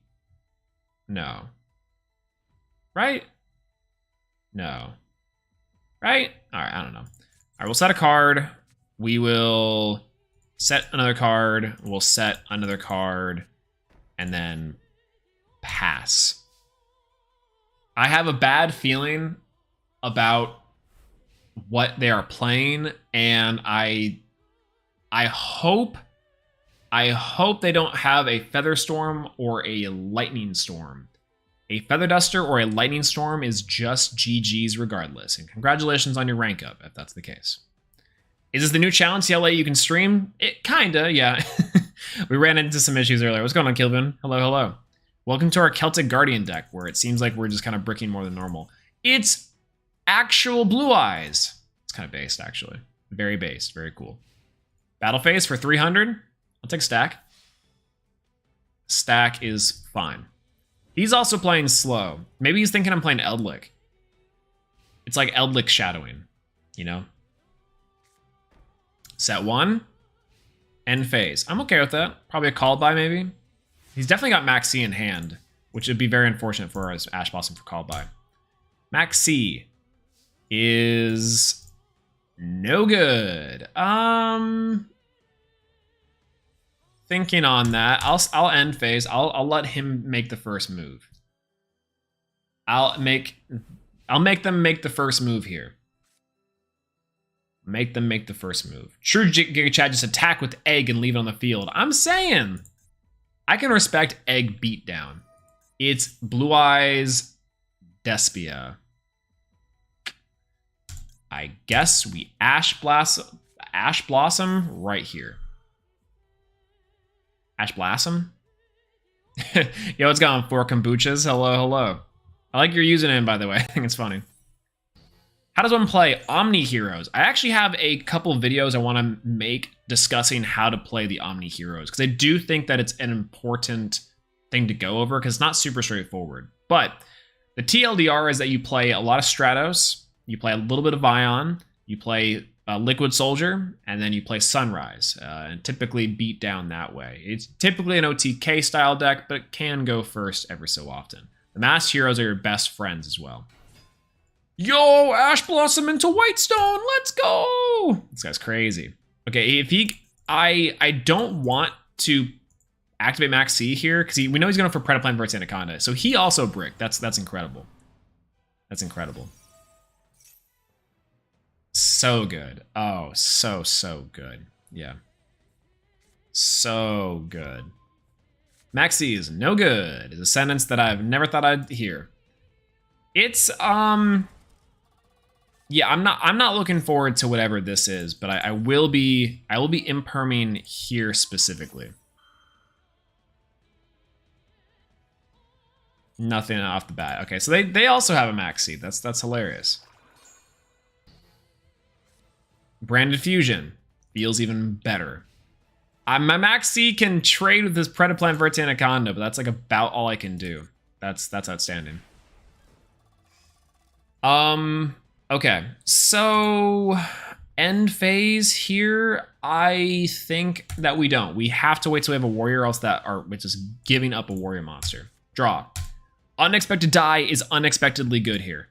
No. Right? No. Right? All right, I don't know. All right, we'll set a card. We will set another card. We'll set another card. And then pass. I have a bad feeling about what they are playing, and I hope I hope they don't have a Feather Storm or a Lightning Storm. A Feather Duster or a Lightning Storm is just GG's regardless. And congratulations on your rank up, if that's the case. Is this the new challenge? See how late you can stream? It kinda, yeah. We ran into some issues earlier. What's going on, Kilvin? Hello, hello. Welcome to our Celtic Guardian deck, where it seems like we're just kind of bricking more than normal. It's actual Blue Eyes. It's kind of based, actually. Very based, very cool. Battle Phase for 300. I'll take Stack. Stack is fine. He's also playing slow. Maybe he's thinking I'm playing Eldlick. It's like Eldlick shadowing, you know? Set 1. End phase. I'm okay with that. Probably a call by, maybe. He's definitely got Max C in hand, which would be very unfortunate for us Ash Blossom for call by. Max C is no good. Thinking on that, I'll end phase. I'll let him make the first move. I'll make them make the first move here. Make them make the first move. True Giga Chad just attack with Egg and leave it on the field. I'm saying I can respect Egg beatdown. It's Blue Eyes Despia. I guess we Ash Blossom right here. Ash Blossom? Yo, what's going on? 4 kombuchas? Hello, hello. I like your username, by the way. I think it's funny. How does one play Omni Heroes? I actually have a couple of videos I want to make discussing how to play the Omni Heroes, because I do think that it's an important thing to go over, because it's not super straightforward. But the TLDR is that you play a lot of Stratos, you play a little bit of Ion, you play Liquid Soldier, and then you play Sunrise, and typically beat down that way. It's typically an OTK style deck, but it can go first every so often. The Masked Heroes are your best friends as well. Yo, Ash Blossom into Whitestone, let's go! This guy's crazy. Okay, if he, I don't want to activate Max C here, because we know he's going for Predaplan versus Anaconda, so he also brick. That's incredible. That's incredible. So good. Oh, so good. Yeah. So good. Max C is no good, is a sentence that I've never thought I'd hear. It's, yeah, I'm not looking forward to whatever this is, but I will be imperming here specifically. Nothing off the bat. Okay, so they also have a Max C. That's hilarious. Branded Fusion feels even better. My Max C can trade with this Predaplan versus Anaconda, but that's like about all I can do. That's outstanding. Okay, so end phase here, I think that we don't. We have to wait till we have a warrior, else we're just giving up a warrior monster. Draw. Unexpected die is unexpectedly good here.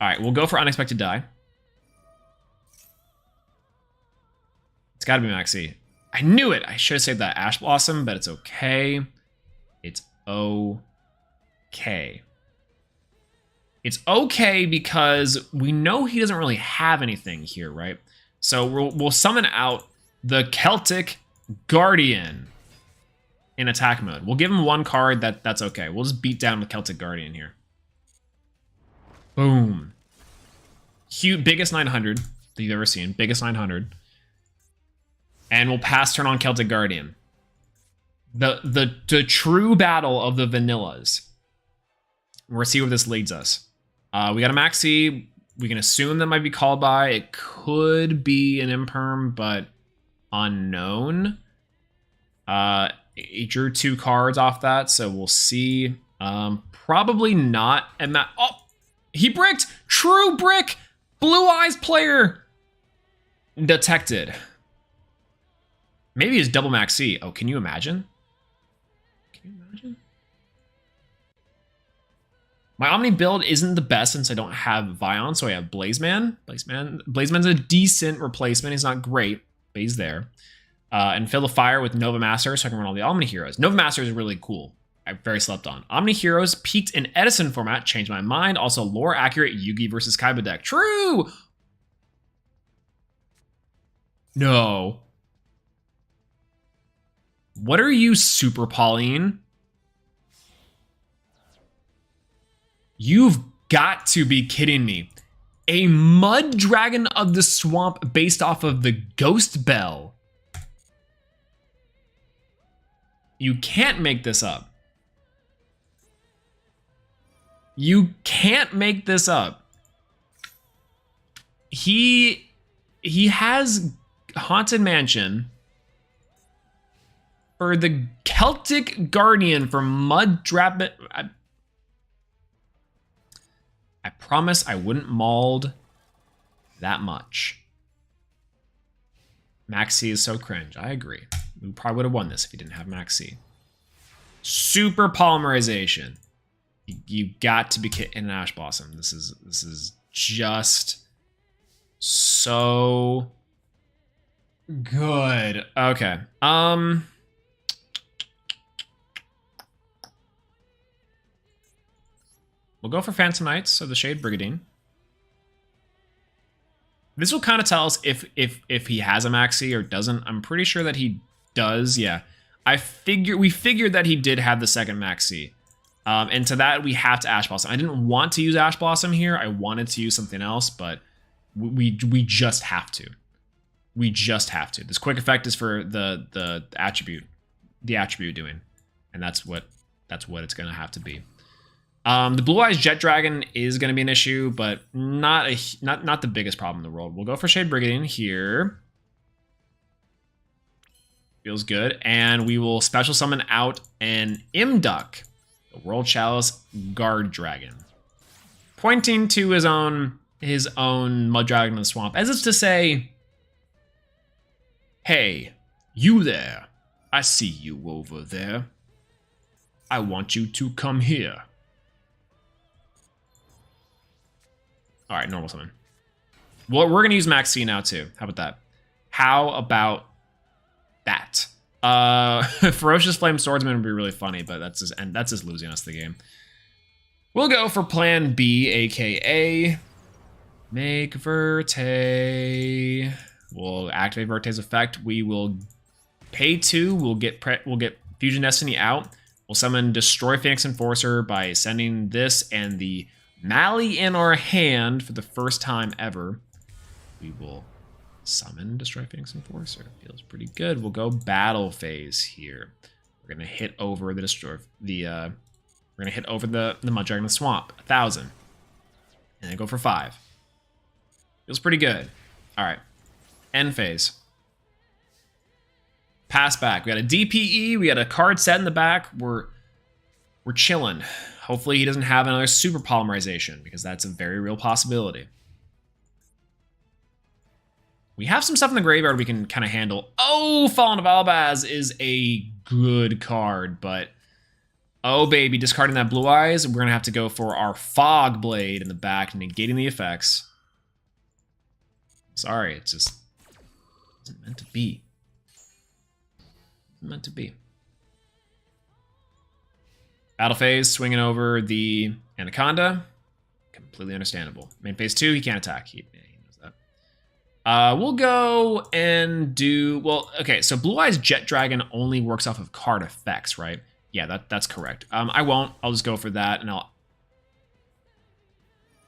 All right, we'll go for unexpected die. It's gotta be Max C. I knew it. I should have saved that Ash Blossom, but it's okay. It's okay. It's okay because we know he doesn't really have anything here, right? So we'll summon out the Celtic Guardian in attack mode. We'll give him one card, that's okay. We'll just beat down the Celtic Guardian here. Boom. Huge, biggest 900 that you've ever seen. Biggest 900. And we'll pass turn on Celtic Guardian. The true battle of the vanillas. We'll see where this leads us. We got a Max C. We can assume that might be called by. It could be an imperm, but unknown. He drew 2 cards off that, so we'll see. Probably not. And oh, he bricked. True brick. Blue Eyes player detected. Maybe it's double Max C. Oh, can you imagine? Can you imagine? My Omni build isn't the best since I don't have Vion, so I have Blazeman. Blazeman's a decent replacement. He's not great, but he's there. And fill the fire with Nova Master so I can run all the Omni Heroes. Nova Master is really cool. I very slept on. Omni Heroes peaked in Edison format, changed my mind. Also lore accurate Yugi versus Kaiba deck. True! No. What are you, Super Pauline? You've got to be kidding me. A Mud Dragon of the Swamp based off of the Ghost Bell. You can't make this up. You can't make this up. He has Haunted Mansion for the Celtic Guardian for Mud Dragon. I promise I wouldn't mauled that much. Max C is so cringe. I agree. We probably would have won this if he didn't have Max C. Super polymerization. You got to be kidding. An Ash Blossom. This is just so good. Okay. We'll go for Phantom Knights of the Shade Brigadine. This will kind of tell us if he has a Maxi or doesn't. I'm pretty sure that he does. Yeah, we figured that he did have the second Maxi, and to that we have to Ash Blossom. I didn't want to use Ash Blossom here. I wanted to use something else, but we just have to. We just have to. This quick effect is for the attribute doing, and that's what it's gonna have to be. The Blue Eyes Jet Dragon is going to be an issue, but not the biggest problem in the world. We'll go for Shade Brigadine here. Feels good. And we will special summon out an Imduck, the World Chalice Guard Dragon, pointing to his own Mud Dragon in the Swamp, as if to say, "Hey, you there? I see you over there. I want you to come here." All right, normal summon. Well, we're gonna use Max C now too. How about that? How about that? Ferocious Flame Swordsman would be really funny, but that's just losing us the game. We'll go for Plan B, aka make Verte. We'll activate Verte's effect. We will pay 2. We'll get Fusion Destiny out. We'll summon Destroy Phoenix Enforcer by sending this and the Mally in our hand for the first time ever. We will summon Destroy Phoenix Enforcer. Feels pretty good. We'll go battle phase here. We're gonna hit over the we're gonna hit over the Mud Dragon in the Swamp. 1,000. And then go for 5. Feels pretty good. Alright. End phase. Pass back. We got a DPE, we got a card set in the back. We're chilling. Hopefully he doesn't have another super polymerization, because that's a very real possibility. We have some stuff in the graveyard we can kind of handle. Oh, Fallen of Albaz is a good card, but oh baby, discarding that Blue Eyes, we're going to have to go for our Fog Blade in the back, negating the effects. Sorry, it just isn't meant to be. It's meant to be. Battle phase, swinging over the Anaconda. Completely understandable. Main phase 2, he can't attack. He knows that. We'll go and do... Well, okay, so Blue Eyes Jet Dragon only works off of card effects, right? Yeah, that's correct. I won't. I'll just go for that, and I'll...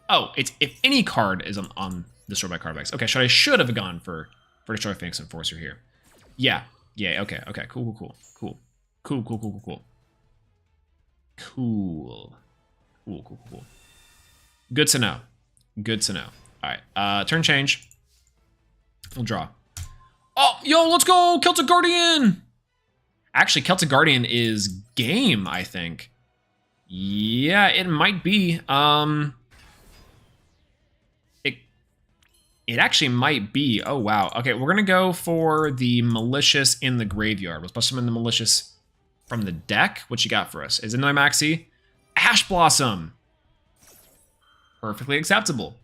Oh, it's if any card is on Destroy by card effects. Okay, I should have gone for Destroy Phoenix Enforcer here. Yeah, okay, cool. Cool. Good to know. All right, turn change. We'll draw. Oh, yo, let's go, Celtic Guardian! Actually, Celtic Guardian is game, I think. Yeah, it might be. It actually might be. Oh, wow. Okay, we're gonna go for the Malicious in the graveyard. We'll special summon the Malicious from the deck. What you got for us? Is it another Maxi? Ash Blossom. Perfectly acceptable.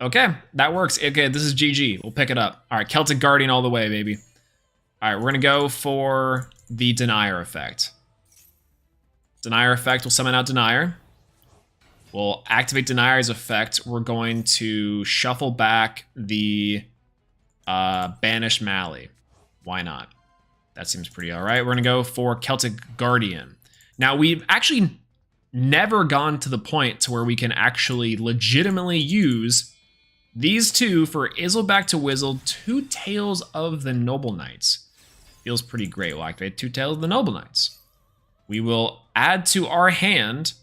Okay, that works. Okay, this is GG. We'll pick it up. All right, Celtic Guardian all the way, baby. All right, we're gonna go for the Denier effect. Denier effect will summon out Denier. We'll activate Denier's effect. We're going to shuffle back the Banished Mally. Why not? That seems pretty all right. We're going to go for Celtic Guardian. Now, we've actually never gone to the point to where we can actually legitimately use these two for Izzleback to Wizzle, Two Tails of the Noble Knights. Feels pretty great. We'll activate Two Tails of the Noble Knights. We will add to our hand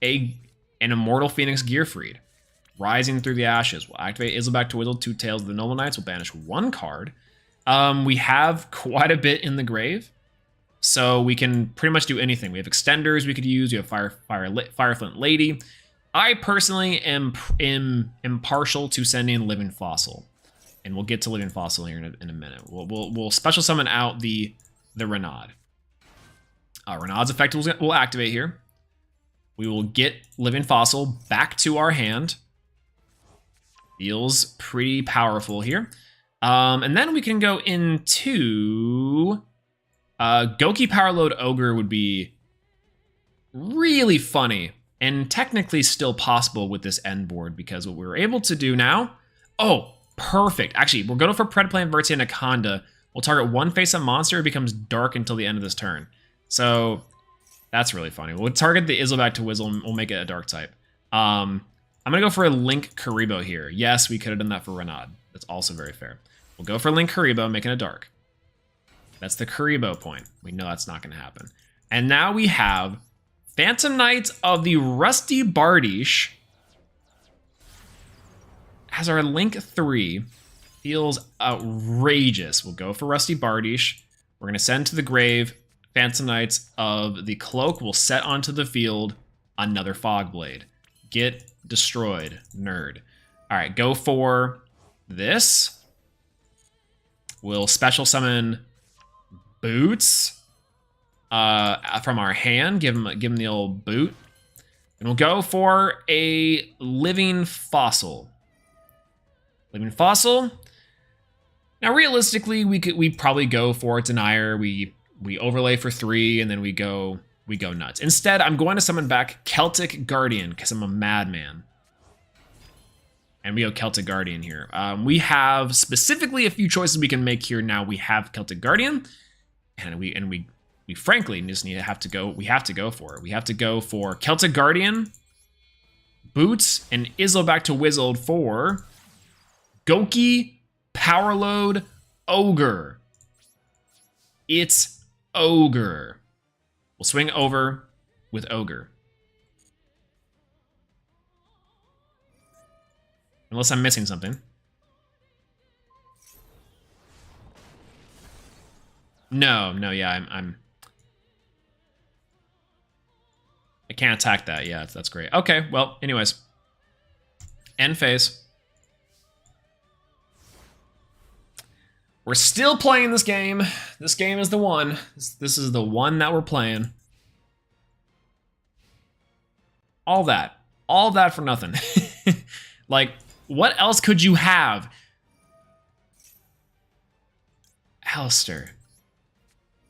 an Immortal Phoenix Gearfried. Rising through the Ashes. We'll activate Izzleback to Wizzle, Two Tails of the Noble Knights. We'll banish one card. We have quite a bit in the grave, so we can pretty much do anything. We have extenders we could use. We have Fireflint Lady. I personally am partial to sending Living Fossil, and we'll get to Living Fossil here in a minute. We'll special summon out the Renaud. Renaud's effect will activate here. We will get Living Fossil back to our hand. Feels pretty powerful here. And then we can go into Goki Powerload Ogre would be really funny and technically still possible with this end board, because what we're able to do now, oh, perfect. Actually, we're going for Predaplant Verti Anaconda. We'll target one face-up monster. It becomes dark until the end of this turn. So that's really funny. We'll target the Izzleback to Wizzle and we'll make it a dark type. I'm going to go for a Link Karibo here. Yes, we could have done that for Renaud. That's also very fair. We'll go for Link Karibo, making it dark. That's the Karibo point. We know that's not going to happen. And now we have Phantom Knights of the Rusty Bardiche as our Link 3. Feels outrageous. We'll go for Rusty Bardiche. We're going to send to the grave Phantom Knights of the Cloak. We'll set onto the field another Fogblade. Get destroyed, nerd. All right, go for this. We'll special summon Boots from our hand. Give him the old boot. And we'll go for a Living Fossil. Living Fossil. Now, realistically, we'd probably go for Denier. We overlay for 3, and then we go nuts. Instead, I'm going to summon back Celtic Guardian because I'm a madman. And we go Celtic Guardian here. We have specifically a few choices we can make here. Now we have Celtic Guardian, and we frankly just have to go for it. We have to go for Celtic Guardian, Boots, and Izzleback to Wizzled for Goki Powerload Ogre. It's Ogre. We'll swing over with Ogre. Unless I'm missing something. No, yeah, I can't attack that. Yeah, that's great. Okay, well, anyways. End phase. We're still playing this game. This game is the one. This is the one that we're playing. All that for nothing. Like, what else could you have? Alistair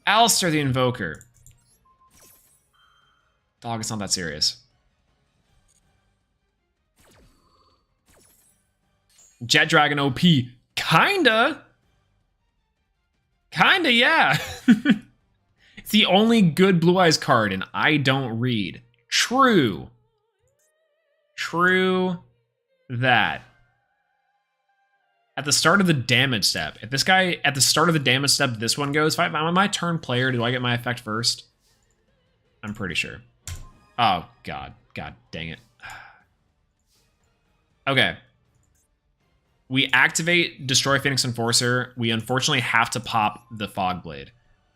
the Invoker. Dog, it's not that serious. Jet Dragon OP. Kinda, yeah. It's the only good Blue Eyes card, and I don't read. True that. At the start of the damage step, if this guy, at the start of the damage step, this one goes, if I'm on my turn player, do I get my effect first? I'm pretty sure. Oh, God dang it. Okay. We activate Destroy Phoenix Enforcer. We unfortunately have to pop the Fogblade.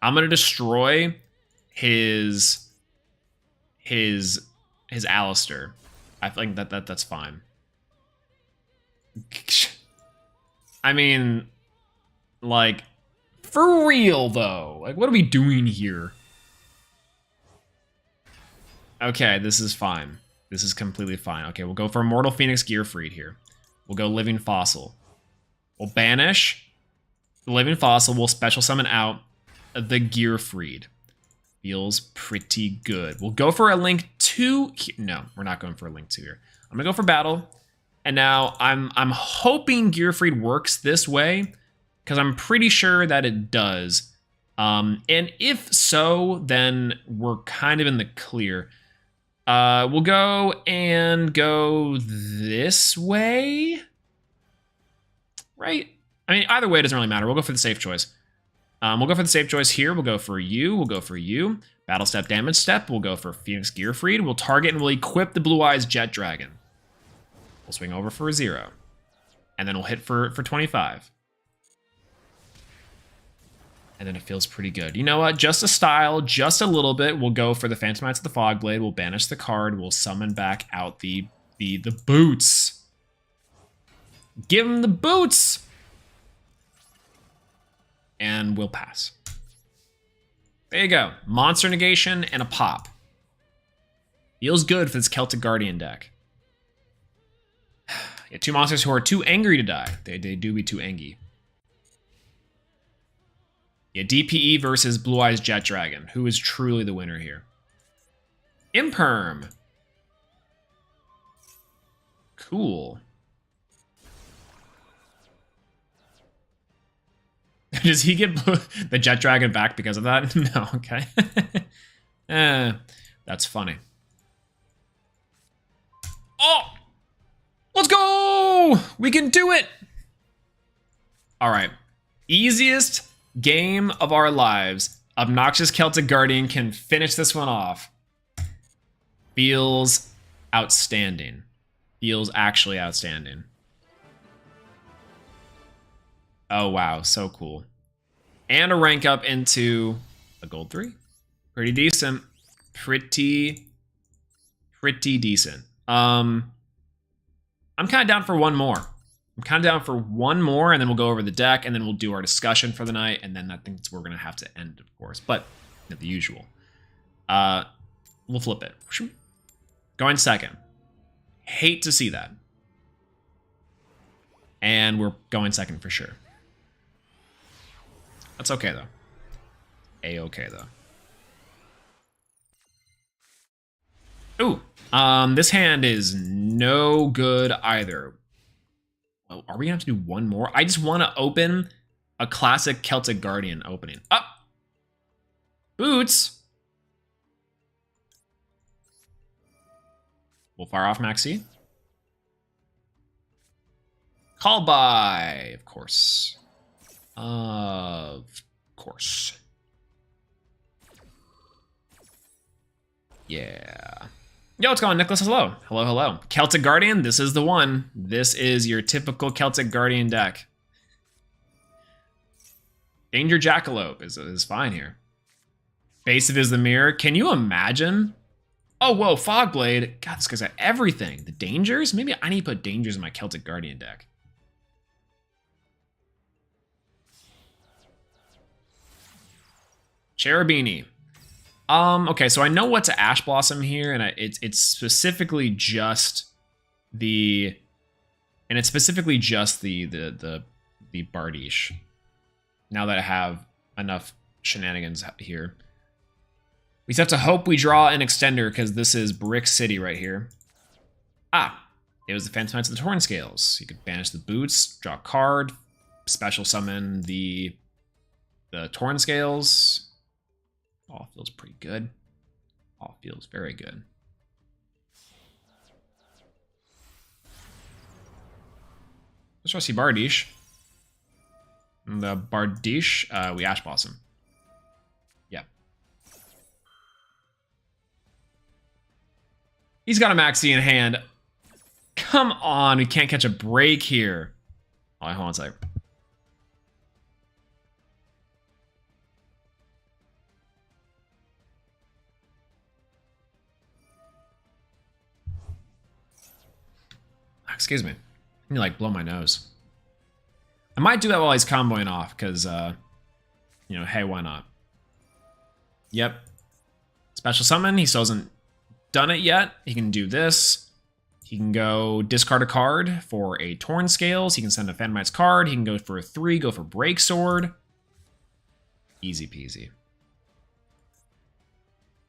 I'm going to destroy his Alistair. I think that's fine. I mean, like, for real though. Like, what are we doing here? Okay, this is fine. This is completely fine. Okay, we'll go for Immortal Phoenix Gearfried here. We'll go Living Fossil. We'll banish the Living Fossil. We'll special summon out the Gearfried. Feels pretty good. We'll go for a Link 2. No, we're not going for a Link 2 here. I'm going to go for Battle. And now I'm hoping Gearfried works this way, because I'm pretty sure that it does. And if so, then we're kind of in the clear. We'll go this way, right? I mean, either way, it doesn't really matter. We'll go for the safe choice. We'll go for the safe choice here. We'll go for you. We'll go for you. Battle step, damage step. We'll go for Phoenix Gearfried. We'll target and we'll equip the Blue Eyes Jet Dragon. We'll swing over for a 0. And then we'll hit for 25. And then it feels pretty good. You know what? Just a style, just a little bit. We'll go for the Phantom Knights of the Fogblade. We'll banish the card. We'll summon back out the boots. Give him the boots! And we'll pass. There you go. Monster negation and a pop. Feels good for this Celtic Guardian deck. Yeah, 2 monsters who are too angry to die. They do be too angry. Yeah, DPE versus Blue Eyes Jet Dragon. Who is truly the winner here? Imperm. Cool. Does he get the Jet Dragon back because of that? No, okay. That's funny. Oh! Let's go! We can do it! All right. Easiest game of our lives. Obnoxious Celtic Guardian can finish this one off. Feels outstanding. Feels actually outstanding. Oh, wow. So cool. And a rank up into a gold 3. Pretty decent. Pretty decent. I'm kind of down for one more. And then we'll go over the deck, and then we'll do our discussion for the night, and then I think that's where we're going to have to end, of course. But the usual. We'll flip it. Going second. Hate to see that. And we're going second for sure. That's okay, though. A-okay, though. Ooh. This hand is no good either. Oh, are we going to have to do one more? I just want to open a classic Celtic Guardian opening. Up! Boots! We'll fire off Maxi. Call by, of course. Of course. Yeah. Yo, what's going on, Nicholas? Hello. Hello. Celtic Guardian, this is the one. This is your typical Celtic Guardian deck. Danger Jackalope is fine here. Base of is the mirror. Can you imagine? Oh, whoa, Fogblade. God, this guy's got everything. The dangers? Maybe I need to put dangers in my Celtic Guardian deck. Cherubini. Okay, so I know what's Ash Blossom here, and it's specifically just the Bardiche. Now that I have enough shenanigans here. We just have to hope we draw an extender, because this is Brick City right here. Ah, it was the Phantom Knights of the Torn Scales. You could banish the boots, draw a card, special summon the Torn Scales. All feels pretty good. All feels very good. Let's try to see Bardiche. The Bardiche, we Ash Blossom. Yeah. He's got a Maxi in hand. Come on, we can't catch a break here. Oh, hold on a sec. Excuse me. I need to, blow my nose. I might do that while he's comboing off, because, hey, why not? Yep. Special summon. He still hasn't done it yet. He can do this. He can go discard a card for a Torn Scales. He can send a Phantom Knights card. He can go for a 3, go for Break Sword. Easy peasy.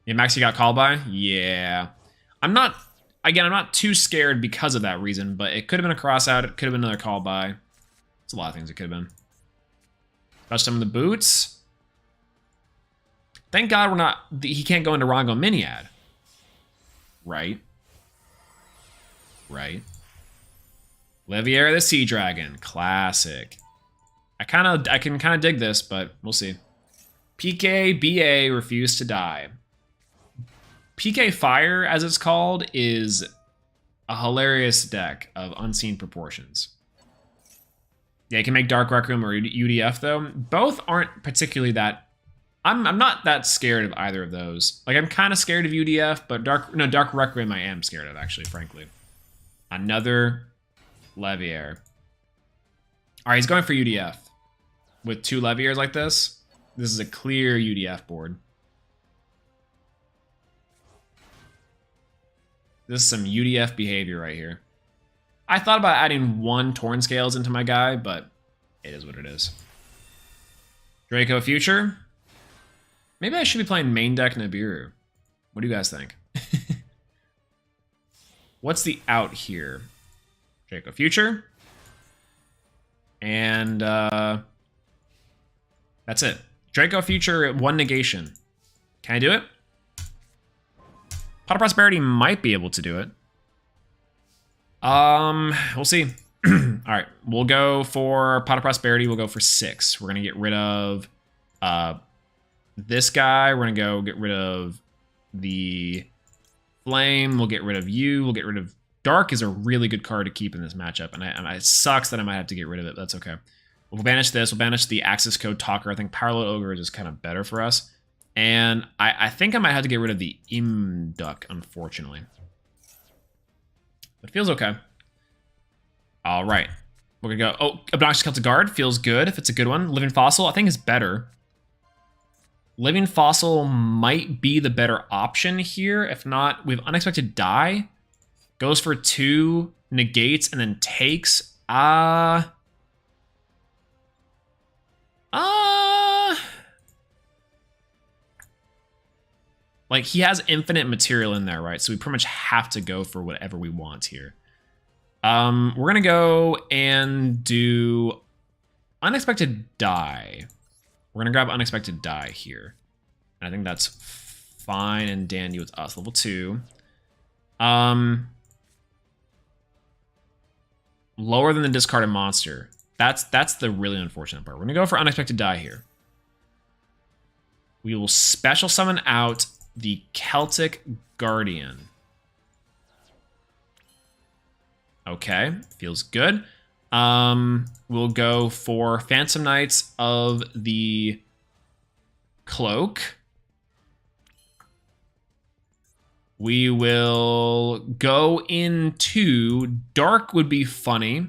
Yeah, Maxi got called by? Yeah. I'm not too scared because of that reason, but it could have been a cross out. It could have been another call by. It's a lot of things it could have been. Touched him in the boots. Thank God we're not. He can't go into Rongo Miniad. Right. Right. Leviair the Sea Dragon. Classic. I can kind of dig this, but we'll see. PK Refuse to Die. PK Fire, as it's called, is a hilarious deck of unseen proportions. Yeah, you can make Dark Rec Room or UDF, though. Both aren't particularly that... I'm not that scared of either of those. Like, I'm kind of scared of UDF, but Dark Rec Room I am scared of, actually, frankly. Another Leviair. All right, he's going for UDF. With 2 Leviairs like this, this is a clear UDF board. This is some UDF behavior right here. I thought about adding 1 Torn Scales into my guy, but it is what it is. Draco Future. Maybe I should be playing main deck Nibiru. What do you guys think? What's the out here? Draco Future. And that's it. Draco Future, 1 negation. Can I do it? Pot of Prosperity might be able to do it. We'll see. All right, we'll go for Pot of Prosperity. We'll go for 6. We're gonna get rid of this guy. We're gonna go get rid of the Flame. We'll get rid of you. We'll get rid of Dark. Is a really good card to keep in this matchup, and it sucks that I might have to get rid of it. That's okay. We'll banish this. We'll banish the Axis Code Talker. I think Parallel Ogre is just kind of better for us. And I think I might have to get rid of the Imduck, unfortunately. But it feels okay. All right. We're going to go... Oh, Obnoxious Celtic Guard feels good if it's a good one. Living Fossil, I think, is better. Living Fossil might be the better option here. If not, we have Unexpected Die. Goes for 2, negates, and then takes. Like, he has infinite material in there, right? So we pretty much have to go for whatever we want here. We're going to go and do Unexpected Die. We're going to grab Unexpected Die here. And I think that's fine and dandy with us. Level 2. Lower than the discarded monster. That's the really unfortunate part. We're going to go for Unexpected Die here. We will special summon out the Celtic Guardian. Okay, feels good. We'll go for Phantom Knights of the Cloak. We will go into Dark would be funny,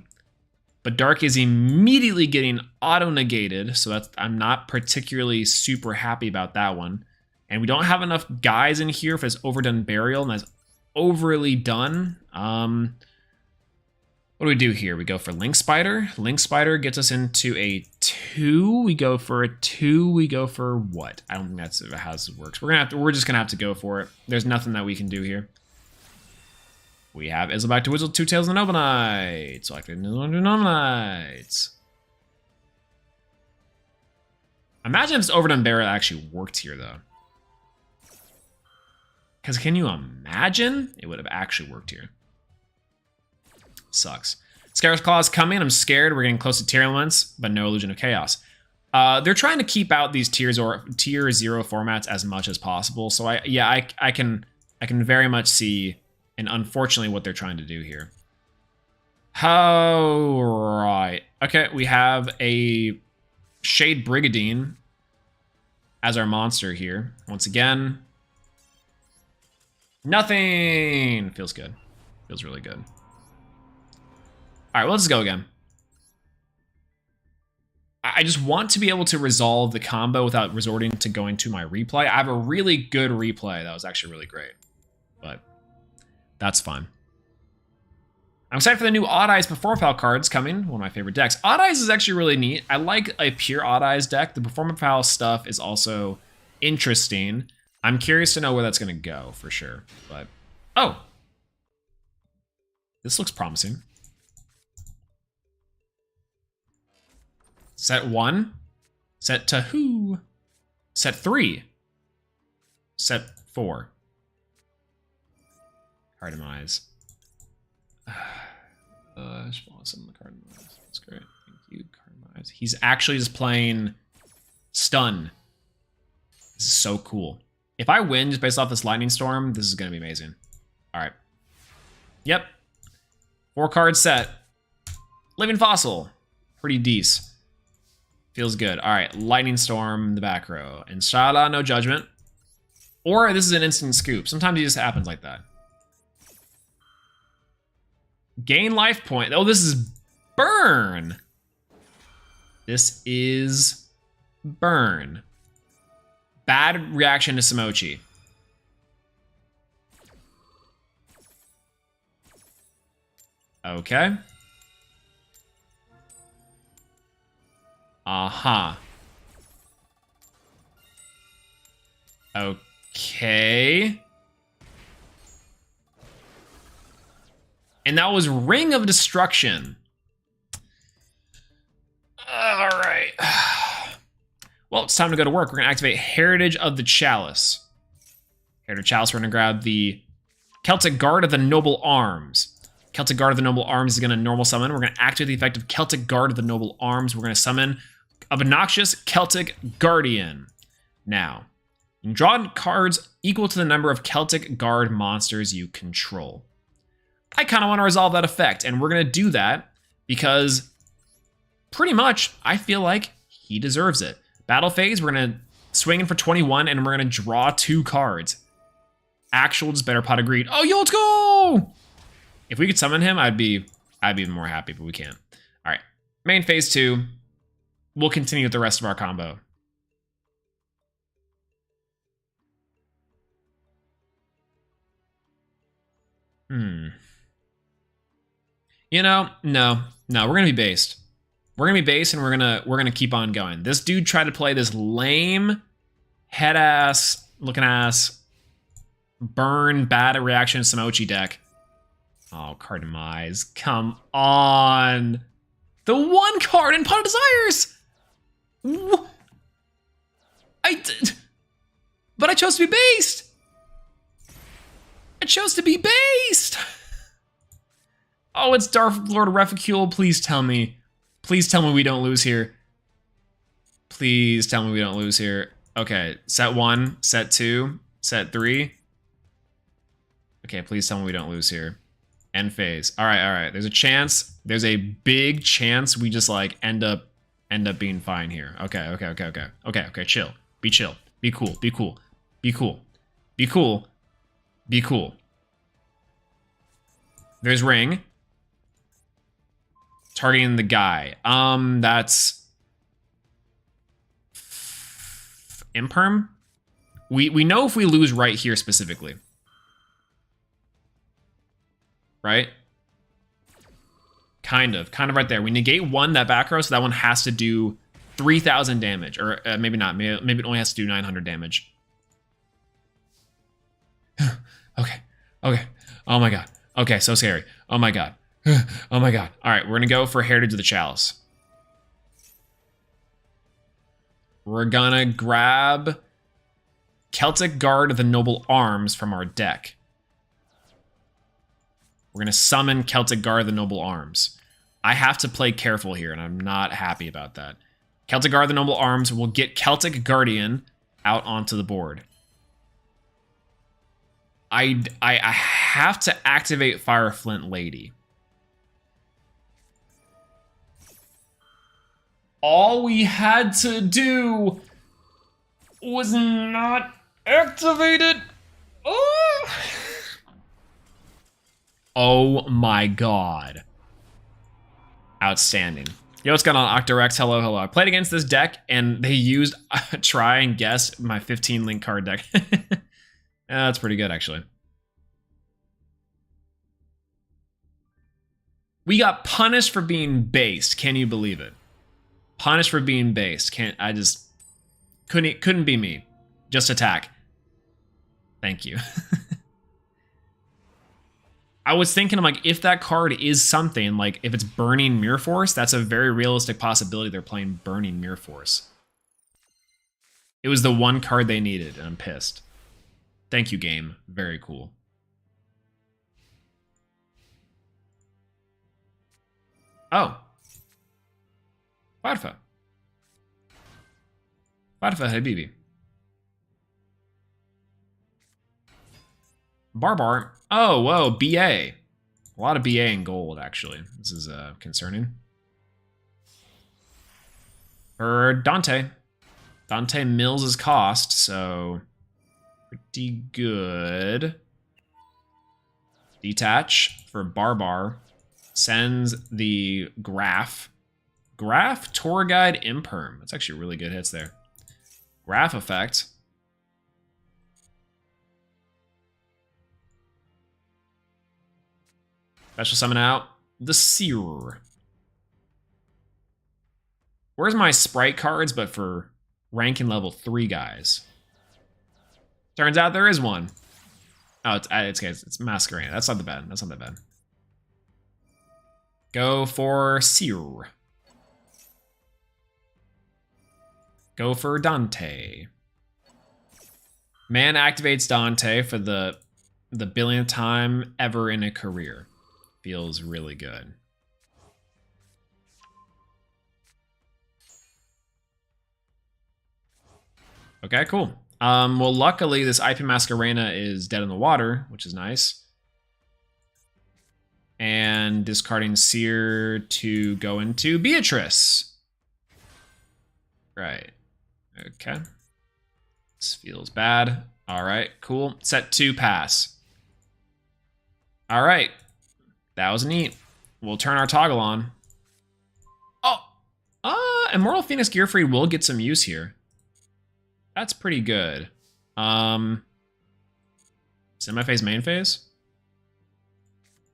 but Dark is immediately getting auto-negated, so I'm not particularly super happy about that one. And we don't have enough guys in here for this Overdone Burial, and that's overly done. What do we do here? We go for Link Spider. Link Spider gets us into a 2. We go for a 2. We go for what? I don't think that's how this works. We're just gonna have to go for it. There's nothing that we can do here. We have Izzleback to Whistle, 2 Tails and Noble Knight. So I can Noble Knights. Imagine if this Overdone Burial actually worked here, though. Because can you imagine? It would have actually worked here. Sucks. Scarab's Claw is coming. I'm scared. We're getting close to tier elements, but no Illusion of Chaos. They're trying to keep out these tier 0 formats as much as possible. So I can very much see, and unfortunately, what they're trying to do here. All right. Okay, we have a Shade Brigadine as our monster here. Once again, nothing. Feels good. Feels really good. All right, well, let's go again. I just want to be able to resolve the combo without resorting to going to my replay. I have a really good replay that was actually really great, but that's fine. I'm excited for the new Odd Eyes Performapal cards coming. One of my favorite decks. Odd Eyes is actually really neat. I like a pure Odd Eyes deck. The Performapal stuff is also interesting. I'm curious to know where that's going to go for sure. But oh, this looks promising. Set 1, set 2, set 3. Set 4. Card demise. I just want some of the card demise. That's great. Thank you. Card demise. He's actually just playing stun. This is so cool. If I win just based off this lightning storm, this is gonna be amazing. All right. Yep. 4-card set. Living fossil. Pretty decent. Feels good. All right. Lightning storm in the back row. Inshallah, no judgment. Or this is an instant scoop. Sometimes it just happens like that. Gain life point. Oh, this is burn. This is burn. Bad reaction to Samochi. Okay. Uh-huh. Okay. And that was Ring of Destruction. All right. Well, it's time to go to work. We're going to activate Heritage of the Chalice. Heritage of Chalice, we're going to grab the Celtic Guard of the Noble Arms. Celtic Guard of the Noble Arms is going to normal summon. We're going to activate the effect of Celtic Guard of the Noble Arms. We're going to summon Obnoxious Celtic Guardian. Now, you can draw cards equal to the number of Celtic Guard monsters you control. I kind of want to resolve that effect, and we're going to do that because pretty much I feel like he deserves it. Battle phase, we're going to swing in for 21, and we're going to draw 2 cards. Actual just better pot of greed. Oh, yo, let's go! If we could summon him, I'd be even more happy, but we can't. All right, main phase 2. We'll continue with the rest of our combo. You know, no, we're gonna be based. We're gonna be based, and we're gonna keep on going. This dude tried to play this lame, head ass, looking ass, burn bad reaction Samochi deck. Oh, card demise. Come on. The 1 card in Pot of Desires. But I chose to be based. I chose to be based. Oh, it's Dark Lord Refugule. Please tell me. Please tell me we don't lose here. Please tell me we don't lose here. Okay, set 1, set 2, set 3. Okay, please tell me we don't lose here. End phase. All right. There's a chance. There's a big chance we just like end up being fine here. Okay. Chill. Be chill. Be cool. Be cool. Be cool. Be cool. Be cool. There's ring. Targeting the guy. That's imperm. We know if we lose right here specifically. Right? Kind of right there. We negate 1 that back row, so that one has to do 3,000 damage, or maybe not. Maybe it only has to do 900 damage. Okay. Oh my god. Okay, so scary. Oh my god. Oh my god. All right, we're gonna go for Heritage of the Chalice. We're gonna grab Celtic Guard of the Noble Arms from our deck. We're gonna summon Celtic Guard of the Noble Arms. I have to play careful here, and I'm not happy about that. Celtic Guard of the Noble Arms will get Celtic Guardian out onto the board. I have to activate Fire Flint Lady. All we had to do was not activate it. Oh my god. Outstanding. Yo, what's going on, Octorex? Hello. I played against this deck, and they used try and guess my 15 link card deck. That's pretty good, actually. We got punished for being based. Can you believe it? Punished for being based. Couldn't be me. Just attack. Thank you. I was thinking, I'm like, if that card is something, like if it's Burning Mirror Force, that's a very realistic possibility they're playing Burning Mirror Force. It was the 1 card they needed, and I'm pissed. Thank you, game. Very cool. Oh. Farfa. Farfa Habibi. Barbar. Oh, whoa, BA. A lot of BA in gold, actually. This is concerning. For Dante. Dante mills his cost, so pretty good. Detach for Barbar. Sends the Graph. Graph, Tour Guide, Imperm. That's actually really good hits there. Graph effect. Special summon out the Seer. Where's my Sprite cards, but for ranking level 3 guys? Turns out there is one. Oh, it's Masquerade. That's not the bad. That's not that bad. Go for Seer. Go for Dante. Man activates Dante for the billionth time ever in a career. Feels really good. Okay, cool. Well, luckily, this IP Masquerena is dead in the water, which is nice. And discarding Seer to go into Beatrice. Right. Okay. This feels bad. All right, cool. Set 2, pass. All right. That was neat. We'll turn our toggle on. Oh! Immortal Phoenix Gearfried will get some use here. That's pretty good. Semi-phase, main phase?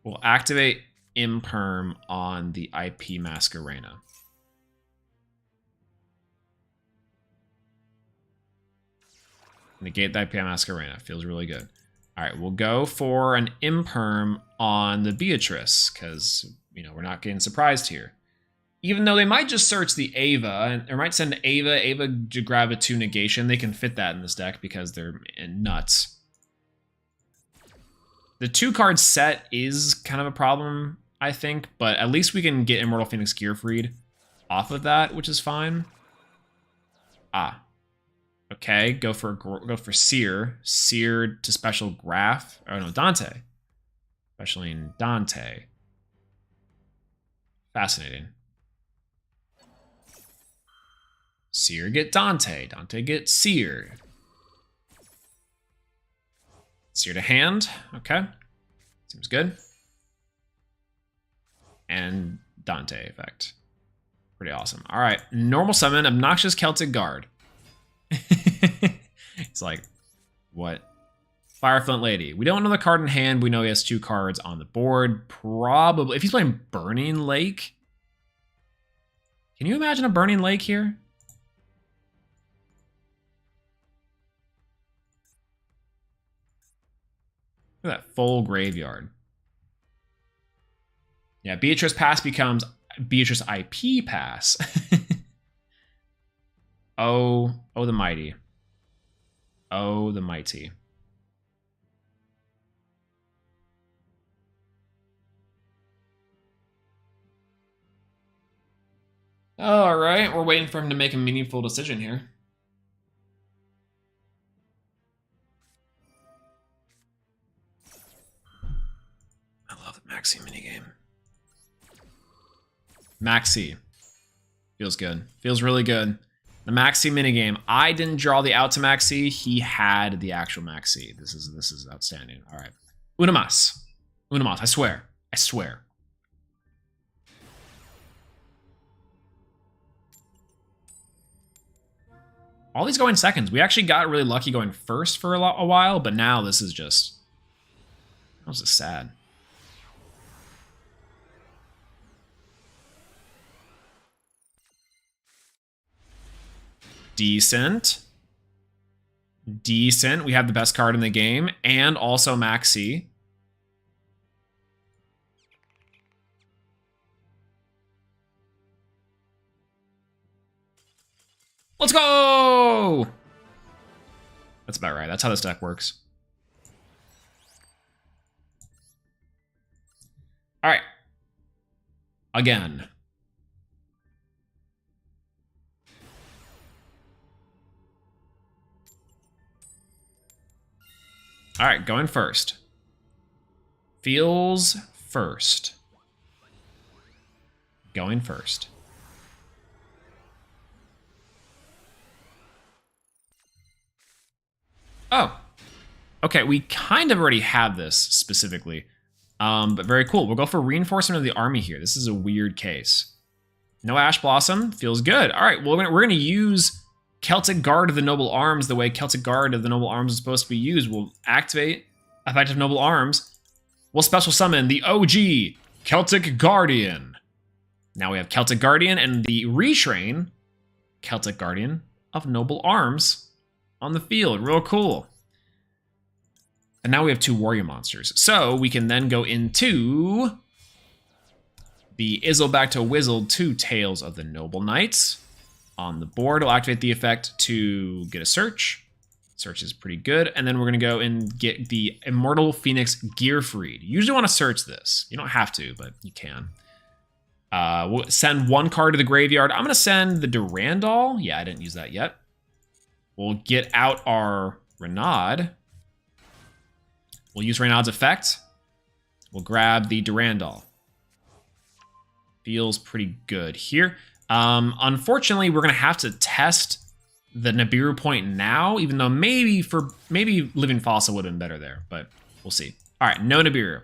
We'll activate Imperm on the IP Masquerena. Negate the IP Masquerena. Feels really good. All right, we'll go for an Imperm on the Beatrice, because, you know, we're not getting surprised here. Even though they might just search the Ava, and they might send Ava to grab a 2 negation. They can fit that in this deck because they're nuts. The 2-card set is kind of a problem, I think, but at least we can get Immortal Phoenix Gearfried off of that, which is fine. Okay, go for Seer. Seer to special Graph. Oh no, Dante. Especially in Dante. Fascinating. Seer get Dante. Dante get Seer. Seer to hand. Okay. Seems good. And Dante effect. Pretty awesome. All right. Normal summon, Obnoxious Celtic Guard. It's like, what? Fireflint Lady. We don't know the card in hand. We know he has 2 cards on the board. Probably. If he's playing Burning Lake. Can you imagine a Burning Lake here? Look at that full graveyard. Yeah, Beatrice Pass becomes Beatrice IP Pass. Oh, the mighty. Oh, the mighty. All right, we're waiting for him to make a meaningful decision here. I love the Maxi minigame. Maxi. Feels good. Feels really good. The Maxi minigame. I didn't draw the out to Maxi. He had the actual Maxi. This is outstanding. All right. Una más. Una más. I swear. I swear. All these go in seconds. We actually got really lucky going first for a while, but now this is just... That was just sad. Decent. Decent. We have the best card in the game, and also Maxi. Let's go! That's about right. That's how this deck works. again. All right, going first. Feels first. Going first. Oh. Okay, we kind of already have this specifically. But very cool. We'll go for reinforcement of the army here. This is a weird case. No Ash Blossom. Feels good. All right, well, we're going to use Celtic Guard of the Noble Arms the way Celtic Guard of the Noble Arms is supposed to be used. We'll activate Effective Noble Arms. We'll special summon the OG Celtic Guardian. Now we have Celtic Guardian and the retrain Celtic Guardian of Noble Arms on the field. Real cool. And now we have 2 warrior monsters. So we can then go into the Izzle back to Wizzle 2 Tales of the Noble Knights. On the board, we'll activate the effect to get a search. Search is pretty good. And then we're going to go and get the Immortal Phoenix Gearfried. You usually want to search this. You don't have to, but you can. We'll send 1 card to the graveyard. I'm going to send the Durandal. Yeah, I didn't use that yet. We'll get out our Renaud. We'll use Renaud's effect. We'll grab the Durandal. Feels pretty good here. Unfortunately, we're going to have to test the Nibiru point now, even though maybe Living Fossil would have been better there, but we'll see. All right, no Nibiru.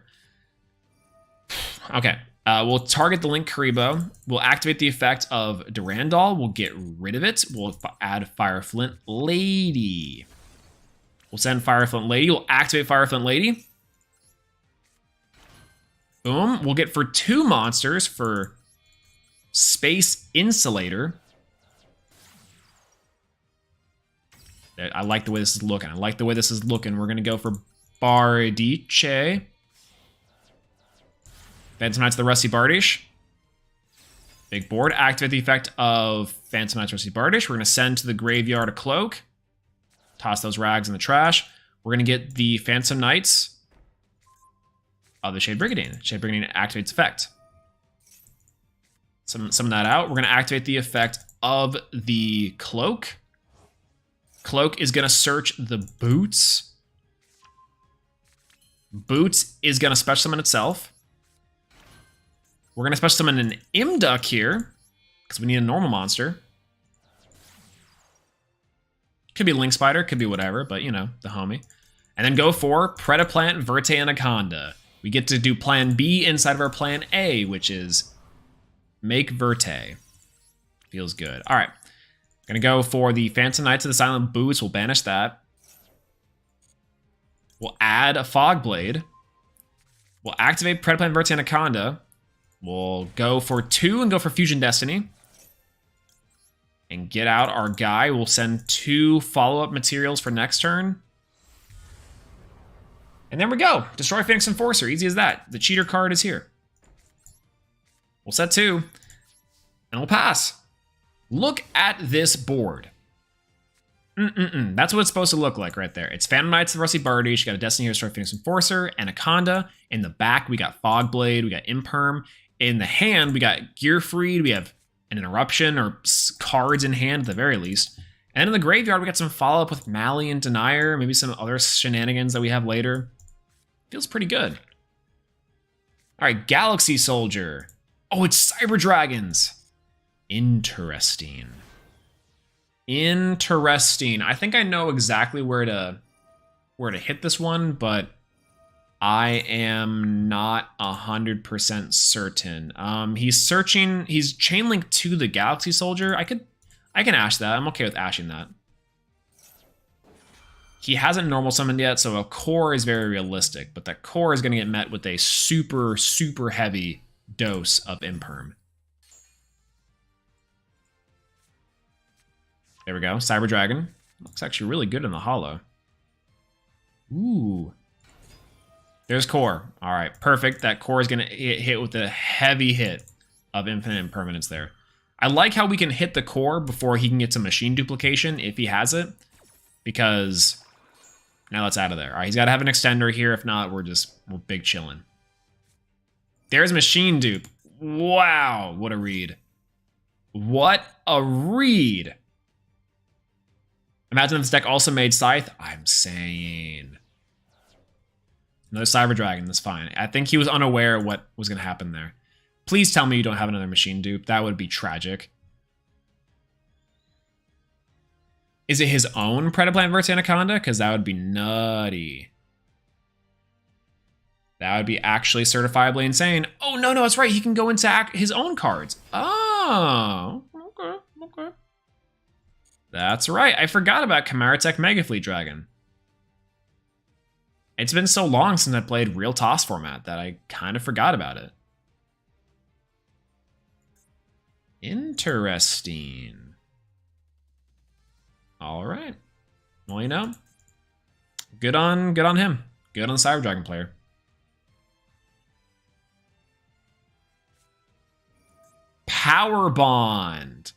Okay, we'll target the Link Karibo. We'll activate the effect of Durandal. We'll get rid of it. We'll add Fireflint Lady. We'll send Fireflint Lady. We'll activate Fireflint Lady. Boom. We'll get for 2 monsters for Space Insulator. I like the way this is looking. We're going to go for Bardiche. Phantom Knights of the Rusty Bardiche. Big board. Activate the effect of Phantom Knights Rusty Bardiche. We're going to send to the graveyard a Cloak. Toss those rags in the trash. We're going to get the Phantom Knights of the Shade Brigadine. Shade Brigadine activates effect. Summon that out. We're going to activate the effect of the Cloak. Cloak is going to search the Boots. Boots is going to special summon itself. We're going to special summon an Imduck here, because we need a normal monster. Could be Link Spider, could be whatever, but you know, the homie. And then go for Predaplant Verte Anaconda. We get to do plan B inside of our plan A, which is make Verte. Feels good. All right. Gonna go for the Phantom Knights of the Silent Boots. We'll banish that. We'll add a Fog Blade. We'll activate Predaplant Verte Anaconda. We'll go for 2 and go for Fusion Destiny. And get out our guy. We'll send 2 follow-up materials for next turn. And there we go. Destroy Phoenix Enforcer. Easy as that. The cheater card is here. We'll set 2. And we'll pass. Look at this board. That's what it's supposed to look like right there. It's Phantom Knights of Rusty Bardiche. You got a Destiny Hero, Destroy Phoenix Enforcer, Anaconda. In the back, we got Fog Blade. We got Imperm. In the hand, we got Gearfried. We have an Interruption or cards in hand at the very least. And in the graveyard, we got some follow-up with Mally and Denier. Maybe some other shenanigans that we have later. Feels pretty good. All right, Galaxy Soldier. Oh, it's Cyber Dragons. Interesting. Interesting. I think I know exactly where to hit this one, but I am not 100% certain. He's searching. He's chain linked to the Galaxy Soldier. I can ash that. I'm okay with ashing that. He hasn't normal summoned yet, so a core is very realistic, but that core is going to get met with a super, super heavy dose of Imperm. There we go. Cyber Dragon. Looks actually really good in the holo. Ooh. There's core. All right, perfect. That core is going to hit with a heavy hit of infinite impermanence there. I like how we can hit the core before he can get some machine duplication if he has it, because now that's out of there. All right, he's got to have an extender here. If not, we're big chilling. There's machine dupe. Wow, what a read. What a read. Imagine if this deck also made Scythe. I'm saying. Another Cyber Dragon, that's fine. I think he was unaware of what was going to happen there. Please tell me you don't have another machine dupe. That would be tragic. Is it his own Predaplant versus Anaconda? Because that would be nutty. That would be actually certifiably insane. Oh, no, that's right. He can go into his own cards. Oh, okay. That's right. I forgot about Chimeratech Mega Fleet Dragon. It's been so long since I played real TOS format that I kind of forgot about it. Interesting. All right. Well, you know, good on him. Good on the Cyber Dragon player. Power Bond.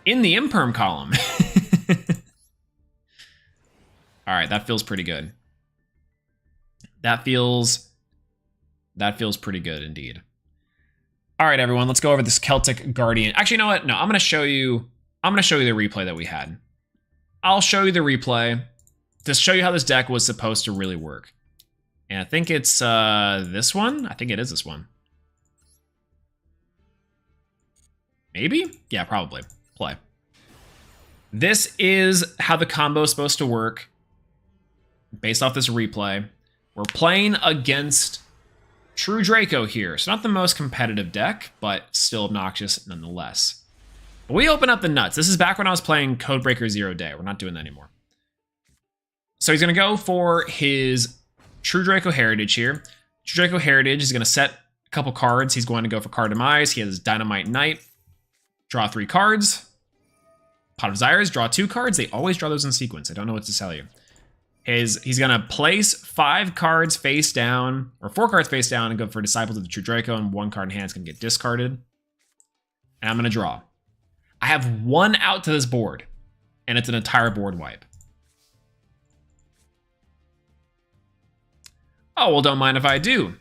In the imperm column. All right, that feels pretty good. That feels pretty good indeed. All right, everyone, let's go over this Celtic Guardian. Actually, you know what? No, I'm going to show you the replay that we had. I'll show you the replay to show you how this deck was supposed to really work. And I think it's this one. I think it is this one. Maybe? Yeah, probably. Play. This is how the combo is supposed to work based off this replay. We're playing against True Draco here. So not the most competitive deck, but still obnoxious nonetheless. But we open up the nuts. This is back when I was playing Codebreaker 0 Day. We're not doing that anymore. So he's going to go for his True Draco Heritage here. True Draco Heritage is going to set a couple cards. He's going to go for card demise. He has Dynamite Knight. Draw 3 cards. Pot of Desires, draw 2 cards. They always draw those in sequence. I don't know what to tell you. He's going to place 5 cards face down, or 4 cards face down, and go for Disciples of the True Draco, and 1 card in hand is going to get discarded. And I'm going to draw. I have 1 out to this board, and it's an entire board wipe. Oh, well, don't mind if I do.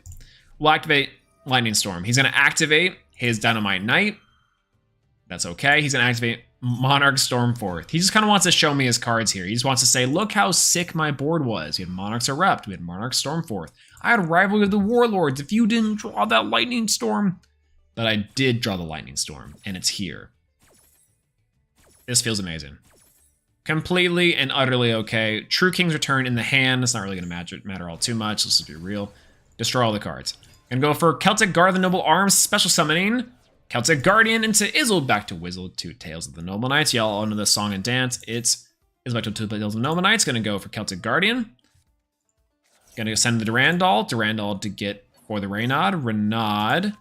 We'll activate Lightning Storm. He's going to activate his Dynamite Knight. That's okay. He's going to activate Monarch Stormforth. He just kind of wants to show me his cards here. He just wants to say, look how sick my board was. We had Monarch's Erupt. We had Monarch Stormforth. I had Rivalry of the Warlords. If you didn't draw that Lightning Storm. But I did draw the Lightning Storm, and it's here. This feels amazing. Completely and utterly okay. True King's Return in the hand. It's not really going to matter all too much. Let's just be real. Destroy all the cards. Gonna go for Celtic Guard of the Noble Arms. Special summoning. Celtic Guardian into Izzle, back to Wizzle, 2 Tales of the Noble Knights. Y'all all know the song and dance. It's back to 2 Tales of the Noble Knights. Gonna go for Celtic Guardian. Gonna send the Durandal to get for the Renaud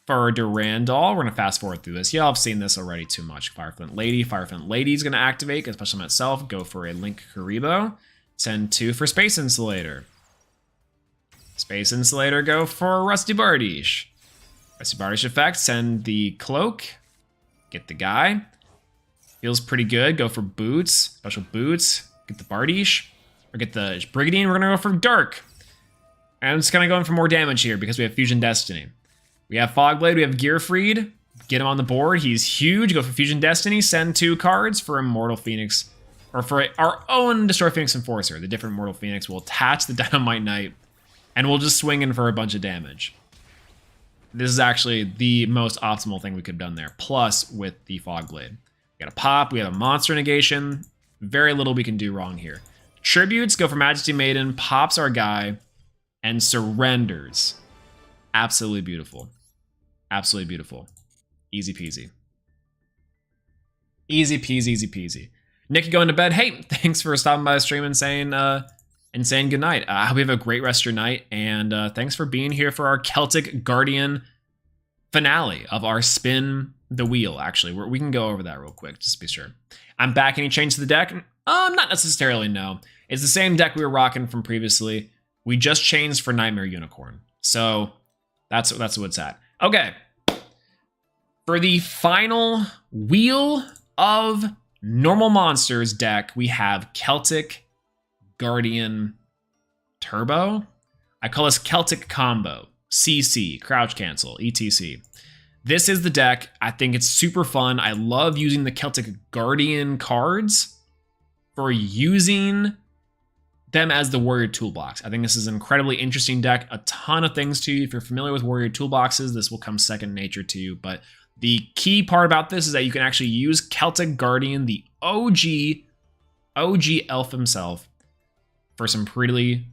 for Durandal. We're gonna fast forward through this. Y'all have seen this already too much. Fireflint Lady is gonna activate, get special summon itself, go for a Link Karibo. Send 2 for Space Insulator. Space Insulator, go for Rusty Bardiche. Rusty Bardiche effect, send the Cloak, get the guy. Feels pretty good, go for Boots, special Boots, get the Bardiche, or get the Brigandine. We're gonna go for Dark. And I'm just gonna go in for more damage here because we have Fusion Destiny. We have Fogblade, we have Gearfried, get him on the board, he's huge, go for Fusion Destiny, send 2 cards for Immortal Phoenix, or for our own Destroy Phoenix Enforcer. The different Immortal Phoenix will attach the Dynamite Knight, and we'll just swing in for a bunch of damage. This is actually the most optimal thing we could have done there, plus with the Fogblade. We got a pop, we have a monster negation, very little we can do wrong here. Tributes, go for Majesty Maiden, pops our guy, and surrenders. Absolutely beautiful. Absolutely beautiful. Easy peasy. Easy peasy, easy peasy. Nick going to bed. Hey, thanks for stopping by the stream and saying good night. I hope you have a great rest of your night, and thanks for being here for our Celtic Guardian finale of our Spin the Wheel. Actually, we can go over that real quick, just to be sure. I'm back. Any change to the deck? Not necessarily, no. It's the same deck we were rocking from previously. We just changed for Nightmare Unicorn. So that's what it's at. Okay. For the final wheel of normal monsters deck, we have Celtic Guardian Turbo. I call this Celtic Combo, CC, Crouch Cancel, ETC. This is the deck. I think it's super fun. I love using the Celtic Guardian cards for using them as the Warrior Toolbox. I think this is an incredibly interesting deck. A ton of things to you. If you're familiar with Warrior Toolboxes, this will come second nature to you. But the key part about this is that you can actually use Celtic Guardian, the OG elf himself, for some really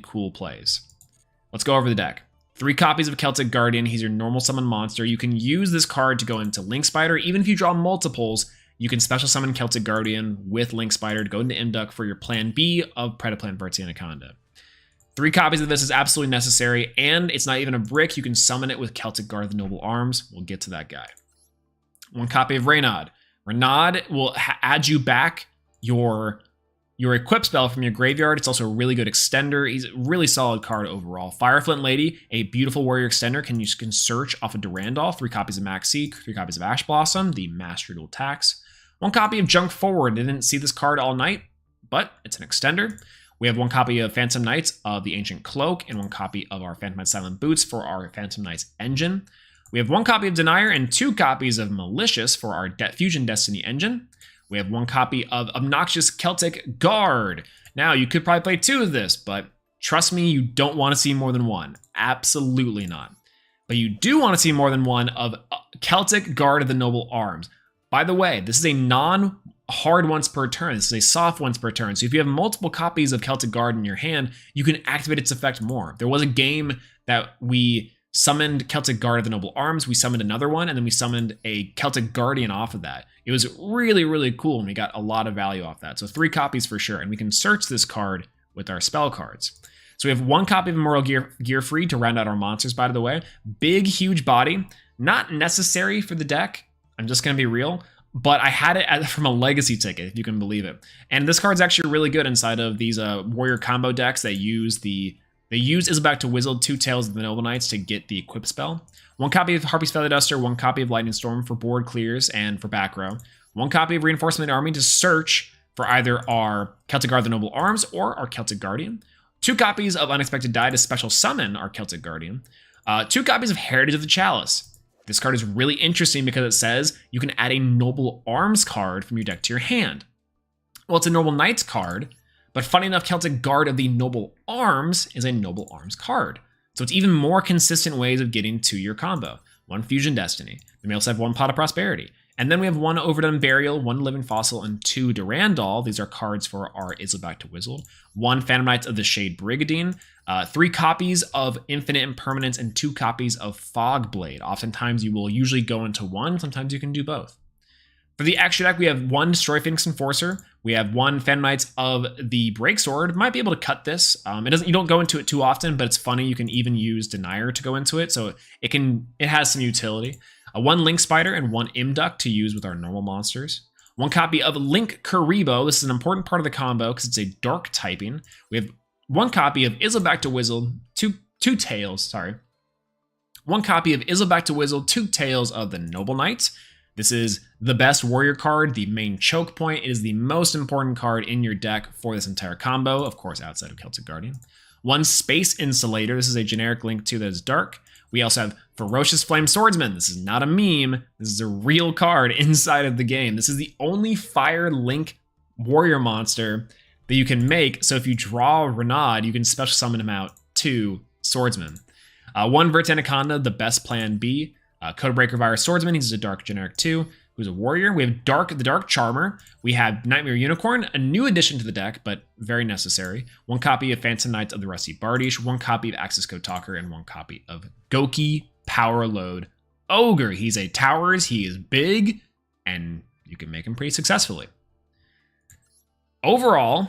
cool plays. Let's go over the deck. 3 copies of Celtic Guardian. He's your normal summon monster. You can use this card to go into Link Spider. Even if you draw multiples, you can special summon Celtic Guardian with Link Spider to go into Imduck for your plan B of Predaplan Verti Anaconda. 3 copies of this is absolutely necessary, and it's not even a brick. You can summon it with Celtic Guard of the Noble Arms. We'll get to that guy. 1 copy of Reynad. Reynad will add you back your equip spell from your graveyard. It's also a really good extender. He's a really solid card overall. Fireflint Lady, a beautiful warrior extender. You can search off of Durandal. 3 copies of Max Seek, 3 copies of Ash Blossom, the Mastery Dual Tax. 1 copy of Junk Forward. I didn't see this card all night, but it's an extender. We have 1 copy of Phantom Knights of the Ancient Cloak and 1 copy of our Phantom Knights Silent Boots for our Phantom Knights engine. We have 1 copy of Denier and 2 copies of Malicious for our Fusion Destiny engine. We have 1 copy of Obnoxious Celtic Guard. Now, you could probably play 2 of this, but trust me, you don't want to see more than 1. Absolutely not. But you do want to see more than 1 of Celtic Guard of the Noble Arms. By the way, this is a non-hard once per turn. This is a soft once per turn. So if you have multiple copies of Celtic Guard in your hand, you can activate its effect more. There was a game that we summoned Celtic Guard of the Noble Arms, we summoned another one, and then we summoned a Celtic Guardian off of that. It was really cool, and we got a lot of value off that. So 3 copies for sure, and we can search this card with our spell cards. So we have 1 copy of Immortal Gear Free to round out our monsters, by the way. Big, huge body. Not necessary for the deck. I'm just going to be real. But I had it from a legacy ticket, if you can believe it. And this card's actually really good inside of these warrior combo decks that use They use Isilback to Wizzle 2 Tails of the Noble Knights to get the equip spell. 1 copy of Harpy's Feather Duster, 1 copy of Lightning Storm for board clears and for back row. 1 copy of Reinforcement Army to search for either our Celtic Guard of the Noble Arms or our Celtic Guardian. 2 copies of Unexpected Die to special summon our Celtic Guardian. 2 copies of Heritage of the Chalice. This card is really interesting because it says you can add a Noble Arms card from your deck to your hand. Well, it's a Noble Knights card, but funny enough, Celtic Guard of the Noble Arms is a Noble Arms card. So it's even more consistent ways of getting to your combo. 1 Fusion Destiny. Then we also have 1 Pot of Prosperity. And then we have 1 Overdone Burial, 1 Living Fossil, and 2 Durandal. These are cards for our Isilback to Wizzle. 1 Phantom Knights of the Shade Brigandine. 3 copies of Infinite Impermanence and 2 copies of Fogblade. Oftentimes you will usually go into 1. Sometimes you can do both. For the extra deck, we have 1 Destroy Phoenix Enforcer. We have 1 Phantom Knights of the Breaksword. Might be able to cut this. You don't go into it too often, but it's funny. You can even use Denier to go into it, so it has some utility. 1 Link Spider and 1 Imduck to use with our normal monsters. 1 copy of Link Karibo. This is an important part of the combo because it's a dark typing. We have 1 copy of Isilback to Wizzle, 2 Tails, sorry. 1 copy of Isilback to Wizzle, 2 Tails of the Noble Knights. This is the best warrior card, the main choke point. It is the most important card in your deck for this entire combo, of course, outside of Celtic Guardian. 1 Space Insulator. This is a generic Link 2 that is dark. We also have Ferocious Flame Swordsman. This is not a meme. This is a real card inside of the game. This is the only Fire Link warrior monster that you can make. So if you draw Renaud, you can special summon him out to Swordsman. 1 Verti Anaconda, the best plan B. Codebreaker Virus Swordsman, he's a dark generic 2, who's a warrior. We have the Dark Charmer. We have Nightmare Unicorn, a new addition to the deck, but very necessary. 1 copy of Phantom Knights of the Rusty Bardiche, 1 copy of Access Code Talker, and 1 copy of Goki Power Load Ogre. He's a Towers, he is big, and you can make him pretty successfully. Overall,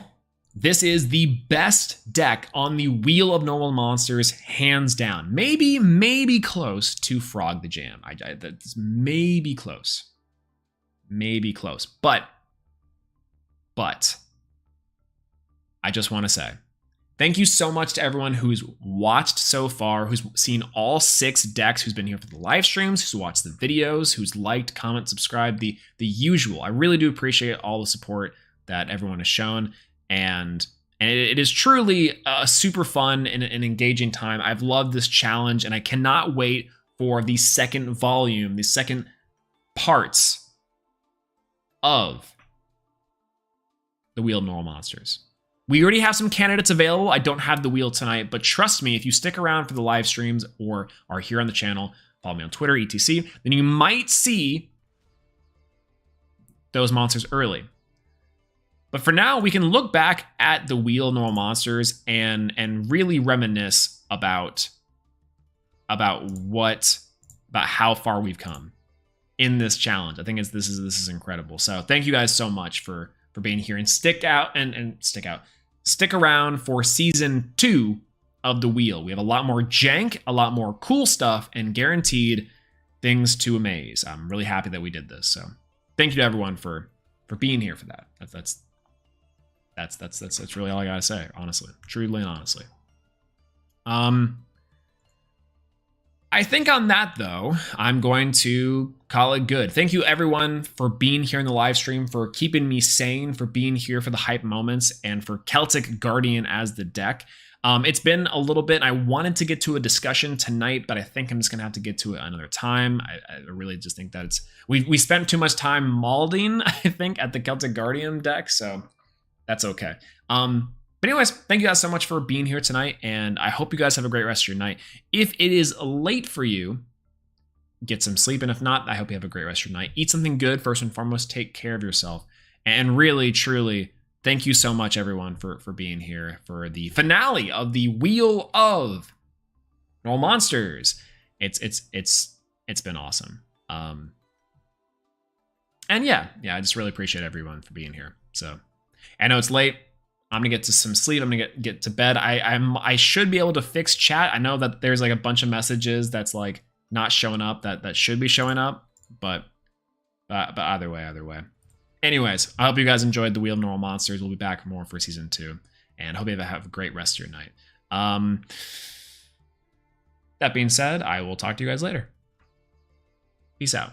this is the best deck on the Wheel of Normal Monsters, hands down. Maybe close to Frog the Jam. That's maybe close. Maybe close. But, I just want to say, Thank you so much to everyone who's watched so far, who's seen all 6 decks, who's been here for the live streams, who's watched the videos, who's liked, comment, subscribed, the usual. I really do appreciate all the support that everyone has shown, and it is truly a super fun and an engaging time. I've loved this challenge, and I cannot wait for the second volume, the second parts of the Wheel of Normal Monsters. We already have some candidates available. I don't have the wheel tonight, but trust me, if you stick around for the live streams or are here on the channel, follow me on Twitter, etc., then you might see those monsters early. But for now, we can look back at the Wheel of Normal Monsters and really reminisce about how far we've come in this challenge. I think this is incredible. So thank you guys so much for being here, and stick around for season 2 of the wheel. We have a lot more jank, a lot more cool stuff, and guaranteed things to amaze. I'm really happy that we did this. So thank you to everyone for being here for that. That's really all I gotta say, honestly, truly and honestly. I think on that, though, I'm going to call it good. Thank you, everyone, for being here in the live stream, for keeping me sane, for being here for the hype moments, and for Celtic Guardian as the deck. It's been a little bit. I wanted to get to a discussion tonight, but I think I'm just going to have to get to it another time. I really just think that we spent too much time malding, I think, at the Celtic Guardian deck, so that's okay. But anyways, thank you guys so much for being here tonight, and I hope you guys have a great rest of your night. If it is late for you, get some sleep, and if not, I hope you have a great rest of your night. Eat something good, first and foremost. Take care of yourself, and really, truly, thank you so much, everyone, for being here for the finale of the Wheel of Normal Monsters. It's been awesome. And yeah, I just really appreciate everyone for being here. So I know it's late. I'm gonna get to some sleep. I'm gonna get to bed. I should be able to fix chat. I know that there's like a bunch of messages that's like not showing up that should be showing up, but either way. Anyways, I hope you guys enjoyed the Wheel of Normal Monsters. We'll be back more for season 2, and hope you have a great rest of your night. That being said, I will talk to you guys later. Peace out.